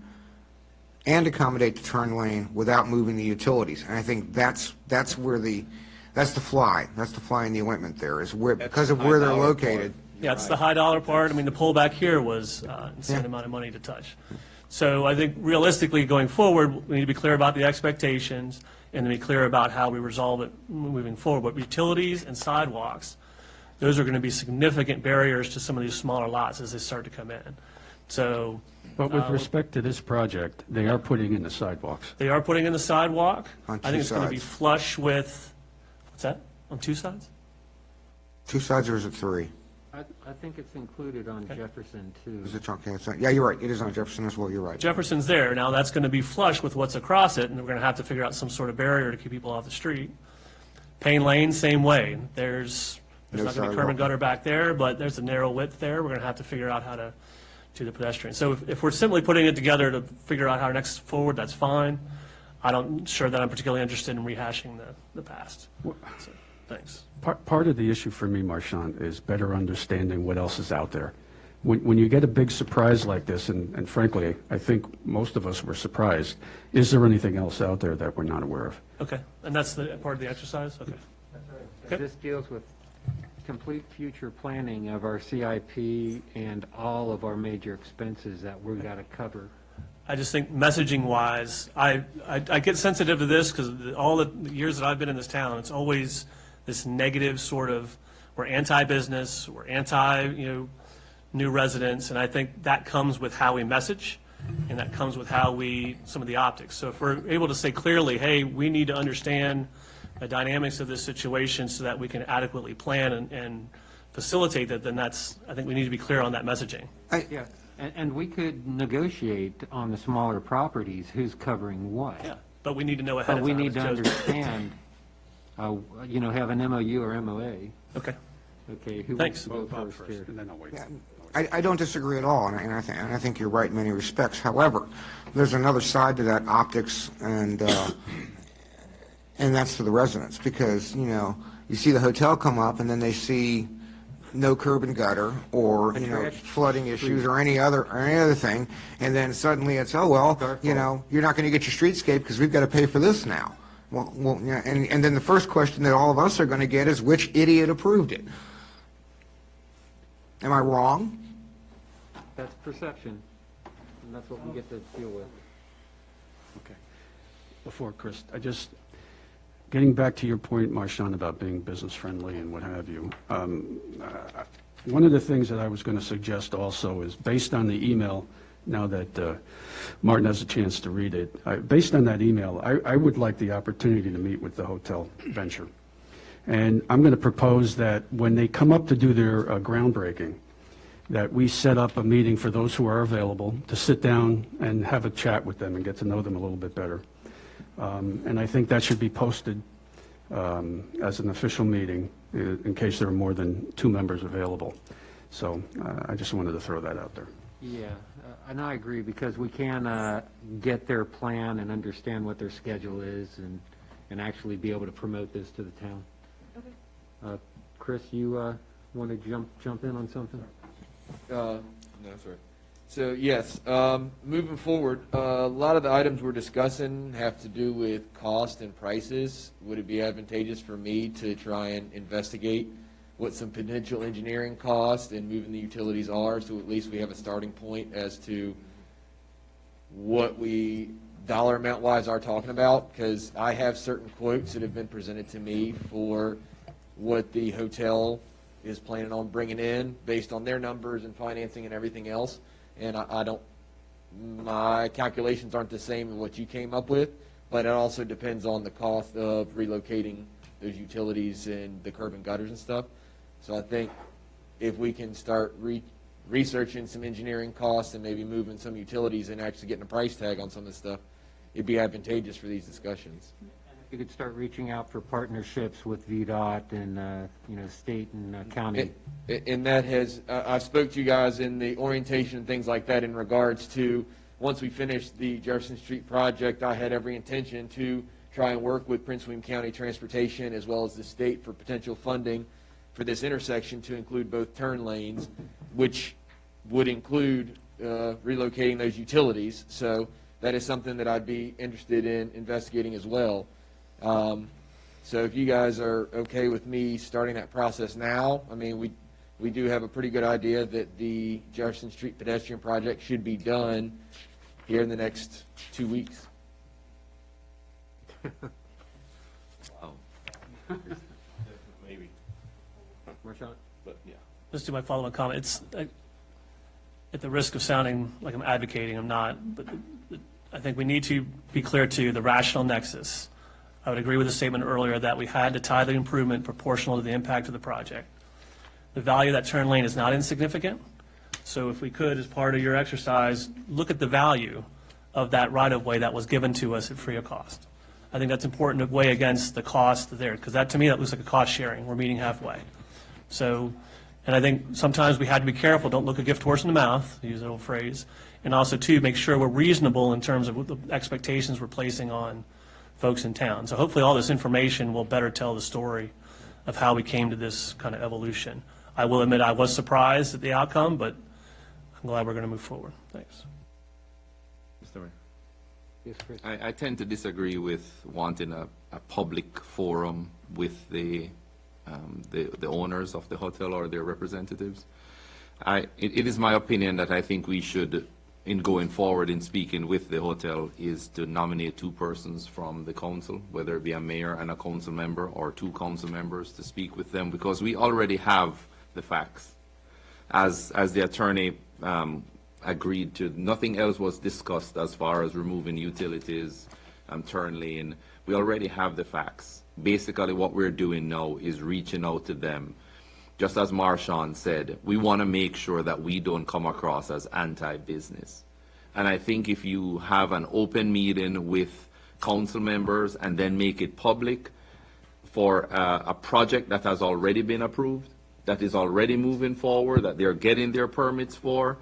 [SPEAKER 5] and accommodate the turn lane without moving the utilities. And I think that's where that's the fly in the ointment there, is where, because of where they're located.
[SPEAKER 12] Yeah, it's the high dollar part. I mean, the pullback here was insane amount of money to touch. So I think realistically, going forward, we need to be clear about the expectations and to be clear about how we resolve it moving forward. But utilities and sidewalks, those are going to be significant barriers to some of these smaller lots as they start to come in. So.
[SPEAKER 7] But with respect to this project, they are putting in the sidewalks.
[SPEAKER 12] They are putting in the sidewalk.
[SPEAKER 5] On
[SPEAKER 12] I think it's
[SPEAKER 5] two
[SPEAKER 12] going to be
[SPEAKER 5] sides.
[SPEAKER 12] flush with, what's that? On two sides?
[SPEAKER 5] 2 sides, or is it 3?
[SPEAKER 1] I think it's included on Jefferson too.
[SPEAKER 5] Is it, okay, yeah, you're right, it is on Jefferson as well, you're right.
[SPEAKER 12] Jefferson's there. Now, that's going to be flush with what's across it, and we're going to have to figure out some sort of barrier to keep people off the street. Payne Lane, same way. There's
[SPEAKER 5] No
[SPEAKER 12] not going to be curb
[SPEAKER 5] sidewalk.
[SPEAKER 12] and gutter back there, but there's a narrow width there. We're going to have to figure out how to do the pedestrian. So if we're simply putting it together to figure out how next forward, that's fine. I don't sure that I'm particularly interested in rehashing the past. So, thanks.
[SPEAKER 7] Part of the issue for me, Marchand, is better understanding what else is out there. When you get a big surprise like this, and frankly, I think most of us were surprised, is there anything else out there that we're not aware of?
[SPEAKER 12] Okay, and that's the part of the exercise? Okay.
[SPEAKER 1] This deals with complete future planning of our CIP and all of our major expenses that we've got to cover.
[SPEAKER 12] I just think messaging-wise, I get sensitive to this because all the years that I've been in this town, it's always this negative sort of, we're anti-business, we're anti, new residents, and I think that comes with how we message, and that comes with how some of the optics. So if we're able to say clearly, hey, we need to understand the dynamics of this situation so that we can adequately plan and facilitate that, then I think we need to be clear on that messaging.
[SPEAKER 1] Yeah, and we could negotiate on the smaller properties who's covering what.
[SPEAKER 12] Yeah, but we need to know ahead
[SPEAKER 1] But
[SPEAKER 12] of
[SPEAKER 1] we
[SPEAKER 12] time.
[SPEAKER 1] need to
[SPEAKER 12] as Joe's-
[SPEAKER 1] understand, have an MOU or MOA.
[SPEAKER 12] Okay.
[SPEAKER 1] Okay, who
[SPEAKER 12] Thanks.
[SPEAKER 1] wants to go first here?
[SPEAKER 7] And then I'll wait.
[SPEAKER 5] Yeah, I don't disagree at all, and I think you're right in many respects. However, there's another side to that optics, and that's to the residents, because, you see the hotel come up, and then they see no curb and gutter, or, flooding issues, or any other thing, and then suddenly it's, you're not going to get your streetscape because we've got to pay for this now. Well, yeah, and then the first question that all of us are going to get is, which idiot approved it? Am I wrong?
[SPEAKER 1] That's perception, and that's what we get to deal with.
[SPEAKER 7] Okay. Before, Chris, getting back to your point, Marchand, about being business-friendly and what have you, one of the things that I was going to suggest also is, based on the email, now that Martin has a chance to read it, based on that email, I would like the opportunity to meet with the hotel venture. And I'm going to propose that when they come up to do their groundbreaking, that we set up a meeting for those who are available to sit down and have a chat with them and get to know them a little bit better. And I think that should be posted as an official meeting in case there are more than 2 members available. So I just wanted to throw that out there.
[SPEAKER 1] Yeah, and I agree, because we can get their plan and understand what their schedule is and actually be able to promote this to the town.
[SPEAKER 11] Okay.
[SPEAKER 1] Chris, you want to jump in on something?
[SPEAKER 9] No, sorry. So, yes, moving forward, a lot of the items we're discussing have to do with cost and prices. Would it be advantageous for me to try and investigate what some potential engineering costs and moving the utilities are, so at least we have a starting point as to what we dollar amount wise are talking about? Because I have certain quotes that have been presented to me for what the hotel is planning on bringing in based on their numbers and financing and everything else. And my calculations aren't the same as what you came up with, but it also depends on the cost of relocating those utilities and the curb and gutters and stuff. So I think if we can start researching some engineering costs and maybe moving some utilities and actually getting a price tag on some of this stuff, it'd be advantageous for these discussions.
[SPEAKER 1] And if You could start reaching out for partnerships with VDOT and, state and county.
[SPEAKER 9] And that has, I spoke to you guys in the orientation and things like that in regards to, once we finish the Jefferson Street project, I had every intention to try and work with Prince William County Transportation as well as the state for potential funding for this intersection to include both turn lanes, which would include relocating those utilities. So that is something that I'd be interested in investigating as well. So if you guys are okay with me starting that process now, I mean, we do have a pretty good idea that the Jefferson Street pedestrian project should be done here in the next 2 weeks.
[SPEAKER 3] Wow. Maybe.
[SPEAKER 1] Marshawn?
[SPEAKER 3] But, yeah.
[SPEAKER 12] Let's do my follow-up comment. It's, at the risk of sounding like I'm advocating, I'm not, but I think we need to be clear to the rational nexus. I would agree with the statement earlier that we had to tie the improvement proportional to the impact of the project. The value of that turn lane is not insignificant, so if we could, as part of your exercise, look at the value of that right-of-way that was given to us at free of cost. I think that's important to weigh against the cost there, because that, to me, that looks like a cost sharing. We're meeting halfway. So, and I think sometimes we had to be careful, don't look a gift horse in the mouth, to use that old phrase, and also, too, make sure we're reasonable in terms of what the expectations we're placing on folks in town. So hopefully all this information will better tell the story of how we came to this kind of evolution. I will admit I was surprised at the outcome, but I'm glad we're going to move forward. Thanks.
[SPEAKER 13] Mr. Mayor.
[SPEAKER 1] Yes, Chris?
[SPEAKER 13] I tend to disagree with wanting a public forum with the owners of the hotel or their representatives. It is my opinion that I think we should, in going forward in speaking with the hotel, is to nominate 2 persons from the council, whether it be a mayor and a council member or 2 council members to speak with them, because we already have the facts. As the attorney agreed to, nothing else was discussed as far as removing utilities, turn lane. We already have the facts. Basically what we're doing now is reaching out to them. Just as Marshawn said, we want to make sure that we don't come across as anti-business. And I think if you have an open meeting with council members and then make it public for a project that has already been approved, that is already moving forward, that they're getting their permits for,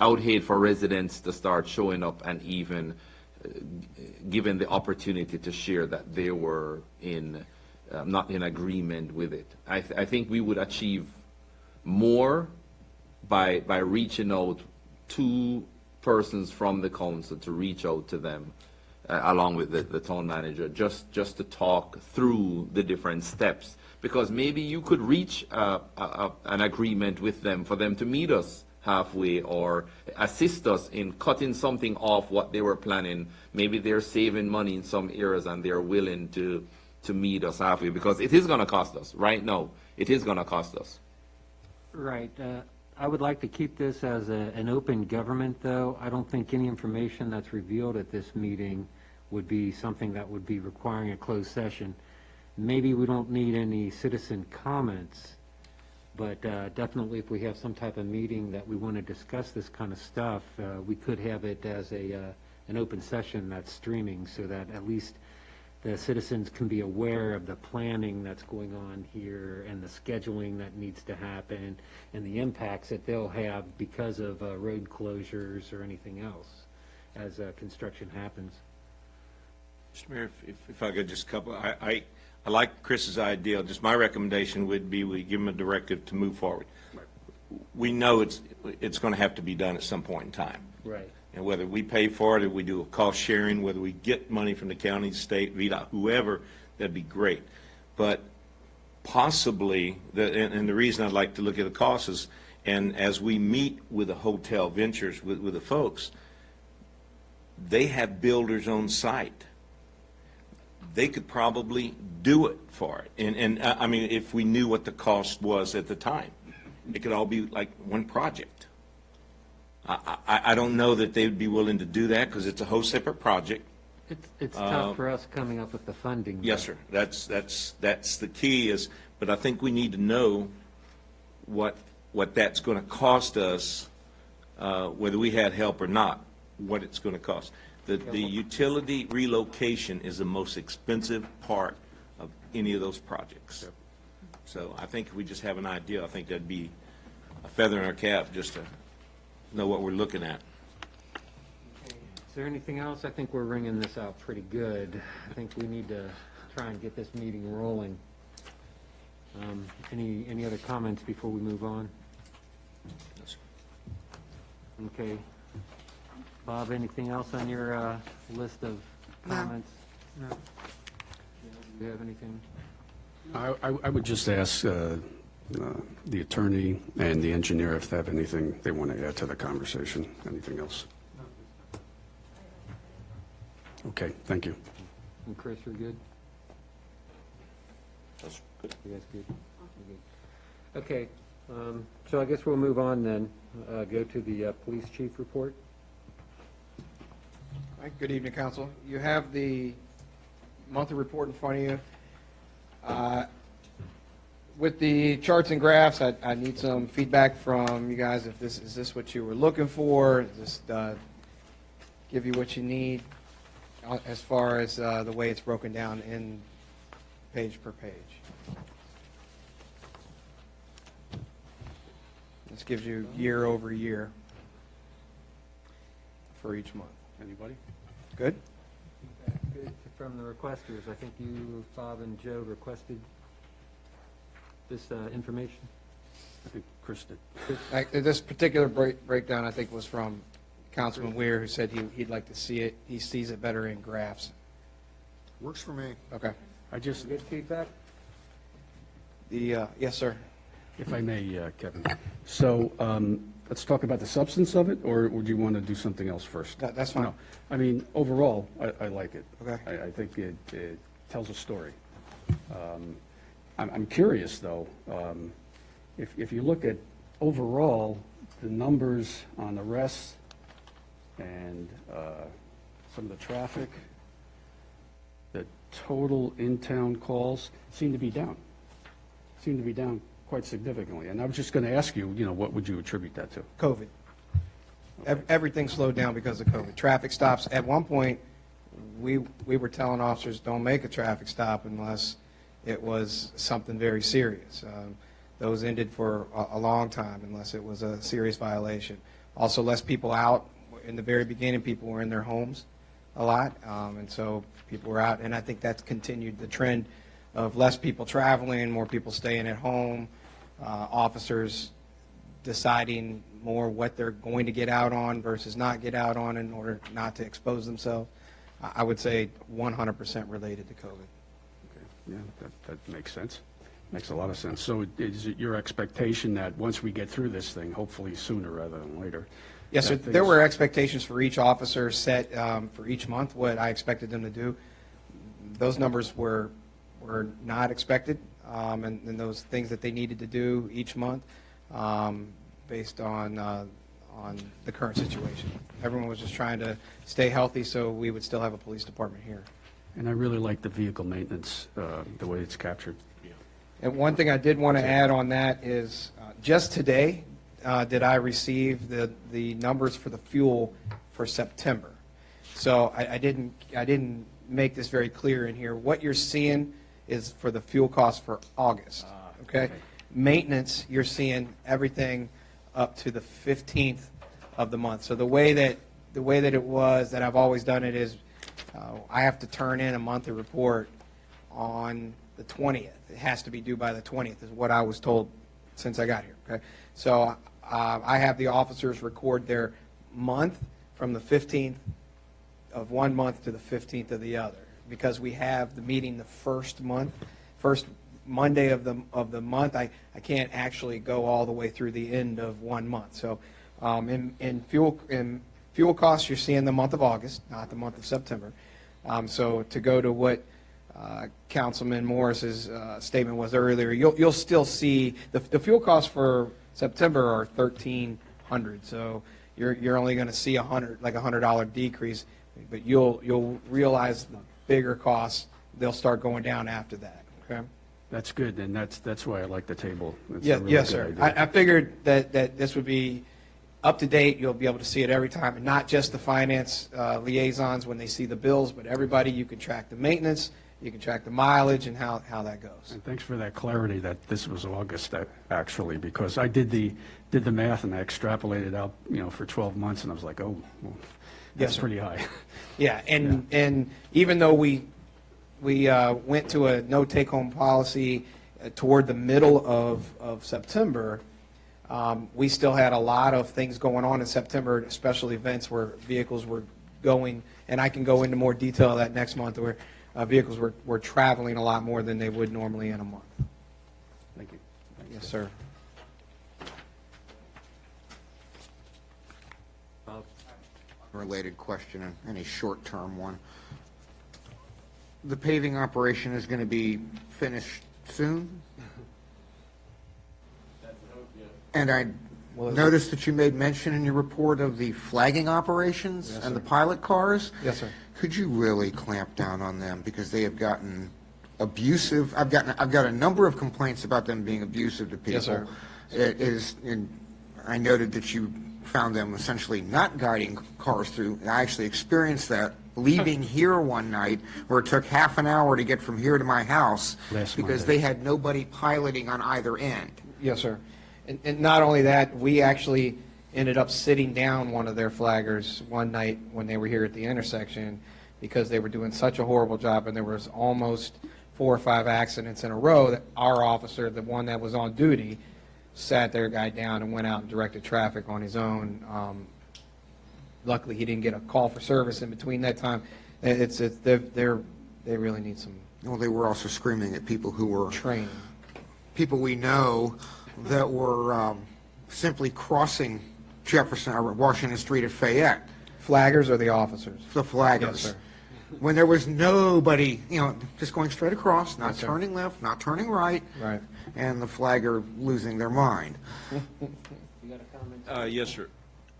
[SPEAKER 13] I would hate for residents to start showing up and even given the opportunity to share that they were not in agreement with it. I think we would achieve more by reaching out to persons from the council to reach out to them along with the town manager just to talk through the different steps, because maybe you could reach an agreement with them for them to meet us halfway or assist us in cutting something off what they were planning. Maybe they're saving money in some areas and they're willing to meet us halfway, because it is going to cost us. Right now, it is going to cost us.
[SPEAKER 1] Right. I would like to keep this as an open government, though. I don't think any information that's revealed at this meeting would be something that would be requiring a closed session. Maybe we don't need any citizen comments, but definitely if we have some type of meeting that we want to discuss this kind of stuff, we could have it as an open session that's streaming, so that at least the citizens can be aware of the planning that's going on here and the scheduling that needs to happen and the impacts that they'll have because of road closures or anything else as construction happens.
[SPEAKER 3] Mr. Mayor, if I could just couple, I like Chris's idea. Just my recommendation would be we give them a directive to move forward. We know it's going to have to be done at some point in time.
[SPEAKER 1] Right.
[SPEAKER 3] And whether we pay for it, or we do a cost sharing, whether we get money from the county, state, VDOT, whoever, that'd be great. But possibly, and the reason I'd like to look at the costs is, and as we meet with the hotel ventures, with the folks, they have builders on site. They could probably do it for it. And I mean, if we knew what the cost was at the time, it could all be like one project. I don't know that they would be willing to do that because it's a whole separate project.
[SPEAKER 1] It's tough for us coming up with the funding.
[SPEAKER 3] Yes, sir. That's the key is, but I think we need to know what that's going to cost us, whether we had help or not, what it's going to cost. The utility relocation is the most expensive part of any of those projects. So I think if we just have an idea, I think that'd be a feather in our cap just to know what we're looking at.
[SPEAKER 1] Is there anything else? I think we're ringing this out pretty good. I think we need to try and get this meeting rolling. Any other comments before we move on? Okay. Bob, anything else on your list of comments? No. Do you have anything?
[SPEAKER 7] I would just ask the attorney and the engineer if they have anything they want to add to the conversation. Anything else? Okay, thank you.
[SPEAKER 1] And Chris, you're good?
[SPEAKER 3] That's good.
[SPEAKER 1] You guys good? You're good. Okay, so I guess we'll move on then. Go to the police chief report.
[SPEAKER 18] All right, good evening, council. You have the monthly report in front of you. With the charts and graphs, I need some feedback from you guys. If is this what you were looking for? Does this give you what you need as far as the way it's broken down in page per page? This gives you year over year for each month.
[SPEAKER 7] Anybody?
[SPEAKER 18] Good?
[SPEAKER 1] Good. From the requesters, I think you, Bob, and Joe requested this information.
[SPEAKER 7] I think Chris did.
[SPEAKER 18] This particular breakdown, I think, was from Councilman Weir, who said he'd like to see it. He sees it better in graphs.
[SPEAKER 5] Works for me.
[SPEAKER 18] Okay.
[SPEAKER 7] I just,
[SPEAKER 1] Good feedback?
[SPEAKER 18] Yes, sir.
[SPEAKER 7] if I may, Kevin. So let's talk about the substance of it, or would you want to do something else first?
[SPEAKER 18] That's fine.
[SPEAKER 7] No. I mean, overall, I like it.
[SPEAKER 18] Okay.
[SPEAKER 7] I think it tells a story. I'm curious, though, if you look at overall, the numbers on the rest and some of the traffic, the total in-town calls seem to be down. Seem to be down quite significantly. And I was just going to ask you, what would you attribute that to?
[SPEAKER 18] COVID. Everything slowed down because of COVID. Traffic stops. At one point, we were telling officers, don't make a traffic stop unless it was something very serious. Those ended for a long time unless it was a serious violation. Also, less people out. In the very beginning, people were in their homes a lot, and so people were out. And I think that's continued the trend of less people traveling, more people staying at home, officers deciding more what they're going to get out on versus not get out on in order not to expose themselves. I would say 100% related to COVID.
[SPEAKER 7] Yeah, that makes sense. Makes a lot of sense. So is it your expectation that once we get through this thing, hopefully sooner rather than later?
[SPEAKER 18] Yes, sir.
[SPEAKER 7] that
[SPEAKER 18] There
[SPEAKER 7] things-
[SPEAKER 18] were expectations for each officer set for each month, what I expected them to do. Those numbers were not expected, and those things that they needed to do each month based on the current situation. Everyone was just trying to stay healthy so we would still have a police department here.
[SPEAKER 7] And I really like the vehicle maintenance, the way it's captured.
[SPEAKER 18] And one thing I did want to add on that is, just today, did I receive the numbers for the fuel for September. So I didn't make this very clear in here. What you're seeing is for the fuel cost for August, okay? Maintenance, you're seeing everything up to the 15th of the month. So the way that it was, that I've always done it is, I have to turn in a monthly report on the 20th. It has to be due by the 20th, is what I was told since I got here, okay? So I have the officers record their month from the 15th of one month to the 15th of the other, because we have the meeting the first Monday of the month. I can't actually go all the way through the end of 1 month. So in fuel costs, you're seeing the month of August, not the month of September. So to go to what Councilman Morris's statement was earlier, you'll still see the fuel costs for September are $1,300. So you're only going to see $100 decrease, but you'll realize the bigger costs, they'll start going down after that. Okay.
[SPEAKER 7] That's good, and that's why I like the table. That's a
[SPEAKER 18] Yeah,
[SPEAKER 7] really
[SPEAKER 18] yes,
[SPEAKER 7] good
[SPEAKER 18] sir.
[SPEAKER 7] idea.
[SPEAKER 18] I figured that this would be up to date. You'll be able to see it every time, and not just the finance liaisons when they see the bills, but everybody. You can track the maintenance, you can track the mileage, and how that goes.
[SPEAKER 7] And thanks for that clarity that this was August, actually, because I did the math and I extrapolated out, for 12 months, and I was like, oh, well,
[SPEAKER 18] Yes,
[SPEAKER 7] that's
[SPEAKER 18] sir.
[SPEAKER 7] pretty high.
[SPEAKER 18] Yeah, and even though we went to a no take-home policy toward the middle of September, we still had a lot of things going on in September, special events where vehicles were going, and I can go into more detail of that next month, where vehicles were traveling a lot more than they would normally in a month.
[SPEAKER 7] Thank you.
[SPEAKER 18] Yes, sir.
[SPEAKER 5] Related question, and a short-term one. The paving operation is going to be finished soon? And I noticed that you made mention in your report of the flagging operations
[SPEAKER 18] Yes,
[SPEAKER 5] and the
[SPEAKER 18] sir.
[SPEAKER 5] pilot cars.
[SPEAKER 18] Yes, sir.
[SPEAKER 5] Could you really clamp down on them, because they have gotten abusive? I've got a number of complaints about them being abusive to people.
[SPEAKER 18] Yes, sir.
[SPEAKER 5] It is, and I noted that you found them essentially not guiding cars through. And I actually experienced that leaving here one night, where it took half an hour to get from here to my house
[SPEAKER 7] Last
[SPEAKER 5] because
[SPEAKER 7] Monday.
[SPEAKER 5] they had nobody piloting on either end.
[SPEAKER 18] Yes, sir. And not only that, we actually ended up sitting down one of their flaggers one night when they were here at the intersection, because they were doing such a horrible job, and there was almost 4 or 5 accidents in a row that our officer, the one that was on duty, sat their guy down and went out and directed traffic on his own. Luckily, he didn't get a call for service in between that time. They really need some
[SPEAKER 5] Well, they were also screaming at people who were
[SPEAKER 18] training.
[SPEAKER 5] people we know that were simply crossing Jefferson or Washington Street at Fayette.
[SPEAKER 18] Flaggers or the officers?
[SPEAKER 5] The flaggers.
[SPEAKER 18] Yes, sir.
[SPEAKER 5] When there was nobody, just going straight across, not
[SPEAKER 18] Yes, sir.
[SPEAKER 5] turning left, not turning right,
[SPEAKER 18] Right.
[SPEAKER 5] and the flagger losing their mind.
[SPEAKER 3] Yes, sir.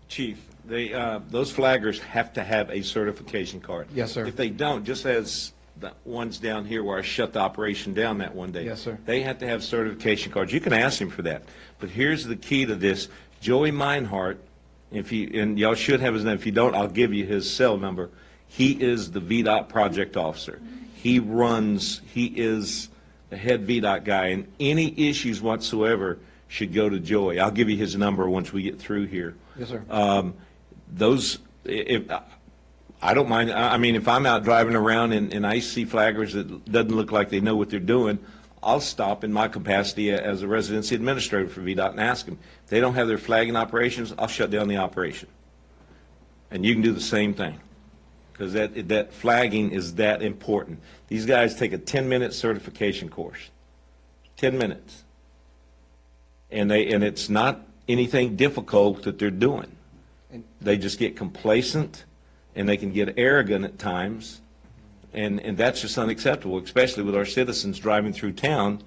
[SPEAKER 3] Chief, those flaggers have to have a certification card.
[SPEAKER 18] Yes, sir.
[SPEAKER 3] If they don't, just as the ones down here where I shut the operation down that one day.
[SPEAKER 18] Yes, sir.
[SPEAKER 3] They have to have certification cards. You can ask him for that. But here's the key to this. Joey Meinhardt, and y'all should have his name. If you don't, I'll give you his cell number. He is the VDOT project officer. He is the head VDOT guy, and any issues whatsoever should go to Joey. I'll give you his number once we get through here.
[SPEAKER 18] Yes, sir.
[SPEAKER 3] I don't mind, if I'm out driving around and I see flaggers that doesn't look like they know what they're doing, I'll stop in my capacity as a residency administrator for VDOT and ask them. If they don't have their flagging operations, I'll shut down the operation. And you can do the same thing, because that flagging is that important. These guys take a 10-minute certification course, 10 minutes. And it's not anything difficult that they're doing. They just get complacent, and they can get arrogant at times, and that's just unacceptable, especially with our citizens driving through town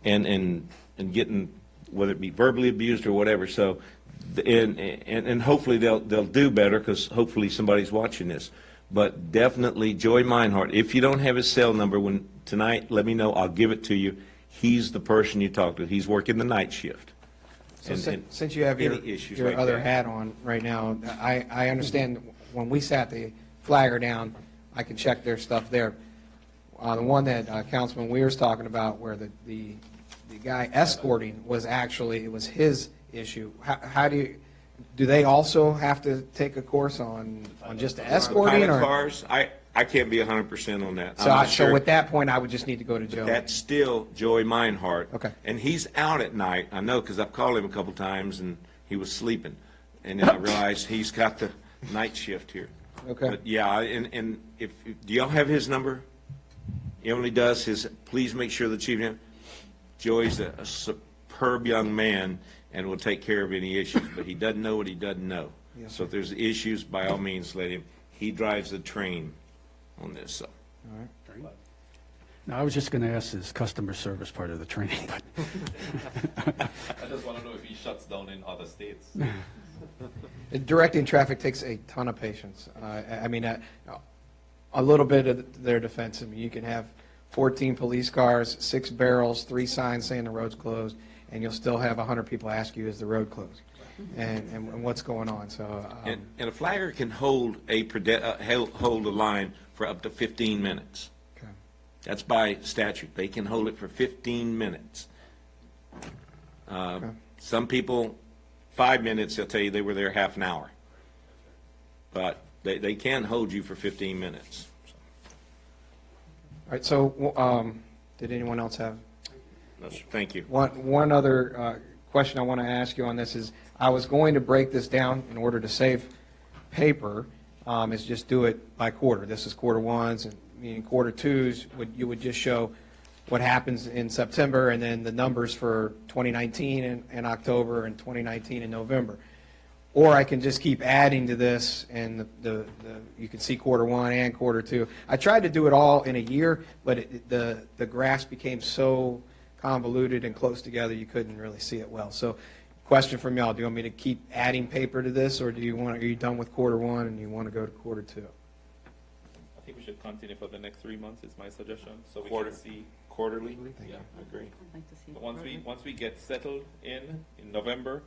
[SPEAKER 3] and getting, whether it be verbally abused or whatever. So, and hopefully they'll do better, because hopefully somebody's watching this. But definitely Joey Meinhardt, if you don't have his cell number tonight, let me know. I'll give it to you. He's the person you talk to. He's working the night shift.
[SPEAKER 18] So since you have your
[SPEAKER 3] right
[SPEAKER 18] other
[SPEAKER 3] there.
[SPEAKER 18] hat on right now, I understand when we sat the flagger down, I can check their stuff there. The one that Councilman Weir's talking about, where the guy escorting was actually, it was his issue. How do they also have to take a course on just the escorting?
[SPEAKER 3] Pilot
[SPEAKER 18] Or
[SPEAKER 3] cars, I can't be 100% on that. I'm
[SPEAKER 18] so,
[SPEAKER 3] not
[SPEAKER 18] so
[SPEAKER 3] sure.
[SPEAKER 18] with that point, I would just need to go to Joe.
[SPEAKER 3] That's still Joey Meinhardt.
[SPEAKER 18] Okay.
[SPEAKER 3] And he's out at night. I know, because I've called him a couple times and he was sleeping. And then I realized he's got the night shift here.
[SPEAKER 18] Okay.
[SPEAKER 3] But yeah, and if do y'all have his number? He only does his, please make sure the chief, Joey's a superb young man and will take care of any issues, but he doesn't know what he doesn't know.
[SPEAKER 18] Yes,
[SPEAKER 3] So if there's issues, by all means, let him. He drives the train on this, so.
[SPEAKER 18] All right.
[SPEAKER 7] Now, I was just going to ask this customer service part of the training, but
[SPEAKER 13] I just want to know if he shuts down in other states.
[SPEAKER 18] Directing traffic takes a ton of patience. A little bit of their defense. You can have 14 police cars, 6 barrels, 3 signs saying the road's closed, and you'll still have 100 people ask you, is the road closed? And what's going on, so.
[SPEAKER 3] And a flagger can hold hold a line for up to 15 minutes.
[SPEAKER 18] Okay.
[SPEAKER 3] That's by statute. They can hold it for 15 minutes. Some people, 5 minutes, they'll tell you they were there half an hour. But they can hold you for 15 minutes.
[SPEAKER 18] All right, so did anyone else have?
[SPEAKER 3] Thank you.
[SPEAKER 18] One other question I want to ask you on this is, I was going to break this down in order to save paper, is just do it by quarter. This is quarter ones, and meaning quarter twos, you would just show what happens in September, and then the numbers for 2019 in October and 2019 in November. Or I can just keep adding to this, and you can see quarter one and quarter two. I tried to do it all in a year, but the graphs became so convoluted and close together, you couldn't really see it well. So, question from y'all: do you want me to keep adding paper to this, or are you done with quarter one and you want to go to quarter two?
[SPEAKER 13] I think we should continue for the next 3 months, is my suggestion, so we
[SPEAKER 3] Quarter-
[SPEAKER 13] can see.
[SPEAKER 3] Quarterly?
[SPEAKER 13] Yeah,
[SPEAKER 3] I agree.
[SPEAKER 15] I'd like to see.
[SPEAKER 13] But once we get settled in November,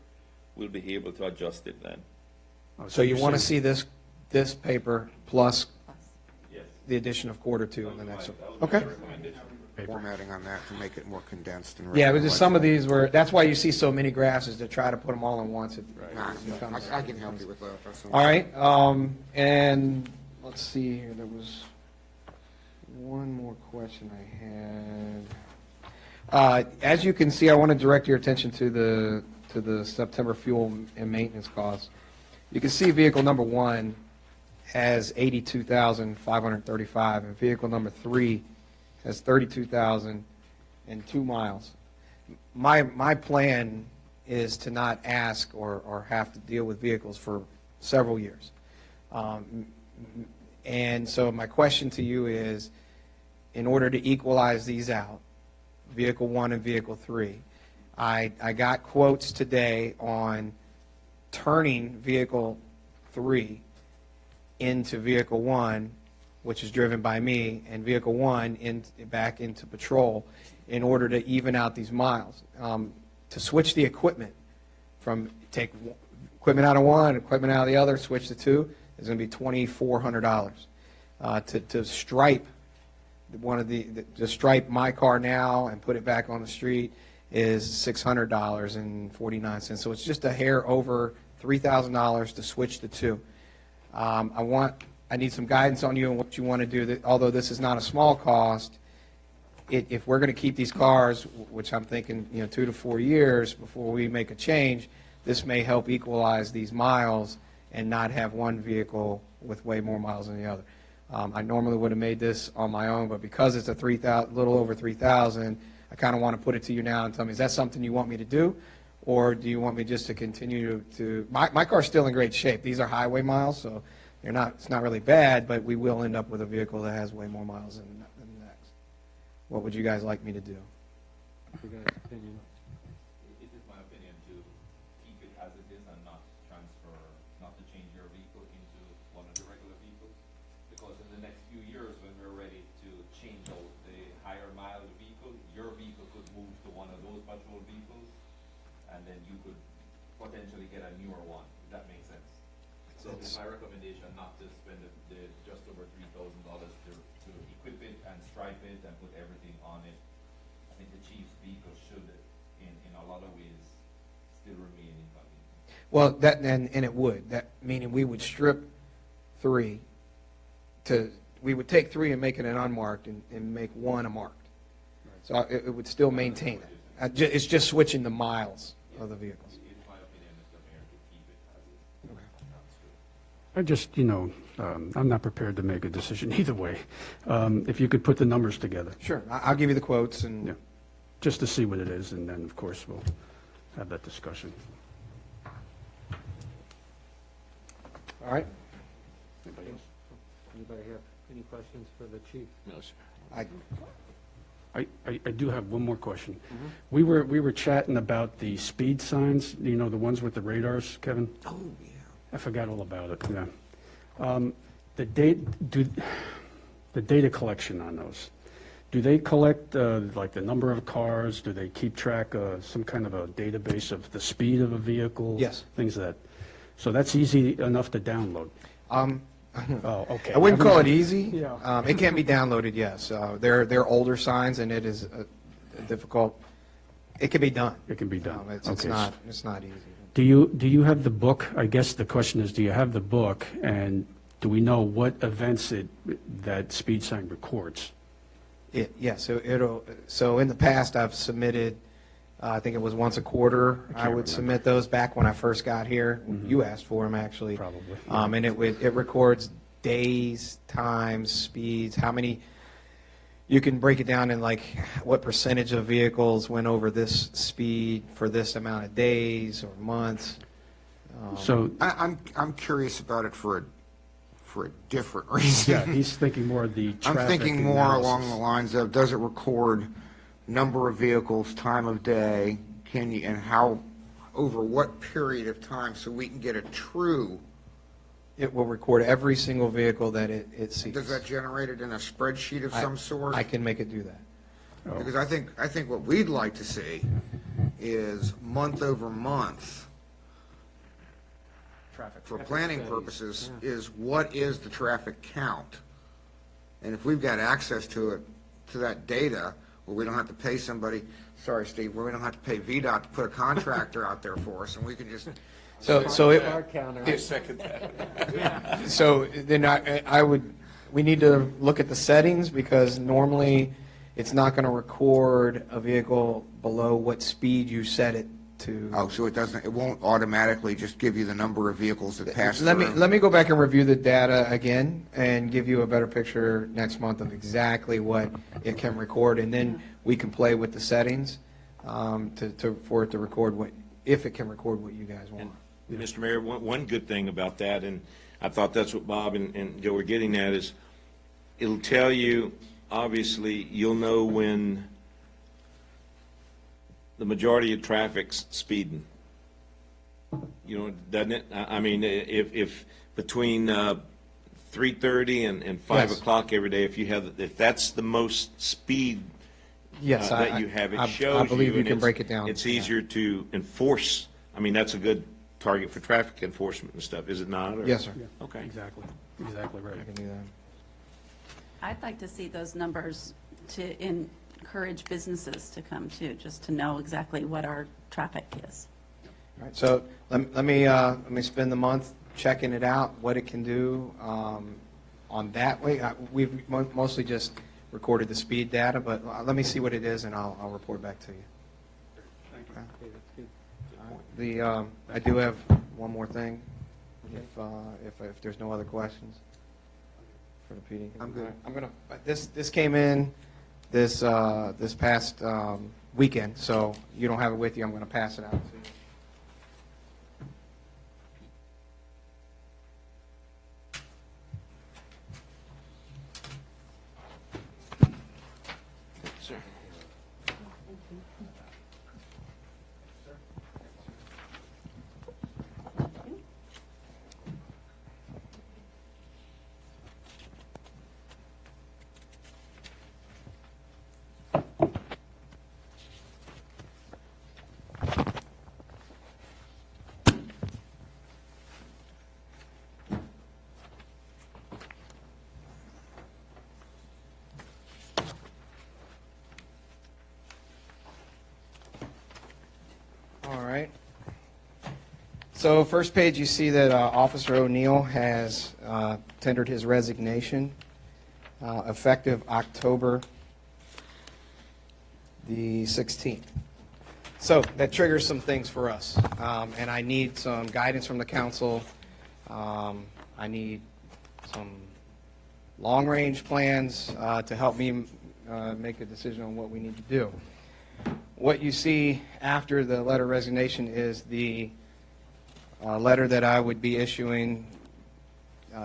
[SPEAKER 13] we'll be able to adjust it then.
[SPEAKER 18] So you want to see this paper plus
[SPEAKER 13] Yes.
[SPEAKER 18] the addition of quarter two in the next one? Okay.
[SPEAKER 5] Formatting on that to make it more condensed and.
[SPEAKER 18] Yeah, it was just some of these were, that's why you see so many graphs, is to try to put them all in once.
[SPEAKER 5] Nah, I can help you with that. That's
[SPEAKER 18] All right, and let's see here, there was one more question I had. As you can see, I want to direct your attention to the September fuel and maintenance costs. You can see vehicle number one has 82,535, and vehicle number three has 32,002 miles. My plan is to not ask or have to deal with vehicles for several years. And so my question to you is, in order to equalize these out, vehicle one and vehicle three, I got quotes today on turning vehicle three into vehicle one, which is driven by me, and vehicle one back into patrol in order to even out these miles. To switch the equipment from take equipment out of one, equipment out of the other, switch to two, is going to be $2,400. To stripe to stripe my car now and put it back on the street is $600.49. So it's just a hair over $3,000 to switch the two. I need some guidance on you on what you want to do. Although this is not a small cost, if we're going to keep these cars, which I'm thinking 2 to 4 years before we make a change, this may help equalize these miles and not have one vehicle with way more miles than the other. I normally would have made this on my own, but because it's a little over 3,000, I kind of want to put it to you now and tell me, is that something you want me to do? Or do you want me just to continue to my car's still in great shape. These are highway miles, so it's not really bad, but we will end up with a vehicle that has way more miles than the next. What would you guys like me to do?
[SPEAKER 13] It is my opinion to keep it as it is and not to change your vehicle into one of the regular vehicles. Because in the next few years, when we're ready to change out the higher mile vehicle, your vehicle could move to one of those patrol vehicles, and then you could potentially get a newer one, if that makes sense. So it's my recommendation not to spend the just over $3,000 to equip it and stripe it and put everything on it. I think the chief's vehicle should, in a lot of ways, still remain in convenience.
[SPEAKER 18] Well, and it would. That meaning we would strip three we would take three and make it an unmarked and make one a marked. So it would still maintain it. It's just switching the miles of the vehicles.
[SPEAKER 7] I just, I'm not prepared to make a decision either way. If you could put the numbers together.
[SPEAKER 18] Sure, I'll give you the quotes and.
[SPEAKER 7] Yeah, just to see what it is, and then, of course, we'll have that discussion.
[SPEAKER 18] All right.
[SPEAKER 1] Anybody else? Anybody have any questions for the chief?
[SPEAKER 3] No, sir.
[SPEAKER 7] I do have one more question. Mm-hmm. We were chatting about the speed signs, the ones with the radars, Kevin?
[SPEAKER 5] Oh, yeah.
[SPEAKER 7] I forgot all about it, yeah. The data collection on those, do they collect, like, the number of cars? Do they keep track of some kind of a database of the speed of a vehicle?
[SPEAKER 18] Yes.
[SPEAKER 7] Things that, so that's easy enough to download? Oh, okay.
[SPEAKER 18] I wouldn't
[SPEAKER 7] Never
[SPEAKER 18] call it
[SPEAKER 7] mind.
[SPEAKER 18] easy.
[SPEAKER 7] Yeah.
[SPEAKER 18] It can be downloaded, yes. They're older signs, and it is difficult. It can be done.
[SPEAKER 7] It can be done.
[SPEAKER 18] It's
[SPEAKER 7] Okay.
[SPEAKER 18] it's not easy.
[SPEAKER 7] Do you have the book? I guess the question is, do you have the book, and do we know what events that speed sign records?
[SPEAKER 18] So in the past, I've submitted, I think it was once a quarter. I would submit those back when I first got here. You asked for them, actually.
[SPEAKER 7] Probably.
[SPEAKER 18] And it records days, times, speeds, how many, you can break it down in like what percentage of vehicles went over this speed for this amount of days or months.
[SPEAKER 7] So,
[SPEAKER 5] I'm curious about it for a different reason.
[SPEAKER 7] yeah, he's thinking more of the traffic
[SPEAKER 5] I'm thinking more
[SPEAKER 7] analysis.
[SPEAKER 5] along the lines of, does it record number of vehicles, time of day, and how, over what period of time, so we can get a true.
[SPEAKER 18] It will record every single vehicle that it sees.
[SPEAKER 5] Does that generate it in a spreadsheet of some sort?
[SPEAKER 18] I can make it do that.
[SPEAKER 5] Because I think what we'd like to see is month over month, for planning purposes, is what is the traffic count? And if we've got access to it, to that data, where we don't have to pay somebody, sorry, Steve, where we don't have to pay VDOT to put a contractor out there for us, and we can just.
[SPEAKER 3] I second that.
[SPEAKER 18] So then we need to look at the settings, because normally it's not going to record a vehicle below what speed you set it to.
[SPEAKER 5] Oh, so it won't automatically just give you the number of vehicles that pass through?
[SPEAKER 18] Let me go back and review the data again and give you a better picture next month of exactly what it can record, and then we can play with the settings for it to record if it can record what you guys want.
[SPEAKER 3] Mr. Mayor, one good thing about that, and I thought that's what Bob and Joe were getting at, is it'll tell you, obviously, you'll know when the majority of traffic's speeding. You know, doesn't it? I mean, if between 3:30 and 5
[SPEAKER 18] Yes.
[SPEAKER 3] o'clock every day, if that's the most speed
[SPEAKER 18] Yes,
[SPEAKER 3] that you have, it
[SPEAKER 18] I
[SPEAKER 3] shows you.
[SPEAKER 18] believe you
[SPEAKER 3] and
[SPEAKER 18] can
[SPEAKER 3] it's-
[SPEAKER 18] break it down.
[SPEAKER 3] It's easier to enforce. I mean, that's a good target for traffic enforcement and stuff, is it not? Or-
[SPEAKER 18] Yes, sir.
[SPEAKER 3] Okay.
[SPEAKER 7] Exactly right.
[SPEAKER 18] I can do that.
[SPEAKER 15] I'd like to see those numbers to encourage businesses to come too, just to know exactly what our traffic is.
[SPEAKER 18] All right, so let me spend the month checking it out, what it can do on that way. We've mostly just recorded the speed data, but let me see what it is, and I'll report back to you. I do have one more thing, if there's no other questions for the PD.
[SPEAKER 5] I'm good.
[SPEAKER 18] This came in this past weekend, so you don't have it with you. I'm going to pass it out to you.
[SPEAKER 3] Sir.
[SPEAKER 18] All right. So first page, you see that Officer O'Neill has tendered his resignation effective October the 16th. So that triggers some things for us, and I need some guidance from the council. I need some long-range plans to help me make a decision on what we need to do. What you see after the letter of resignation is the letter that I would be issuing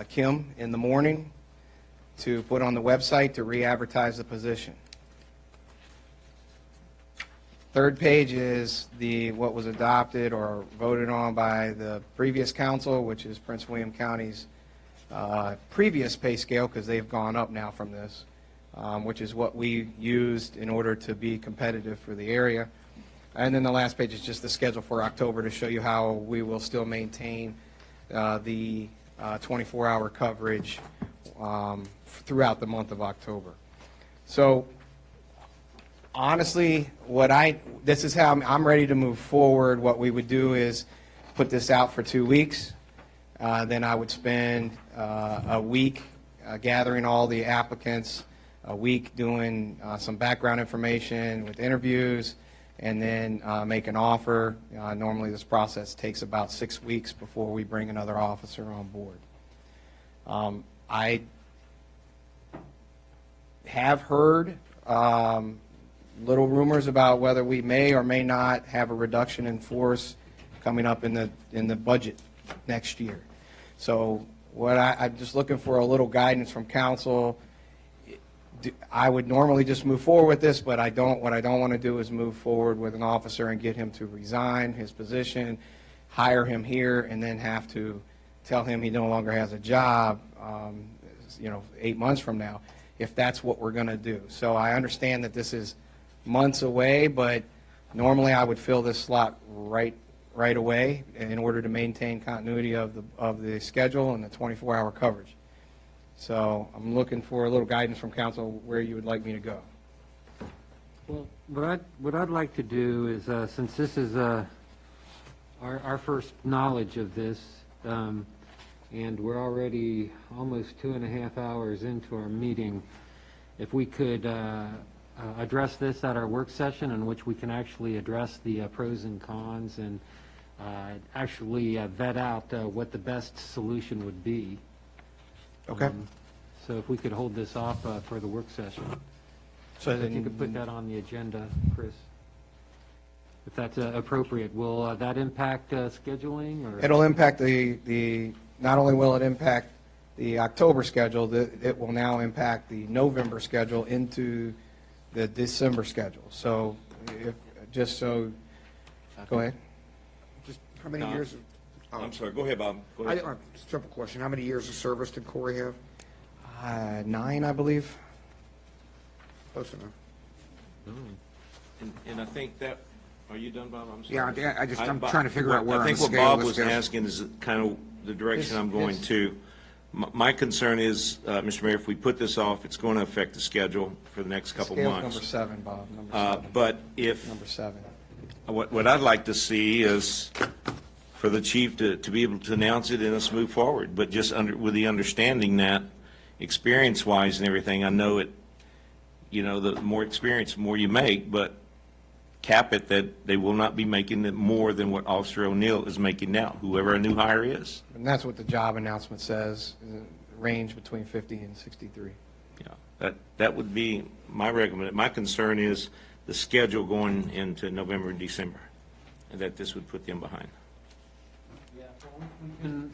[SPEAKER 18] Kim in the morning to put on the website to re-advertise the position. Third page is what was adopted or voted on by the previous council, which is Prince William County's previous pay scale, because they've gone up now from this, which is what we used in order to be competitive for the area. And then the last page is just the schedule for October to show you how we will still maintain the 24-hour coverage throughout the month of October. So honestly, this is how I'm ready to move forward. What we would do is put this out for 2 weeks. Then I would spend a week gathering all the applicants, a week doing some background information with interviews, and then make an offer. Normally this process takes about 6 weeks before we bring another officer on board. I have heard little rumors about whether we may or may not have a reduction in force coming up in the budget next year. So I'm just looking for a little guidance from council. I would normally just move forward with this, but what I don't want to do is move forward with an officer and get him to resign his position, hire him here, and then have to tell him he no longer has a job, 8 months from now, if that's what we're going to do. So I understand that this is months away, but normally I would fill this slot right away in order to maintain continuity of the schedule and the 24-hour coverage. So I'm looking for a little guidance from council where you would like me to go.
[SPEAKER 1] Well, what I'd like to do is, since this is our first knowledge of this, and we're already almost 2.5 hours into our meeting, if we could address this at our work session, in which we can actually address the pros and cons and actually vet out what the best solution would be.
[SPEAKER 18] Okay.
[SPEAKER 1] So if we could hold this off for the work session.
[SPEAKER 18] So
[SPEAKER 1] if
[SPEAKER 18] then
[SPEAKER 1] you could put that on the agenda, Chris, if that's appropriate. Will that impact scheduling? Or?
[SPEAKER 18] It'll impact not only will it impact the October schedule, it will now impact the November schedule into the December schedule. So go ahead.
[SPEAKER 5] Just how many
[SPEAKER 3] No,
[SPEAKER 5] years?
[SPEAKER 3] I'm sorry, go ahead, Bob. Go ahead.
[SPEAKER 5] Simple question. How many years of service did Corey have?
[SPEAKER 18] 9, I believe.
[SPEAKER 5] Close enough.
[SPEAKER 3] And I think that, are you done, Bob? I'm sorry.
[SPEAKER 5] Yeah, I'm trying to figure out where on
[SPEAKER 3] I think
[SPEAKER 5] the
[SPEAKER 3] what
[SPEAKER 5] scale
[SPEAKER 3] Bob
[SPEAKER 5] this
[SPEAKER 3] was
[SPEAKER 5] goes.
[SPEAKER 3] asking is kind of the direction I'm going to. My concern is, Mr. Mayor, if we put this off, it's going to affect the schedule for the next couple
[SPEAKER 18] Scale's
[SPEAKER 3] months.
[SPEAKER 18] number 7, Bob. Number 7.
[SPEAKER 3] But if,
[SPEAKER 18] Number 7.
[SPEAKER 3] what I'd like to see is for the chief to be able to announce it and us move forward, but just with the understanding that experience-wise and everything, I know it, the more experience, the more you make, but cap it that they will not be making it more than what Officer O'Neill is making now, whoever a new hire is.
[SPEAKER 18] And that's what the job announcement says, range between 50 and 63.
[SPEAKER 3] Yeah, that would be my recommendation. My concern is the schedule going into November and December, and that this would put them behind.
[SPEAKER 1] Yeah, we can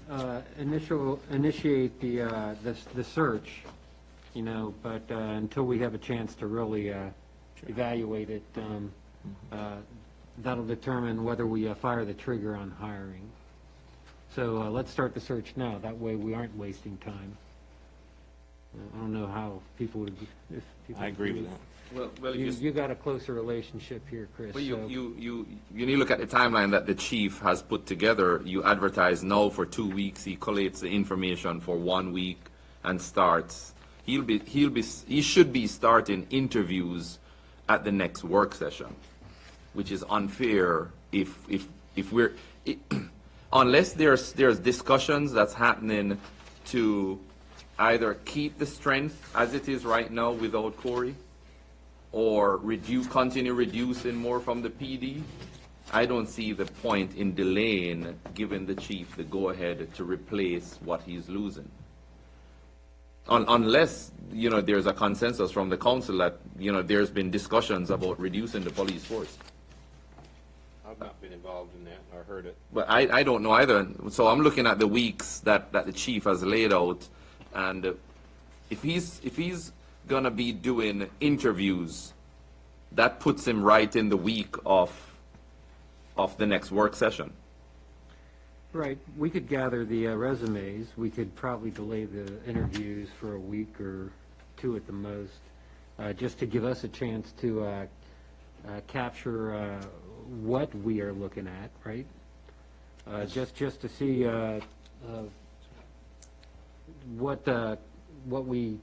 [SPEAKER 1] initiate the search, but until we have a chance to really evaluate it, that'll determine whether we fire the trigger on hiring. So let's start the search now. That way we aren't wasting time. I don't know how people would. If people
[SPEAKER 3] I agree with that.
[SPEAKER 13] Well,
[SPEAKER 1] you got a closer relationship here, Chris.
[SPEAKER 13] Well,
[SPEAKER 1] so.
[SPEAKER 13] you need to look at the timeline that the chief has put together. You advertise now for 2 weeks. He collates the information for 1 week and starts. He should be starting interviews at the next work session, which is unfair if we're unless there's discussions that's happening to either keep the strength as it is right now without Corey, or continue reducing more from the PD. I don't see the point in delaying giving the chief the go-ahead to replace what he's losing. Unless, there's a consensus from the council that, there's been discussions about reducing the police force.
[SPEAKER 3] I've not been involved in that or heard it.
[SPEAKER 13] But I don't know either. So I'm looking at the weeks that the chief has laid out, and if he's gonna be doing interviews, that puts him right in the week of the next work session.
[SPEAKER 1] Right. We could gather the resumes. We could probably delay the interviews for a week or two at the most. just to give us a chance to capture what we are looking at, right? Just to see what we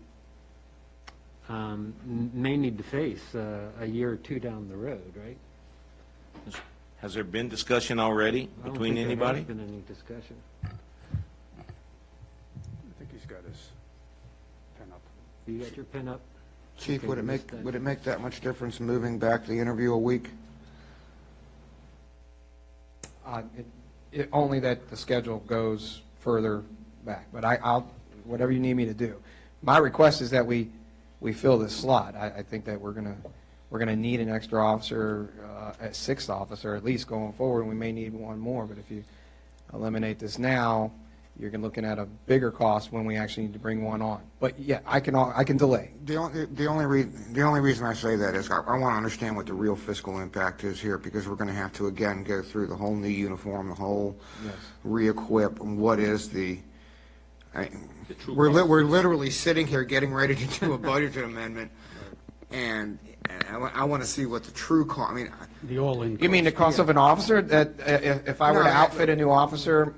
[SPEAKER 1] may need to face a year or two down the road, right?
[SPEAKER 3] Has there been discussion already between anybody?
[SPEAKER 1] I don't think there has been any discussion.
[SPEAKER 7] I think he's got his pen up.
[SPEAKER 1] You got your pen up?
[SPEAKER 5] Chief,
[SPEAKER 1] Okay,
[SPEAKER 5] would it make that much difference moving back the interview a week?
[SPEAKER 18] Only that the schedule goes further back, but I'll, whatever you need me to do. My request is that we fill this slot. I think that we're gonna need an extra officer, a sixth officer at least going forward, and we may need one more, but if you eliminate this now, you're looking at a bigger cost when we actually need to bring one on. But yeah, I can delay.
[SPEAKER 5] The only reason I say that is I want to understand what the real fiscal impact is here, because we're going to have to again go through the whole new uniform, the whole re-equip, and what is we're literally sitting here getting ready to do a budget amendment, and I want to see what the true cost. I mean,
[SPEAKER 7] The all-in.
[SPEAKER 18] You mean the cost of an officer? That if I were to outfit a new officer?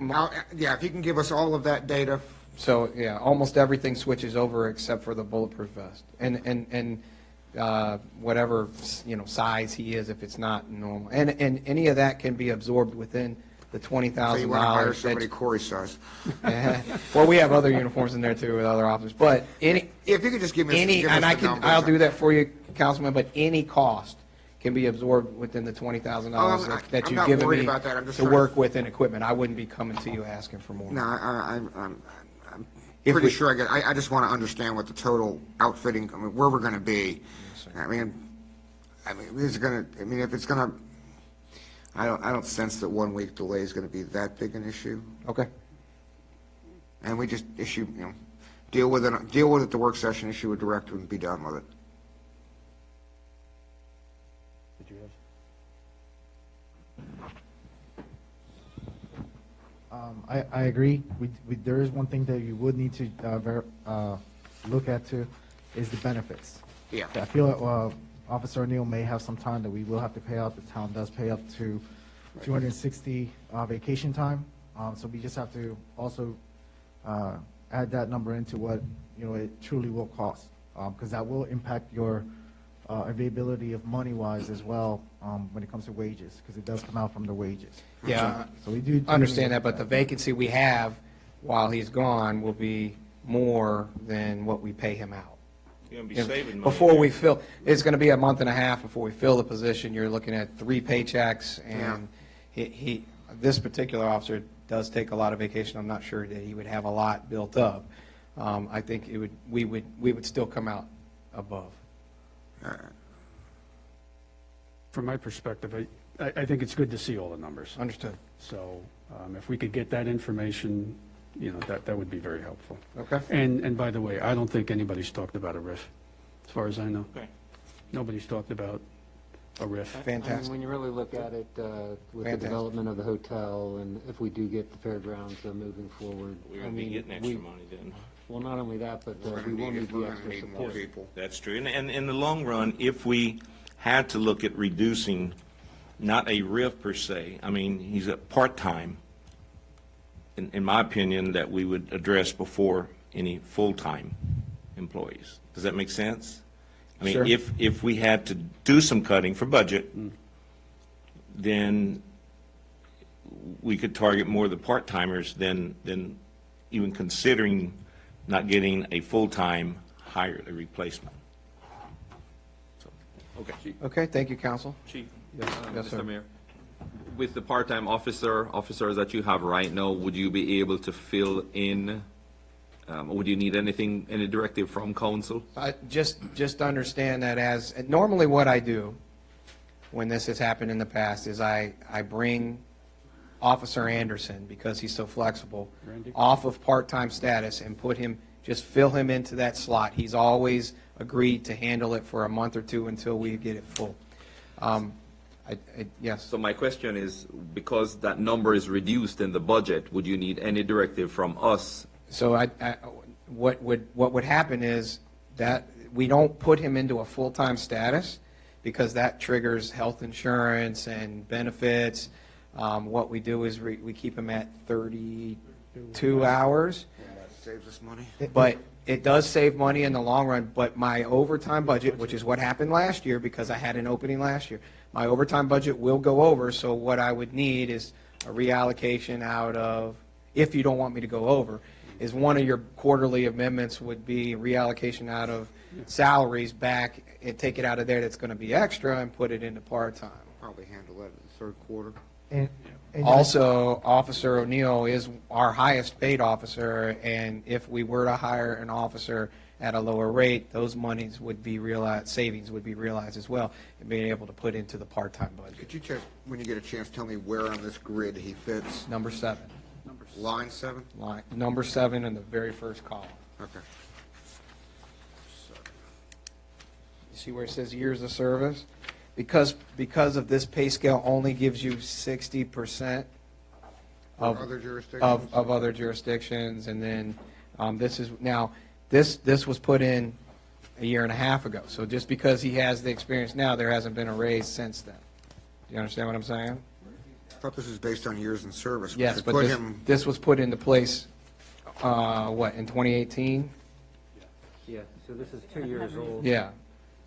[SPEAKER 5] Yeah, if you can give us all of that data.
[SPEAKER 18] So, yeah, almost everything switches over except for the bulletproof vest. And whatever, size he is if it's not normal. And any of that can be absorbed within the $20,000.
[SPEAKER 5] So you want to hire somebody Corey size.
[SPEAKER 18] Well, we have other uniforms in there too with other officers. But if
[SPEAKER 5] you could just give me
[SPEAKER 18] I'll do that for you, Councilman, but any cost can be absorbed within the $20,000 that you've given me to work with in equipment. I wouldn't be coming to you asking for more.
[SPEAKER 5] No, I'm pretty sure I get. I just want to understand what the total outfitting, where we're going to be. I mean, is it going to? I mean, if it's going to, I don't sense that 1 week delay is going to be that big an issue.
[SPEAKER 18] Okay.
[SPEAKER 5] And we just issue, deal with it at the work session, issue a directive, and be done with it.
[SPEAKER 10] I agree. There is one thing that you would need to look at too, is the benefits.
[SPEAKER 5] Yeah.
[SPEAKER 10] I feel Officer O'Neill may have some time that we will have to pay out. The town does pay up to 260 vacation time. So we just have to also add that number into what it truly will cost, because that will impact your availability of money-wise as well when it comes to wages, because it does come out from the wages.
[SPEAKER 18] Yeah,
[SPEAKER 10] so we do
[SPEAKER 18] understand that, but the vacancy we have while he's gone will be more than what we pay him out.
[SPEAKER 3] You're going to be saving money.
[SPEAKER 18] Before we fill, it's going to be a month and a half before we fill the position. You're looking at 3 paychecks, and this particular officer does take a lot of vacation. I'm not sure that he would have a lot built up. I think we would still come out above.
[SPEAKER 7] From my perspective, I think it's good to see all the numbers.
[SPEAKER 18] Understood.
[SPEAKER 7] So if we could get that information, that would be very helpful.
[SPEAKER 18] Okay.
[SPEAKER 7] And by the way, I don't think anybody's talked about a RIF, as far as I know.
[SPEAKER 3] Okay.
[SPEAKER 7] Nobody's talked about a RIF.
[SPEAKER 18] Fantastic.
[SPEAKER 1] I mean, when you really look at it with the development of the hotel, and if we do get the fairgrounds moving forward.
[SPEAKER 3] We're going to be getting extra money then.
[SPEAKER 1] Well, not only that, but we will need the extra support.
[SPEAKER 3] That's true. And in the long run, if we had to look at reducing, not a RIF per se, I mean, he's a part-time, in my opinion, that we would address before any full-time employees. Does that make sense? I mean,
[SPEAKER 18] Sure.
[SPEAKER 3] if we had to do some cutting for budget, then we could target more of the part-timers than even considering not getting a full-time hire, a replacement. So, okay.
[SPEAKER 18] Okay, thank you, Counsel.
[SPEAKER 13] Chief.
[SPEAKER 18] Yes, sir.
[SPEAKER 13] Mr. Mayor, with the part-time officers that you have right now, would you be able to fill in, would you need any directive from council?
[SPEAKER 18] Just understand that normally what I do when this has happened in the past is I bring Officer Anderson, because he's so flexible, off of part-time status and just fill him into that slot. He's always agreed to handle it for a month or two until we get it full. Yes.
[SPEAKER 13] So my question is, because that number is reduced in the budget, would you need any directive from us?
[SPEAKER 18] So what would happen is that we don't put him into a full-time status because that triggers health insurance and benefits. What we do is we keep him at 32 hours.
[SPEAKER 5] That saves us money.
[SPEAKER 18] But it does save money in the long run, but my overtime budget, which is what happened last year because I had an opening last year, my overtime budget will go over, so what I would need is a reallocation out of, if you don't want me to go over, is one of your quarterly amendments would be reallocation out of salaries back and take it out of there that's going to be extra and put it into part-time.
[SPEAKER 5] Probably handle that in the third quarter.
[SPEAKER 10] And
[SPEAKER 18] Also, Officer O'Neill is our highest paid officer, and if we were to hire an officer at a lower rate, those monies would be realized, savings would be realized as well, and being able to put into the part-time budget.
[SPEAKER 5] Could you just, when you get a chance, tell me where on this grid he fits?
[SPEAKER 18] Number 7.
[SPEAKER 5] Line 7?
[SPEAKER 18] Number 7 in the very first column.
[SPEAKER 5] Okay.
[SPEAKER 18] You see where it says years of service? Because of this pay scale only gives you 60% of
[SPEAKER 5] other jurisdictions?
[SPEAKER 18] of other jurisdictions, and then this was put in a year and a half ago. So just because he has the experience now, there hasn't been a raise since then. Do you understand what I'm saying?
[SPEAKER 5] I thought this was based on years in service.
[SPEAKER 18] Yes,
[SPEAKER 5] Which
[SPEAKER 18] but
[SPEAKER 5] would put him,
[SPEAKER 18] this was put into place, in 2018?
[SPEAKER 1] Yeah, so this is 2 years old.
[SPEAKER 18] Yeah.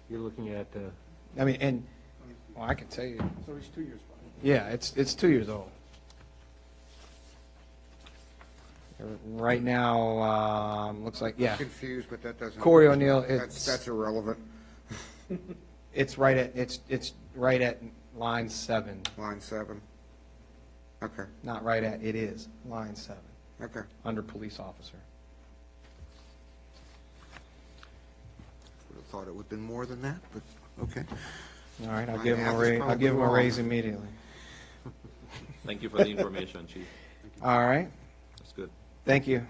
[SPEAKER 1] You're looking at,
[SPEAKER 18] I mean, and, well, I can tell you.
[SPEAKER 7] So he's 2 years behind.
[SPEAKER 18] Yeah, it's 2 years old. Right now, looks like, yeah.
[SPEAKER 5] I'm confused, but that doesn't.
[SPEAKER 18] Corey O'Neill,
[SPEAKER 5] That's irrelevant.
[SPEAKER 18] It's right at line 7.
[SPEAKER 5] Line 7. Okay.
[SPEAKER 18] Not right at, it is line 7.
[SPEAKER 5] Okay.
[SPEAKER 18] Under police officer.
[SPEAKER 5] Would have thought it would have been more than that, but okay.
[SPEAKER 18] All right, I'll
[SPEAKER 5] My
[SPEAKER 18] give him a
[SPEAKER 5] math is
[SPEAKER 18] raise, I'll
[SPEAKER 5] probably
[SPEAKER 18] give him a
[SPEAKER 5] wrong.
[SPEAKER 18] raise immediately.
[SPEAKER 13] Thank you for the information, Chief.
[SPEAKER 18] All right,
[SPEAKER 13] That's good.
[SPEAKER 18] thank you.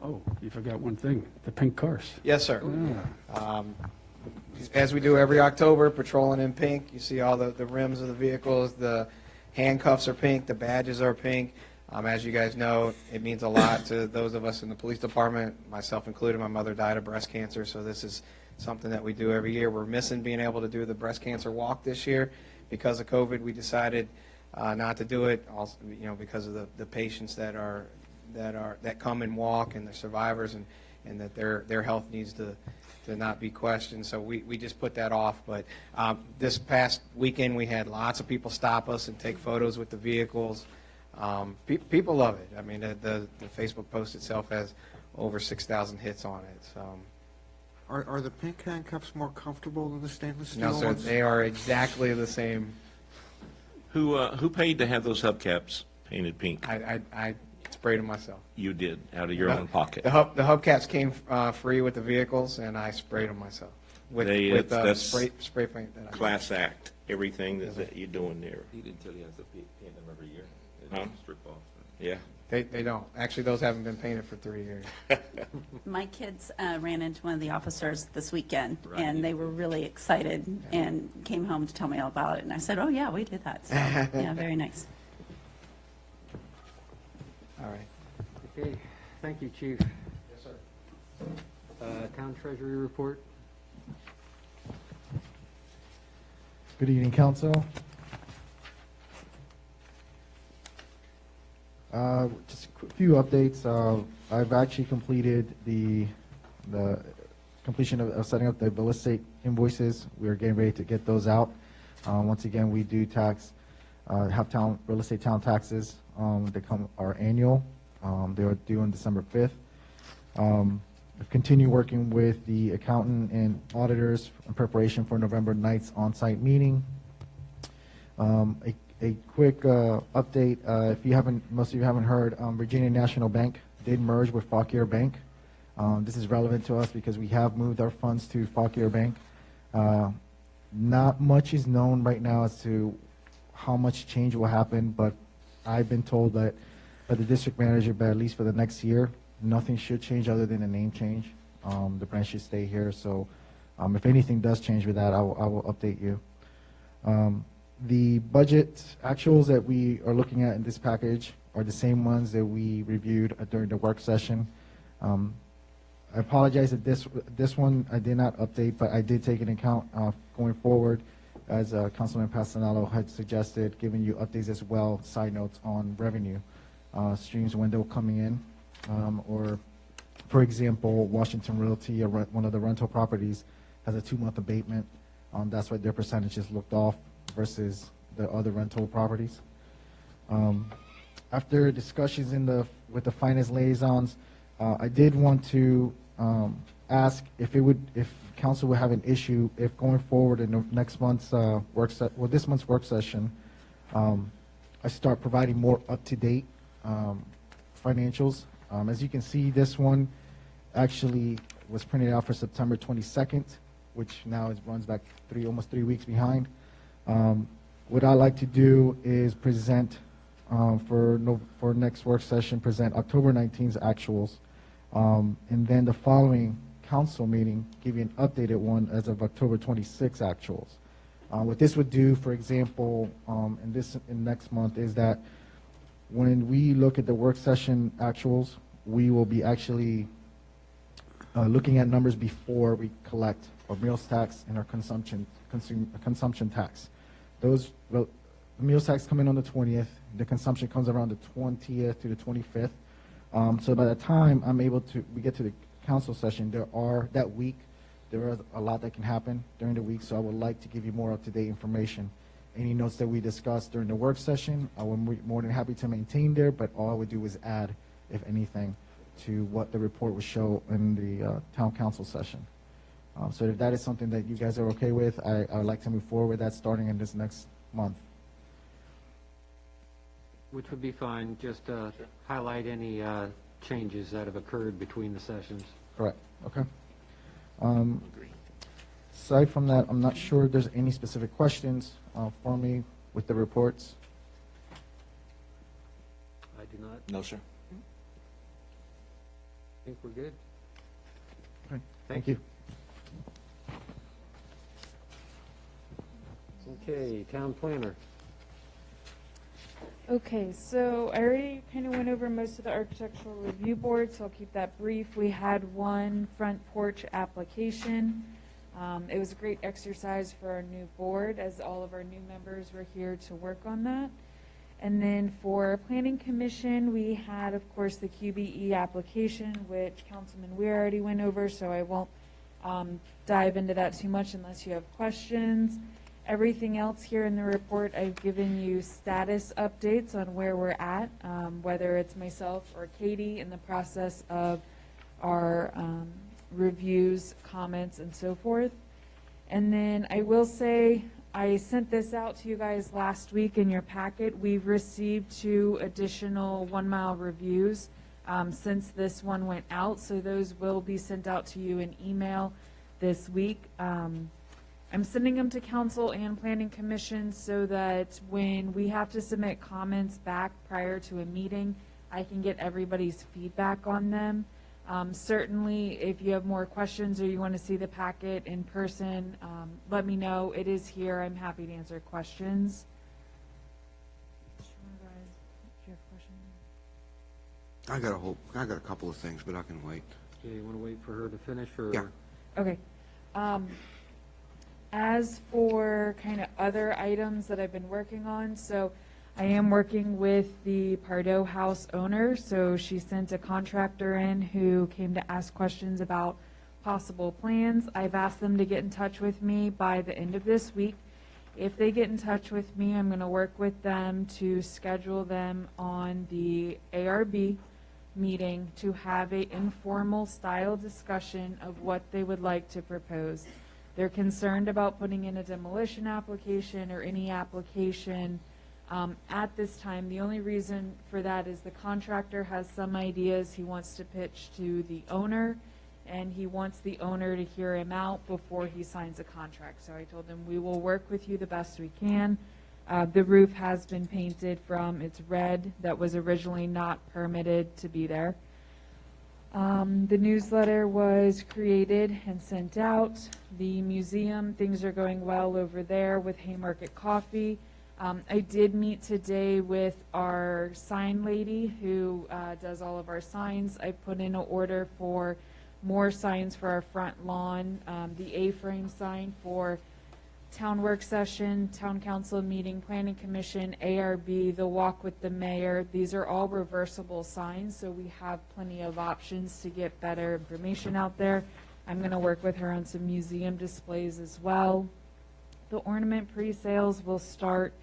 [SPEAKER 7] Oh, you forgot one thing, the pink cars.
[SPEAKER 18] Yes, sir.
[SPEAKER 7] Yeah.
[SPEAKER 18] As we do every October, patrolling in pink. You see all the rims of the vehicles, the handcuffs are pink, the badges are pink. As you guys know, it means a lot to those of us in the police department, myself included. My mother died of breast cancer, so this is something that we do every year. We're missing being able to do the breast cancer walk this year. Because of COVID, we decided not to do it, also, because of the patients that come and walk and the survivors, and that their health needs to not be questioned. So we just put that off. But this past weekend, we had lots of people stop us and take photos with the vehicles. People love it. I mean, the Facebook post itself has over 6,000 hits on it. So.
[SPEAKER 5] Are the pink handcuffs more comfortable than the stainless steel
[SPEAKER 18] No, sir,
[SPEAKER 5] ones?
[SPEAKER 18] they are exactly the same.
[SPEAKER 3] Who paid to have those hubcaps painted pink?
[SPEAKER 18] I sprayed them myself.
[SPEAKER 3] You did, out of your own pocket.
[SPEAKER 18] The hubcaps came free with the vehicles, and I sprayed them myself with
[SPEAKER 3] That's
[SPEAKER 18] spray paint. That I
[SPEAKER 3] class act, everything that you're doing there.
[SPEAKER 13] He didn't tell you has to paint them every year.
[SPEAKER 3] Huh?
[SPEAKER 13] Strip off.
[SPEAKER 3] Yeah.
[SPEAKER 18] They don't. Actually, those haven't been painted for 3 years.
[SPEAKER 15] My kids ran into one of the officers this weekend,
[SPEAKER 13] Right.
[SPEAKER 15] and they were really excited and came home to tell me all about it. And I said, "Oh yeah, we did that." So, yeah, very nice.
[SPEAKER 18] All right.
[SPEAKER 1] okay, thank you, Chief.
[SPEAKER 18] Yes, sir.
[SPEAKER 1] Town treasury report?
[SPEAKER 10] Good evening, council. Just a few updates. I've actually completed the completion of setting up the real estate invoices. We are getting ready to get those out. Once again, we do have real estate town taxes. They are annual. They are due on December 5th. I've continued working with the accountant and auditors in preparation for November 9th on-site meeting. A quick update, if most of you haven't heard, Virginia National Bank did merge with Fauquier Bank. This is relevant to us because we have moved our funds to Fauquier Bank. Not much is known right now as to how much change will happen, but I've been told that by the district manager, but at least for the next year, nothing should change other than a name change. The branch should stay here, so if anything does change with that, I will update you. The budget actuals that we are looking at in this package are the same ones that we reviewed during the work session. I apologize that this one I did not update, but I did take into account going forward, as Councilman Pasanello had suggested, giving you updates as well, side notes on revenue streams when they're coming in, or, for example, Washington Realty, one of the rental properties, has a 2-month abatement. That's why their percentage is looked off versus the other rental properties. After discussions with the finance liaisons, I did want to ask if council would have an issue if going forward in next month's this month's work session, I start providing more up-to-date financials. As you can see, this one actually was printed out for September 22nd, which now runs back almost 3 weeks behind. What I like to do is present for next work session, present October 19th's actuals, and then the following council meeting, give you an updated one as of October 26 actuals. What this would do, for example, in next month, is that when we look at the work session actuals, we will be actually looking at numbers before we collect our meals tax and our consumption tax. The meals tax come in on the 20th. The consumption comes around the 20th to the 25th. So by the time we get to the council session, there is a lot that can happen during the week. So I would like to give you more up-to-date information. Any notes that we discussed during the work session, I would be more than happy to maintain there. But all I would do is add, if anything, to what the report would show in the town council session. So if that is something that you guys are okay with, I would like to move forward with that starting in this next month.
[SPEAKER 1] Which would be fine, just highlight any changes that have occurred between the sessions.
[SPEAKER 10] Correct, okay. Aside from that, I'm not sure if there's any specific questions for me with the reports.
[SPEAKER 1] I do not.
[SPEAKER 3] No, sir.
[SPEAKER 1] I think we're good.
[SPEAKER 10] Okay, thank you.
[SPEAKER 1] Okay, town planner.
[SPEAKER 11] Okay, so I already kind of went over most of the architectural review board, so I'll keep that brief. We had one front porch application. It was a great exercise for our new board, as all of our new members were here to work on that. And then for Planning Commission, we had, of course, the QBE application, which Councilman Weir already went over, so I won't dive into that too much unless you have questions. Everything else here in the report, I've given you status updates on where we're at, whether it's myself or Katie in the process of our reviews, comments, and so forth. And then I will say, I sent this out to you guys last week in your packet. We've received 2 additional 1-mile reviews since this one went out, so those will be sent out to you in email this week. I'm sending them to council and planning commission so that when we have to submit comments back prior to a meeting, I can get everybody's feedback on them. Certainly, if you have more questions or you want to see the packet in person, let me know. It is here. I'm happy to answer questions.
[SPEAKER 5] I got a couple of things, but I can wait.
[SPEAKER 1] Okay, you want to wait for her to finish, or?
[SPEAKER 5] Yeah.
[SPEAKER 11] Okay. As for kind of other items that I've been working on, so I am working with the Pardo House owner. So she sent a contractor in who came to ask questions about possible plans. I've asked them to get in touch with me by the end of this week. If they get in touch with me, I'm going to work with them to schedule them on the ARB meeting to have an informal style discussion of what they would like to propose. They're concerned about putting in a demolition application or any application at this time. The only reason for that is the contractor has some ideas he wants to pitch to the owner, and he wants the owner to hear him out before he signs a contract. So I told him we will work with you the best we can. The roof has been painted from its red that was originally not permitted to be there. The newsletter was created and sent out. The museum, things are going well over there with Haymarket Coffee. I did meet today with our sign lady who does all of our signs. I put in an order for more signs for our front lawn, the A-frame sign for town work session, town council meeting, planning commission, ARB, the walk with the mayor. These are all reversible signs, so we have plenty of options to get better information out there. I'm going to work with her on some museum displays as well. The ornament pre-sales will start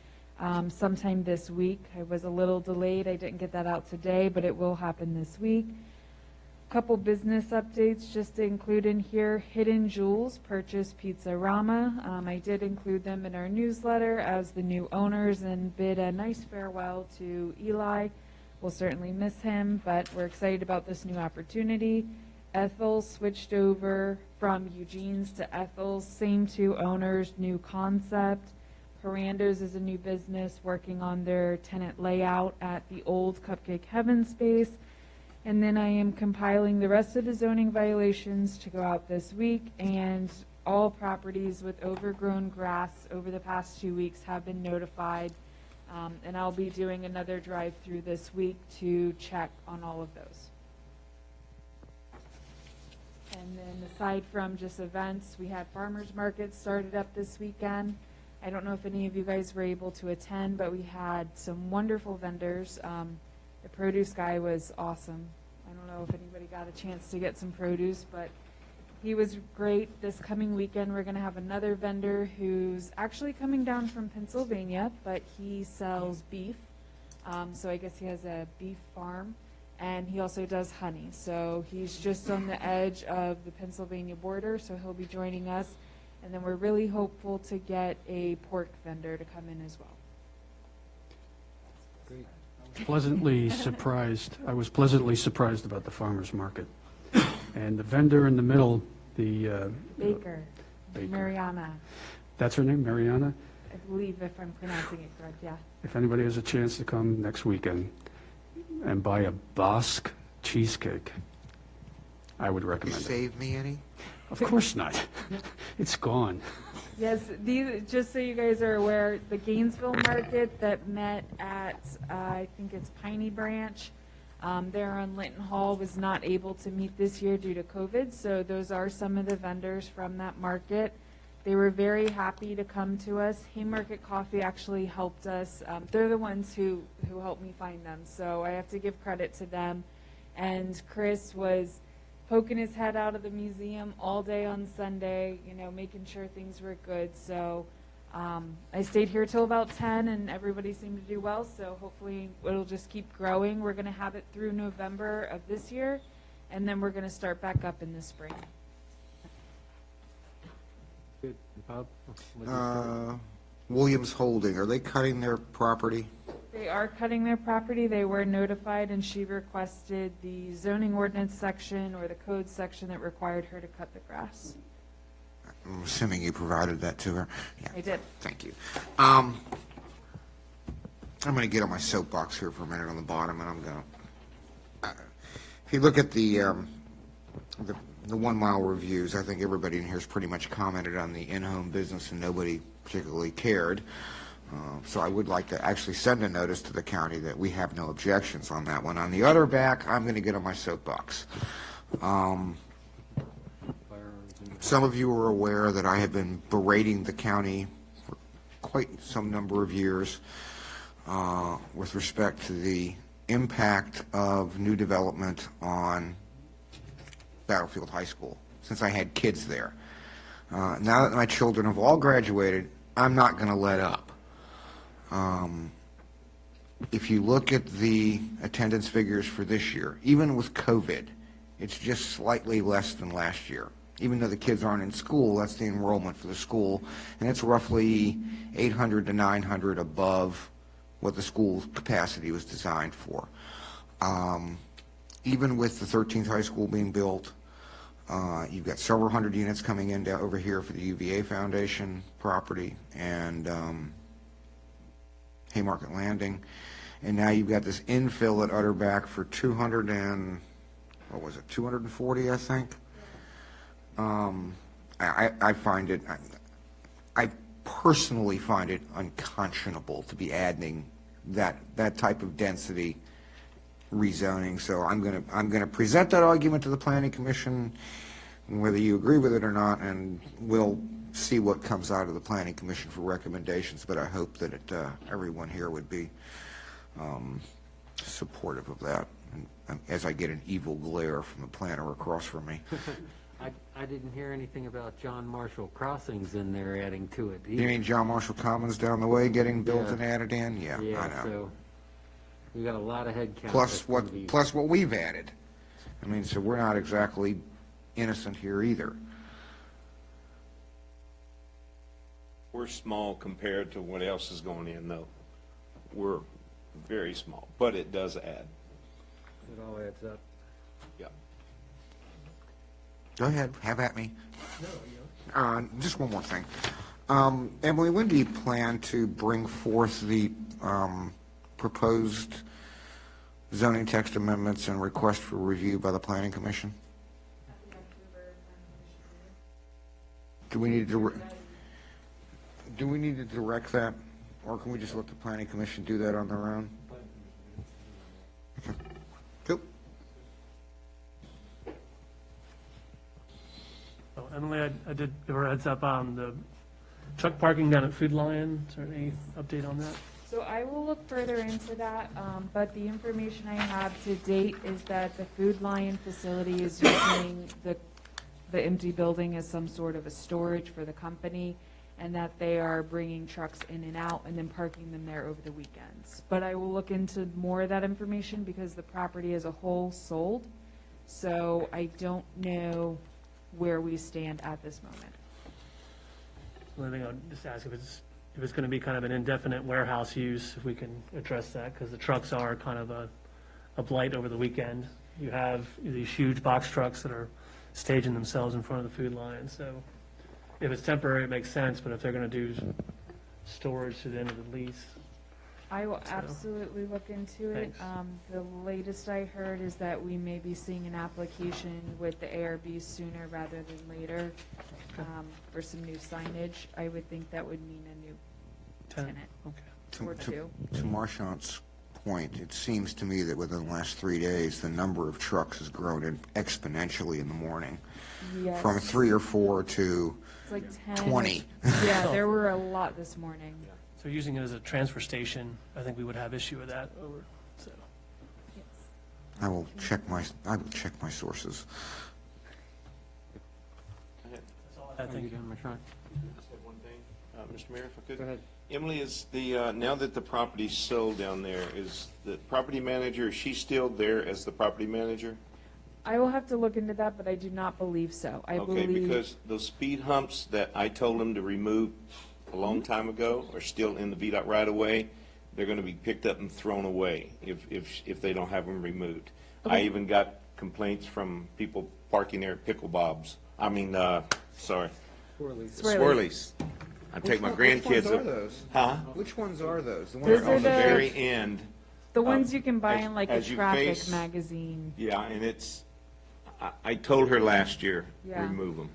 [SPEAKER 11] sometime this week. I was a little delayed. I didn't get that out today, but it will happen this week. Couple business updates just to include in here. Hidden Jewels purchased Pizza-Rama. I did include them in our newsletter as the new owners and bid a nice farewell to Eli. We'll certainly miss him, but we're excited about this new opportunity. Ethel switched over from Eugene's to Ethel's. Same two owners, new concept. Parandos is a new business working on their tenant layout at the old Cupcake Heaven space. And then I am compiling the rest of the zoning violations to go out this week, and all properties with overgrown grass over the past 2 weeks have been notified. And I'll be doing another drive-through this week to check on all of those. And then aside from just events, we had farmers markets started up this weekend. I don't know if any of you guys were able to attend, but we had some wonderful vendors. The produce guy was awesome. I don't know if anybody got a chance to get some produce, but he was great. This coming weekend, we're going to have another vendor who's actually coming down from Pennsylvania, but he sells beef. So I guess he has a beef farm, and he also does honey. So he's just on the edge of the Pennsylvania border, so he'll be joining us. And then we're really hopeful to get a pork vendor to come in as well.
[SPEAKER 1] Great.
[SPEAKER 7] Pleasantly surprised. I was pleasantly surprised about the farmer's market. And the vendor in the middle, the...
[SPEAKER 11] Baker.
[SPEAKER 7] Baker.
[SPEAKER 11] Mariana,
[SPEAKER 7] That's her name, Mariana?
[SPEAKER 11] I believe, if I'm pronouncing it correct, yeah.
[SPEAKER 7] If anybody has a chance to come next weekend and buy a Basque cheesecake, I would recommend it.
[SPEAKER 5] Save me any?
[SPEAKER 7] Of course not. It's gone.
[SPEAKER 11] Yes, these, just so you guys are aware, the Gainesville market that met at, I think it's Piney Branch, there on Linton Hall, was not able to meet this year due to COVID. So those are some of the vendors from that market. They were very happy to come to us. Haymarket Coffee actually helped us. They're the ones who helped me find them. So I have to give credit to them. And Chris was poking his head out of the museum all day on Sunday, you know, making sure things were good. So I stayed here till about 10, and everybody seemed to do well. So hopefully it'll just keep growing. We're going to have it through November of this year, and then we're going to start back up in the spring.
[SPEAKER 1] Good. Bob? what do you start?
[SPEAKER 5] Williams Holding, are they cutting their property?
[SPEAKER 11] They are cutting their property. They were notified, and she requested the zoning ordinance section or the code section that required her to cut the grass.
[SPEAKER 5] I'm assuming you provided that to her? Yeah.
[SPEAKER 11] I did.
[SPEAKER 5] Thank you. I'm going to get on my soapbox here for a minute on the bottom, and I'm going to... if you look at the 1 mile reviews, I think everybody in here has pretty much commented on the in-home business, and nobody particularly cared. So I would like to actually send a notice to the county that we have no objections on that one. On the other back, I'm going to get on my soapbox. Some of you are aware that I have been berating the county for quite some number of years with respect to the impact of new development on Battlefield High School, since I had kids there. Now that my children have all graduated, I'm not going to let up. If you look at the attendance figures for this year, even with COVID, it's just slightly less than last year. Even though the kids aren't in school, that's the enrollment for the school, and it's roughly 800 to 900 above what the school capacity was designed for. Even with the 13th high school being built, you've got several hundred units coming in over here for the UVA Foundation property and Haymarket Landing, and now you've got this infill at Utterback for 240, I think. I find it, I personally find it unconscionable to be adding that type of density rezoning. So I'm gonna present that argument to the planning commission, whether you agree with it or not, and we'll see what comes out of the planning commission for recommendations. But I hope that everyone here would be supportive of that, and as I get an evil glare from the planner across from me.
[SPEAKER 1] I didn't hear anything about John Marshall Crossings in there adding to it.
[SPEAKER 5] You mean John Marshall Commons down the way getting built and added in? Yeah, I know.
[SPEAKER 1] So we got a lot of head count.
[SPEAKER 5] Plus what we've added. I mean, so we're not exactly innocent here either.
[SPEAKER 3] We're small compared to what else is going in, though. We're very small, but it does add.
[SPEAKER 1] It all adds up.
[SPEAKER 3] Yeah.
[SPEAKER 5] Go ahead, have at me. Just one more thing. Emily, when do you plan to bring forth the proposed zoning text amendments and request for review by the Planning Commission? Do we need to direct that, or can we just let the Planning Commission do that on their own? Okay. Cool.
[SPEAKER 12] Oh, Emily, I did give her a heads up on the truck parking down at Food Lion. Is there any update on that?
[SPEAKER 11] So I will look further into that, but the information I have to date is that the Food Lion facility is using the empty building as some sort of a storage for the company, and that they are bringing trucks in and out and then parking them there over the weekends. But I will look into more of that information because the property as a whole sold, so I don't know where we stand at this moment.
[SPEAKER 12] The only thing I'll just ask if it's going to be kind of an indefinite warehouse use, if we can address that, because the trucks are kind of a blight over the weekend. You have these huge box trucks that are staging themselves in front of the Food Lion, so if it's temporary, it makes sense, but if they're going to do storage to the end of the lease.
[SPEAKER 11] I will absolutely look into it. The latest I heard is that we may be seeing an application with the ARB sooner rather than later for some new signage. I would think that would mean a new tenant or two.
[SPEAKER 5] To Marchant's point, it seems to me that within the last 3 days, the number of trucks has grown exponentially in the morning.
[SPEAKER 11] Yes.
[SPEAKER 5] From 3 or 4 to
[SPEAKER 11] It's like 10.
[SPEAKER 5] 20.
[SPEAKER 11] Yeah, there were a lot this morning.
[SPEAKER 12] So using it as a transfer station, I think we would have issue with that. So.
[SPEAKER 5] I will check my sources.
[SPEAKER 12] Thank you.
[SPEAKER 3] Just have one thing, Mr. Mayor, if I could. Go ahead. Emily, is now that the property's sold down there, is the property manager, is she still there as the property manager?
[SPEAKER 11] I will have to look into that, but I do not believe so. I believe.
[SPEAKER 3] Okay, because those speed humps that I told them to remove a long time ago are still in the VDOT right of way. They're going to be picked up and thrown away if they don't have them removed. I even got complaints from people parking there at Pickle Bob's. I mean, sorry. Swirlies. I take my grandkids.
[SPEAKER 5] Which ones are those?
[SPEAKER 3] Huh?
[SPEAKER 5] Which ones are those? The
[SPEAKER 11] Those
[SPEAKER 5] ones
[SPEAKER 11] are
[SPEAKER 3] On the very end.
[SPEAKER 11] The ones you can buy in like a
[SPEAKER 3] as you
[SPEAKER 11] traffic
[SPEAKER 3] face-
[SPEAKER 11] magazine.
[SPEAKER 3] Yeah, and I told her last year,
[SPEAKER 11] Yeah.
[SPEAKER 3] remove them.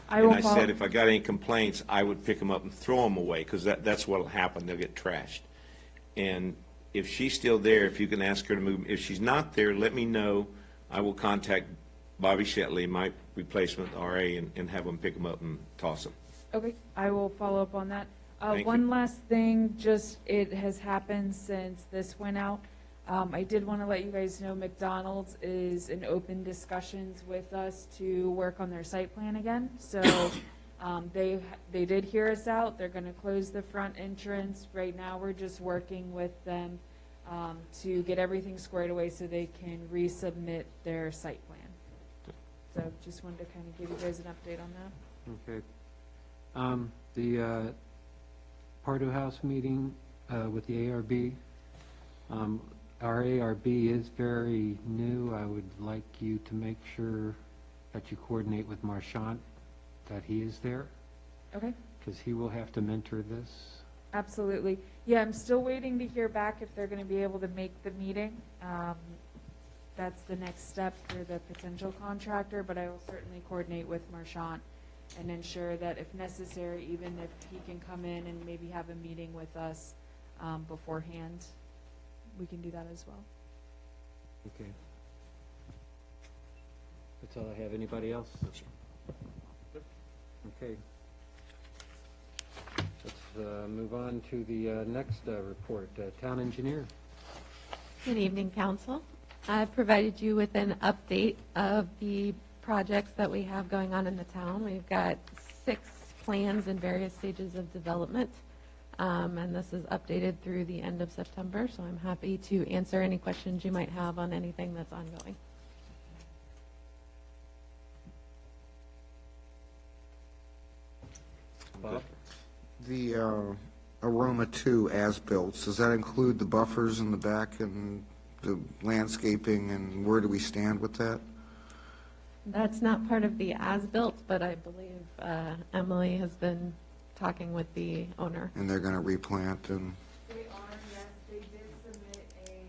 [SPEAKER 11] I will
[SPEAKER 3] And I
[SPEAKER 11] follow-
[SPEAKER 3] said if I got any complaints, I would pick them up and throw them away, because that's what'll happen, they'll get trashed. And if she's still there, if you can ask her to move, if she's not there, let me know. I will contact Bobby Shetley, my replacement RA, and have them pick them up and toss them.
[SPEAKER 11] Okay, I will follow up on that.
[SPEAKER 3] Thank
[SPEAKER 11] One
[SPEAKER 3] you.
[SPEAKER 11] last thing, just it has happened since this went out. I did want to let you guys know McDonald's is in open discussions with us to work on their site plan again. So they did hear us out. They're going to close the front entrance. Right now, we're just working with them to get everything squared away so they can resubmit their site plan. So just wanted to kind of give you guys an update on that.
[SPEAKER 1] Okay. The Pardo House meeting with the ARB, our ARB is very new. I would like you to make sure that you coordinate with Marchant, that he is there,
[SPEAKER 11] Okay.
[SPEAKER 1] because he will have to mentor this.
[SPEAKER 11] Absolutely. Yeah, I'm still waiting to hear back if they're going to be able to make the meeting. That's the next step for the potential contractor, but I will certainly coordinate with Marchant and ensure that if necessary, even if he can come in and maybe have a meeting with us beforehand, we can do that as well.
[SPEAKER 1] Okay. That's all I have. Anybody else? Okay. Let's move on to the next report. Town engineer.
[SPEAKER 17] Good evening, council. I've provided you with an update of the projects that we have going on in the town. We've got 6 plans in various stages of development, and this is updated through the end of September, so I'm happy to answer any questions you might have on anything that's ongoing.
[SPEAKER 1] Bob?
[SPEAKER 5] The Aroma 2 as-built, does that include the buffers in the back and the landscaping, and where do we stand with that?
[SPEAKER 17] That's not part of the as-built, but I believe Emily has been talking with the owner.
[SPEAKER 5] And they're going to replant and...
[SPEAKER 11] They are, yes, they did submit a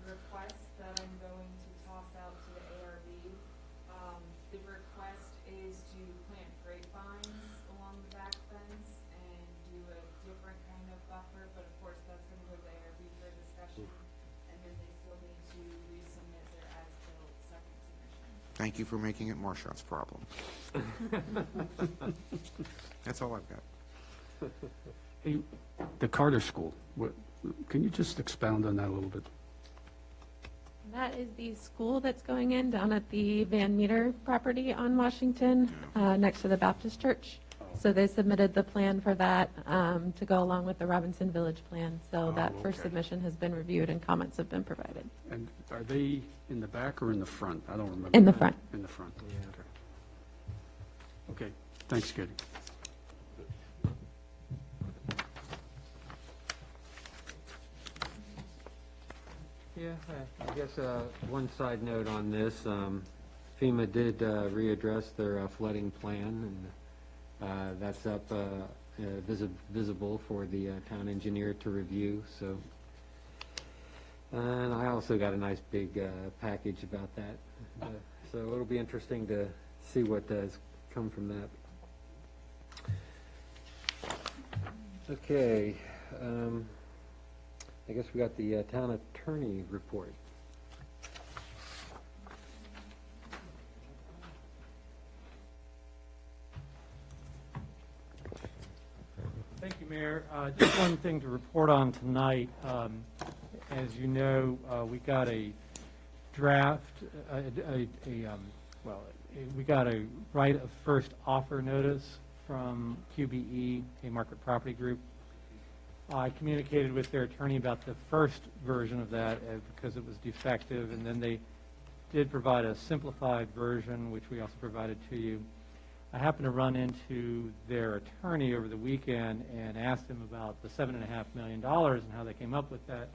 [SPEAKER 11] request that I'm going to toss out to the ARB. The request is to plant grapevines along the back fence and do a different kind of buffer, but of course that's going to go to the ARB for discussion, and then they still need to resubmit their as-built second submission.
[SPEAKER 5] Thank you for making it Marchant's problem. That's all I've got.
[SPEAKER 7] Hey, the Carter School, can you just expound on that a little bit?
[SPEAKER 17] That is the school that's going in down at the Van Meter property on Washington, next to the Baptist Church. So they submitted the plan for that to go along with the Robinson Village plan. So that first submission has been reviewed and comments have been provided.
[SPEAKER 7] And are they in the back or in the front? I don't remember.
[SPEAKER 17] In the front.
[SPEAKER 7] In the front. Okay, thanks, Katie.
[SPEAKER 1] Yeah, I guess one side note on this, FEMA did readdress their flooding plan, and that's up visible for the town engineer to review. So, and I also got a nice big package about that. So it'll be interesting to see what does come from that. Okay. I guess we got the town attorney report.
[SPEAKER 16] Thank you, Mayor. Just one thing to report on tonight. As you know, we got a draft, we got a right of first offer notice from QBE, Haymarket Property Group. I communicated with their attorney about the first version of that because it was defective, and then they did provide a simplified version, which we also provided to you. I happened to run into their attorney over the weekend and asked him about the $7.5 million and how they came up with that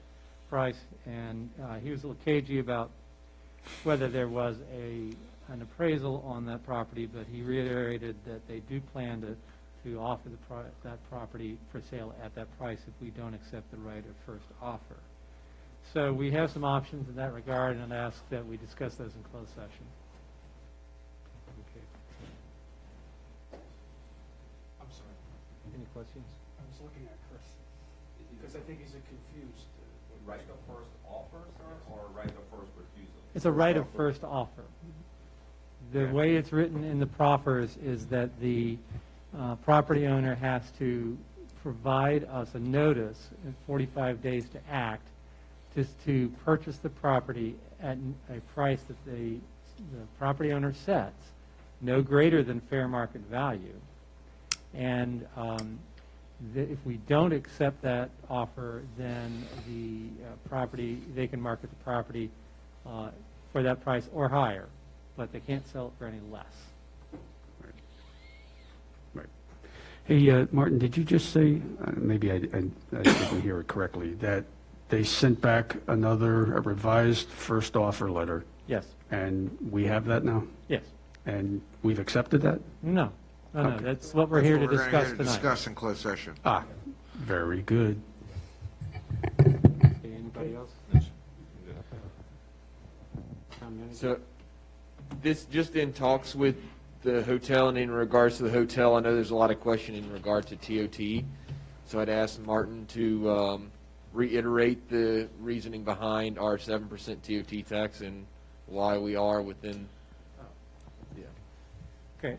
[SPEAKER 16] price, and he was a little cagey about whether there was an appraisal on that property, but he reiterated that they do plan to offer that property for sale at that price if we don't accept the right of first offer. So we have some options in that regard, and I'd ask that we discuss those in closed session.
[SPEAKER 1] Okay.
[SPEAKER 7] I'm sorry.
[SPEAKER 1] Any questions?
[SPEAKER 7] I was looking at Chris, because I think he's confused.
[SPEAKER 13] Right of first offer, sir, or right of first refusal?
[SPEAKER 16] It's a right of first offer. The way it's written in the proffers is that the property owner has to provide us a notice in 45 days to act, just to purchase the property at a price that the property owner sets, no greater than fair market value. And if we don't accept that offer, then the they can market the property for that price or higher, but they can't sell it for any less.
[SPEAKER 7] Hey, Martin, did you just say, maybe I didn't hear it correctly, that they sent back a revised first offer letter?
[SPEAKER 16] Yes.
[SPEAKER 7] And we have that now?
[SPEAKER 16] Yes.
[SPEAKER 7] And we've accepted that?
[SPEAKER 16] No.
[SPEAKER 7] Okay.
[SPEAKER 16] That's what we're here to discuss tonight.
[SPEAKER 5] Discuss in closed session.
[SPEAKER 7] Ah, very good.
[SPEAKER 1] Okay, anybody else?
[SPEAKER 9] So this just in talks with the hotel, and in regards to the hotel, I know there's a lot of question in regard to TOT. So I'd asked Martin to reiterate the reasoning behind our 7% TOT tax and why we are within, yeah.
[SPEAKER 16] Okay,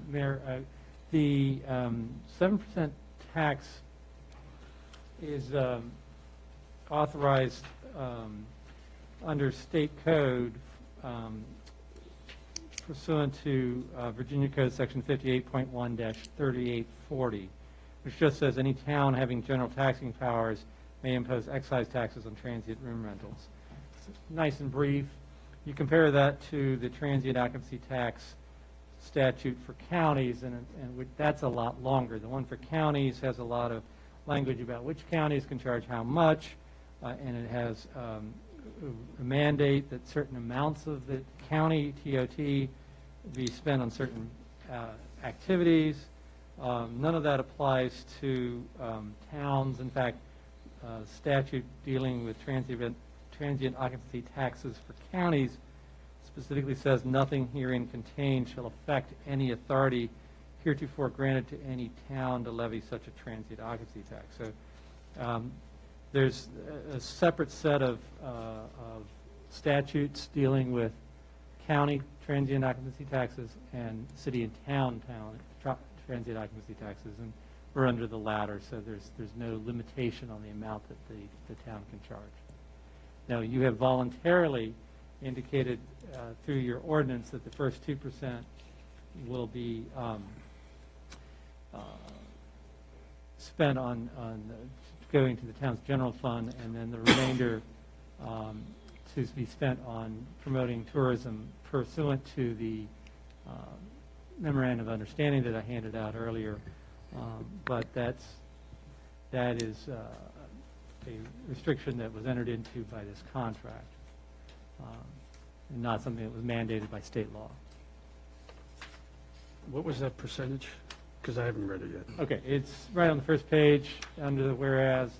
[SPEAKER 16] Mayor, the 7% tax is authorized under state code pursuant to Virginia Code Section 58.1-3840, which just says any town having general taxing powers may impose excise taxes on transient room rentals. It's nice and brief. You compare that to the transient occupancy tax statute for counties, and that's a lot longer. The one for counties has a lot of language about which counties can charge how much, and it has a mandate that certain amounts of the county TOT be spent on certain activities. None of that applies to towns. In fact, statute dealing with transient occupancy taxes for counties specifically says nothing herein contained shall affect any authority heretofore granted to any town to levy such a transient occupancy tax. So there's a separate set of statutes dealing with county transient occupancy taxes and city and town transient occupancy taxes, and we're under the latter, so there's no limitation on the amount that the town can charge. Now, you have voluntarily indicated through your ordinance that the first 2% will be spent on going to the town's general fund, and then the remainder to be spent on promoting tourism pursuant to the memorandum of understanding that I handed out earlier. But that is a restriction that was entered into by this contract, and not something that was mandated by state law.
[SPEAKER 7] What was that percentage? Because I haven't read it yet.
[SPEAKER 16] Okay, it's right on the first page under the whereas.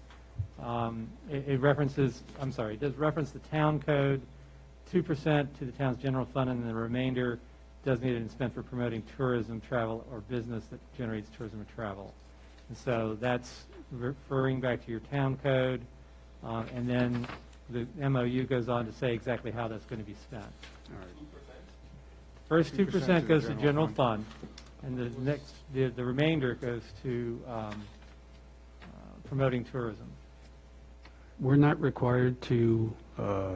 [SPEAKER 16] It references, I'm sorry, it does reference the town code, 2% to the town's general fund, and the remainder designated and spent for promoting tourism, travel, or business that generates tourism or travel. And so that's referring back to your town code, and then the MOU goes on to say exactly how that's going to be spent.
[SPEAKER 7] All right.
[SPEAKER 16] First 2% goes to
[SPEAKER 5] general
[SPEAKER 16] general fund, and the remainder goes to promoting tourism.
[SPEAKER 7] We're not required to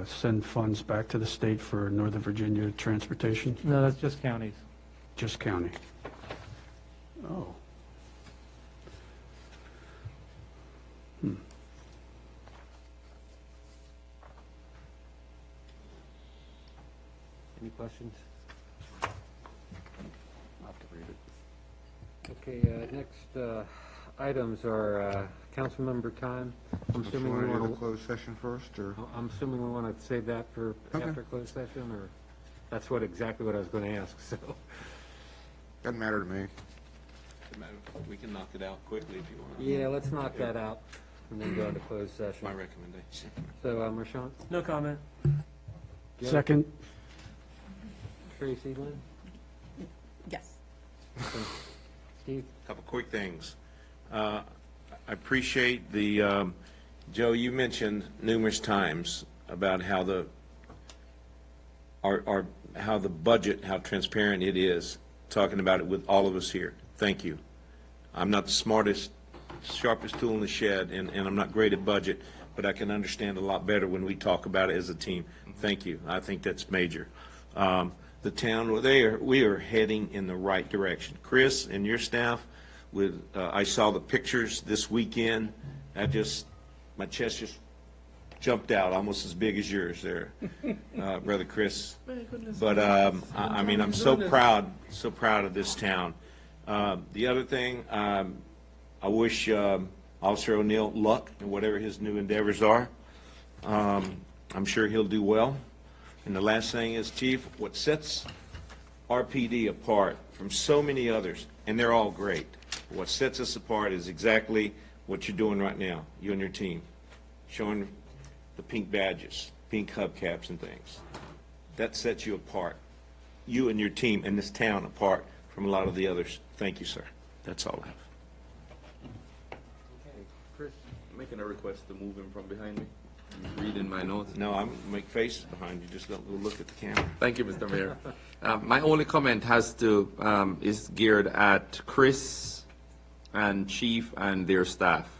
[SPEAKER 7] send funds back to the state for Northern Virginia transportation?
[SPEAKER 16] No, that's just counties.
[SPEAKER 7] Just county? Oh.
[SPEAKER 1] Any questions?
[SPEAKER 7] I'll have to read it.
[SPEAKER 1] Okay, next items are council member time. I'm assuming we
[SPEAKER 5] Want to do
[SPEAKER 1] want
[SPEAKER 5] the closed session first, or?
[SPEAKER 1] I'm assuming we want to save that for
[SPEAKER 5] Okay.
[SPEAKER 1] after closed session, or that's exactly what I was going to ask, so.
[SPEAKER 5] Doesn't matter to me.
[SPEAKER 3] We can knock it out quickly if you want.
[SPEAKER 1] Yeah, let's knock that out and then go into closed session.
[SPEAKER 3] My recommendation.
[SPEAKER 1] So, Rashawn?
[SPEAKER 12] No comment.
[SPEAKER 1] Joe?
[SPEAKER 7] Second?
[SPEAKER 1] Tracy, Lynn?
[SPEAKER 15] Yes.
[SPEAKER 1] Steve?
[SPEAKER 3] Couple quick things. I appreciate the, Joe, you mentioned numerous times about how how the budget, how transparent it is, talking about it with all of us here. Thank you. I'm not the smartest, sharpest tool in the shed, and I'm not great at budget, but I can understand a lot better when we talk about it as a team. Thank you. I think that's major. The town, we are heading in the right direction. Chris and your staff, I saw the pictures this weekend. My chest just jumped out, almost as big as yours there, Brother Chris. But I mean, I'm so proud of this town. The other thing, I wish Officer O'Neill luck in whatever his new endeavors are. I'm sure he'll do well. And the last thing is, Chief, what sets RPD apart from so many others, and they're all great, what sets us apart is exactly what you're doing right now, you and your team, showing the pink badges, pink hubcaps and things. That sets you apart, you and your team and this town apart from a lot of the others. Thank you, sir. That's all I have.
[SPEAKER 1] Okay, Chris?
[SPEAKER 13] making a request to move him from behind me. I'm reading my notes.
[SPEAKER 3] No, I'm make faces behind you, just don't look at the camera.
[SPEAKER 13] Thank you, Mr. Mayor. My only comment is geared at Chris and Chief and their staff.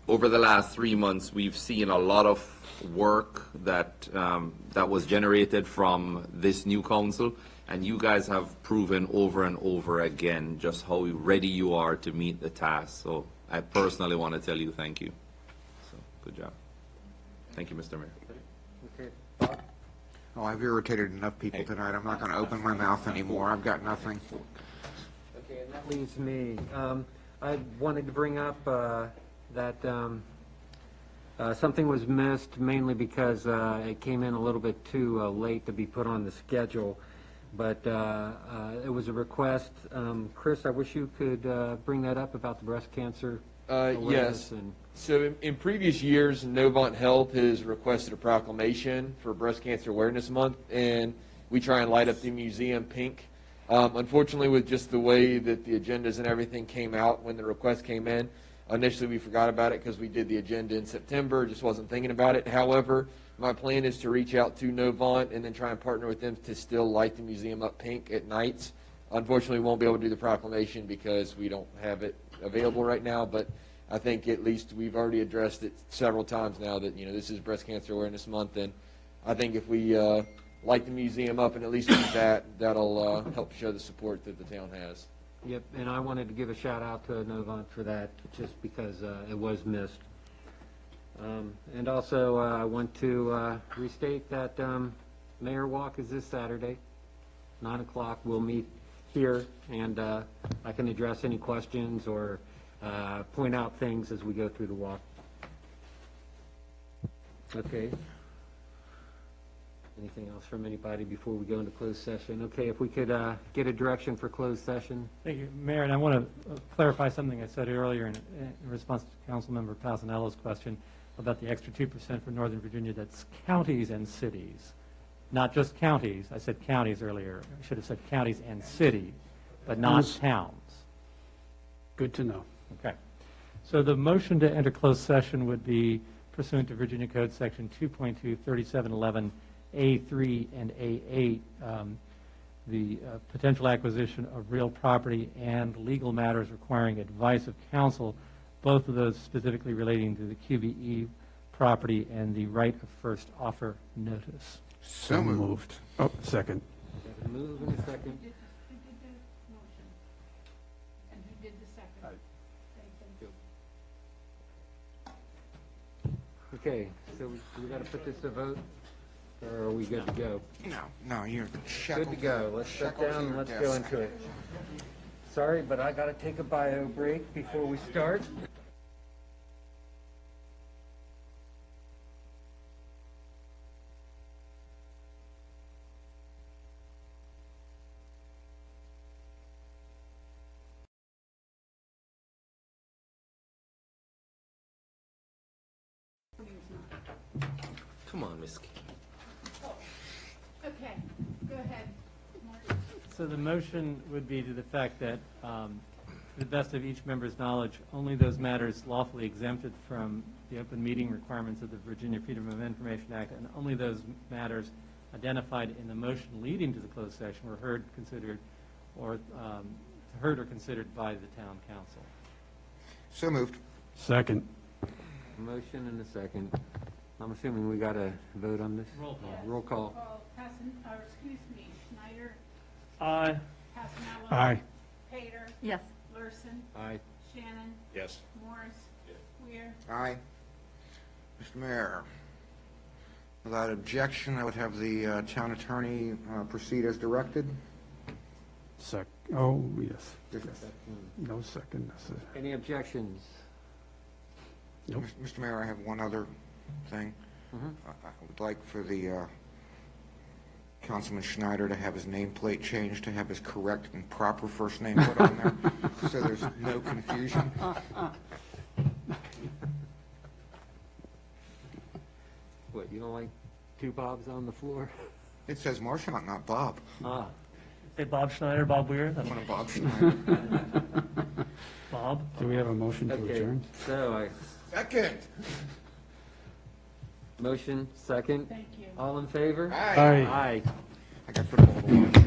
[SPEAKER 13] Over the last 3 months, we've seen a lot of work that was generated from this new council, and you guys have proven over and over again just how ready you are to meet the task. So I personally want to tell you thank you. So good job. Thank you, Mr. Mayor.
[SPEAKER 1] Okay, Bob?
[SPEAKER 5] Oh, I've irritated enough people tonight. I'm not going to open my mouth anymore. I've got nothing.
[SPEAKER 1] Okay, and that leaves me. I wanted to bring up that something was missed, mainly because it came in a little bit too late to be put on the schedule. But it was a request. Chris, I wish you could bring that up about the breast cancer awareness.
[SPEAKER 9] Yes. So in previous years, Novant Health has requested a proclamation for Breast Cancer Awareness Month, and we try and light up the museum pink. Unfortunately, with just the way that the agendas and everything came out when the request came in, initially we forgot about it because we did the agenda in September, just wasn't thinking about it. However, my plan is to reach out to Novant and then try and partner with them to still light the museum up pink at nights. Unfortunately, we won't be able to do the proclamation because we don't have it available right now, but I think at least we've already addressed it several times now that, this is Breast Cancer Awareness Month, and I think if we light the museum up and at least use that, that'll help show the support that the town has.
[SPEAKER 1] Yep, and I wanted to give a shout out to Novant for that, just because it was missed. And also, I want to restate that Mayor Walk is this Saturday, 9 o'clock. We'll meet here, and I can address any questions or point out things as we go through the walk. Okay. Anything else from anybody before we go into closed session? Okay, if we could get a direction for closed session.
[SPEAKER 16] Thank you, Mayor, and I want to clarify something I said earlier in response to Councilmember Pasanello's question about the extra 2% for Northern Virginia. That's counties and cities, not just counties. I said counties earlier. I should have said counties and cities, but not towns.
[SPEAKER 7] Good to know.
[SPEAKER 16] Okay. So the motion to enter closed session would be pursuant to Virginia Code Section 2.2, 3711, A3 and A8, the potential acquisition of real property and legal matters requiring advice of counsel, both of those specifically relating to the QBE property and the right of first offer notice.
[SPEAKER 5] So moved.
[SPEAKER 7] Oh, second.
[SPEAKER 1] Got a move and a second.
[SPEAKER 2] Who did the motion? And who did the second?
[SPEAKER 1] Okay, so we got to put this to vote, or are we good to go?
[SPEAKER 5] No, you're
[SPEAKER 1] Good to go. Let's sit down and let's go into it. Sorry, but I got to take a bio break before we start.
[SPEAKER 13] Come on, Miss Key.
[SPEAKER 2] Okay, go ahead.
[SPEAKER 16] So the motion would be to the fact that, to the best of each member's knowledge, only those matters lawfully exempted from the open meeting requirements of the Virginia Freedom of Information Act, and only those matters identified in the motion leading to the closed session were heard, considered, or heard or considered by the town council.
[SPEAKER 5] So moved.
[SPEAKER 7] Second.
[SPEAKER 1] Motion and a second. I'm assuming we got to vote on this?
[SPEAKER 16] Roll call.
[SPEAKER 1] Roll call.
[SPEAKER 2] Schneider.
[SPEAKER 16] Aye.
[SPEAKER 2] Pasanello.
[SPEAKER 7] Aye.
[SPEAKER 2] Pater.
[SPEAKER 15] Yes.
[SPEAKER 2] Larson.
[SPEAKER 1] Aye.
[SPEAKER 2] Shannon.
[SPEAKER 3] Yes.
[SPEAKER 2] Morris. Weir.
[SPEAKER 5] Aye. Mr. Mayor, without objection, I would have the town attorney proceed as directed.
[SPEAKER 7] Oh, yes.
[SPEAKER 5] Yes.
[SPEAKER 7] No second.
[SPEAKER 1] Any objections?
[SPEAKER 7] Nope.
[SPEAKER 5] Mr. Mayor, I have one other thing. I would like for the Councilman Schneider to have his nameplate changed to have his correct and proper first name put on there, so there's no confusion.
[SPEAKER 1] What, you don't like two Bobs on the floor?
[SPEAKER 5] It says Marchant, not Bob.
[SPEAKER 1] Ah.
[SPEAKER 12] Hey, Bob Schneider, Bob Weir.
[SPEAKER 5] I want a Bob Schneider.
[SPEAKER 12] Bob.
[SPEAKER 16] Do we have a motion to
[SPEAKER 1] Okay,
[SPEAKER 16] adjourn?
[SPEAKER 1] so
[SPEAKER 5] Second.
[SPEAKER 1] Motion, second.
[SPEAKER 6] Thank you.
[SPEAKER 1] All in favor?
[SPEAKER 5] Aye.
[SPEAKER 1] Aye.
[SPEAKER 5] I got football.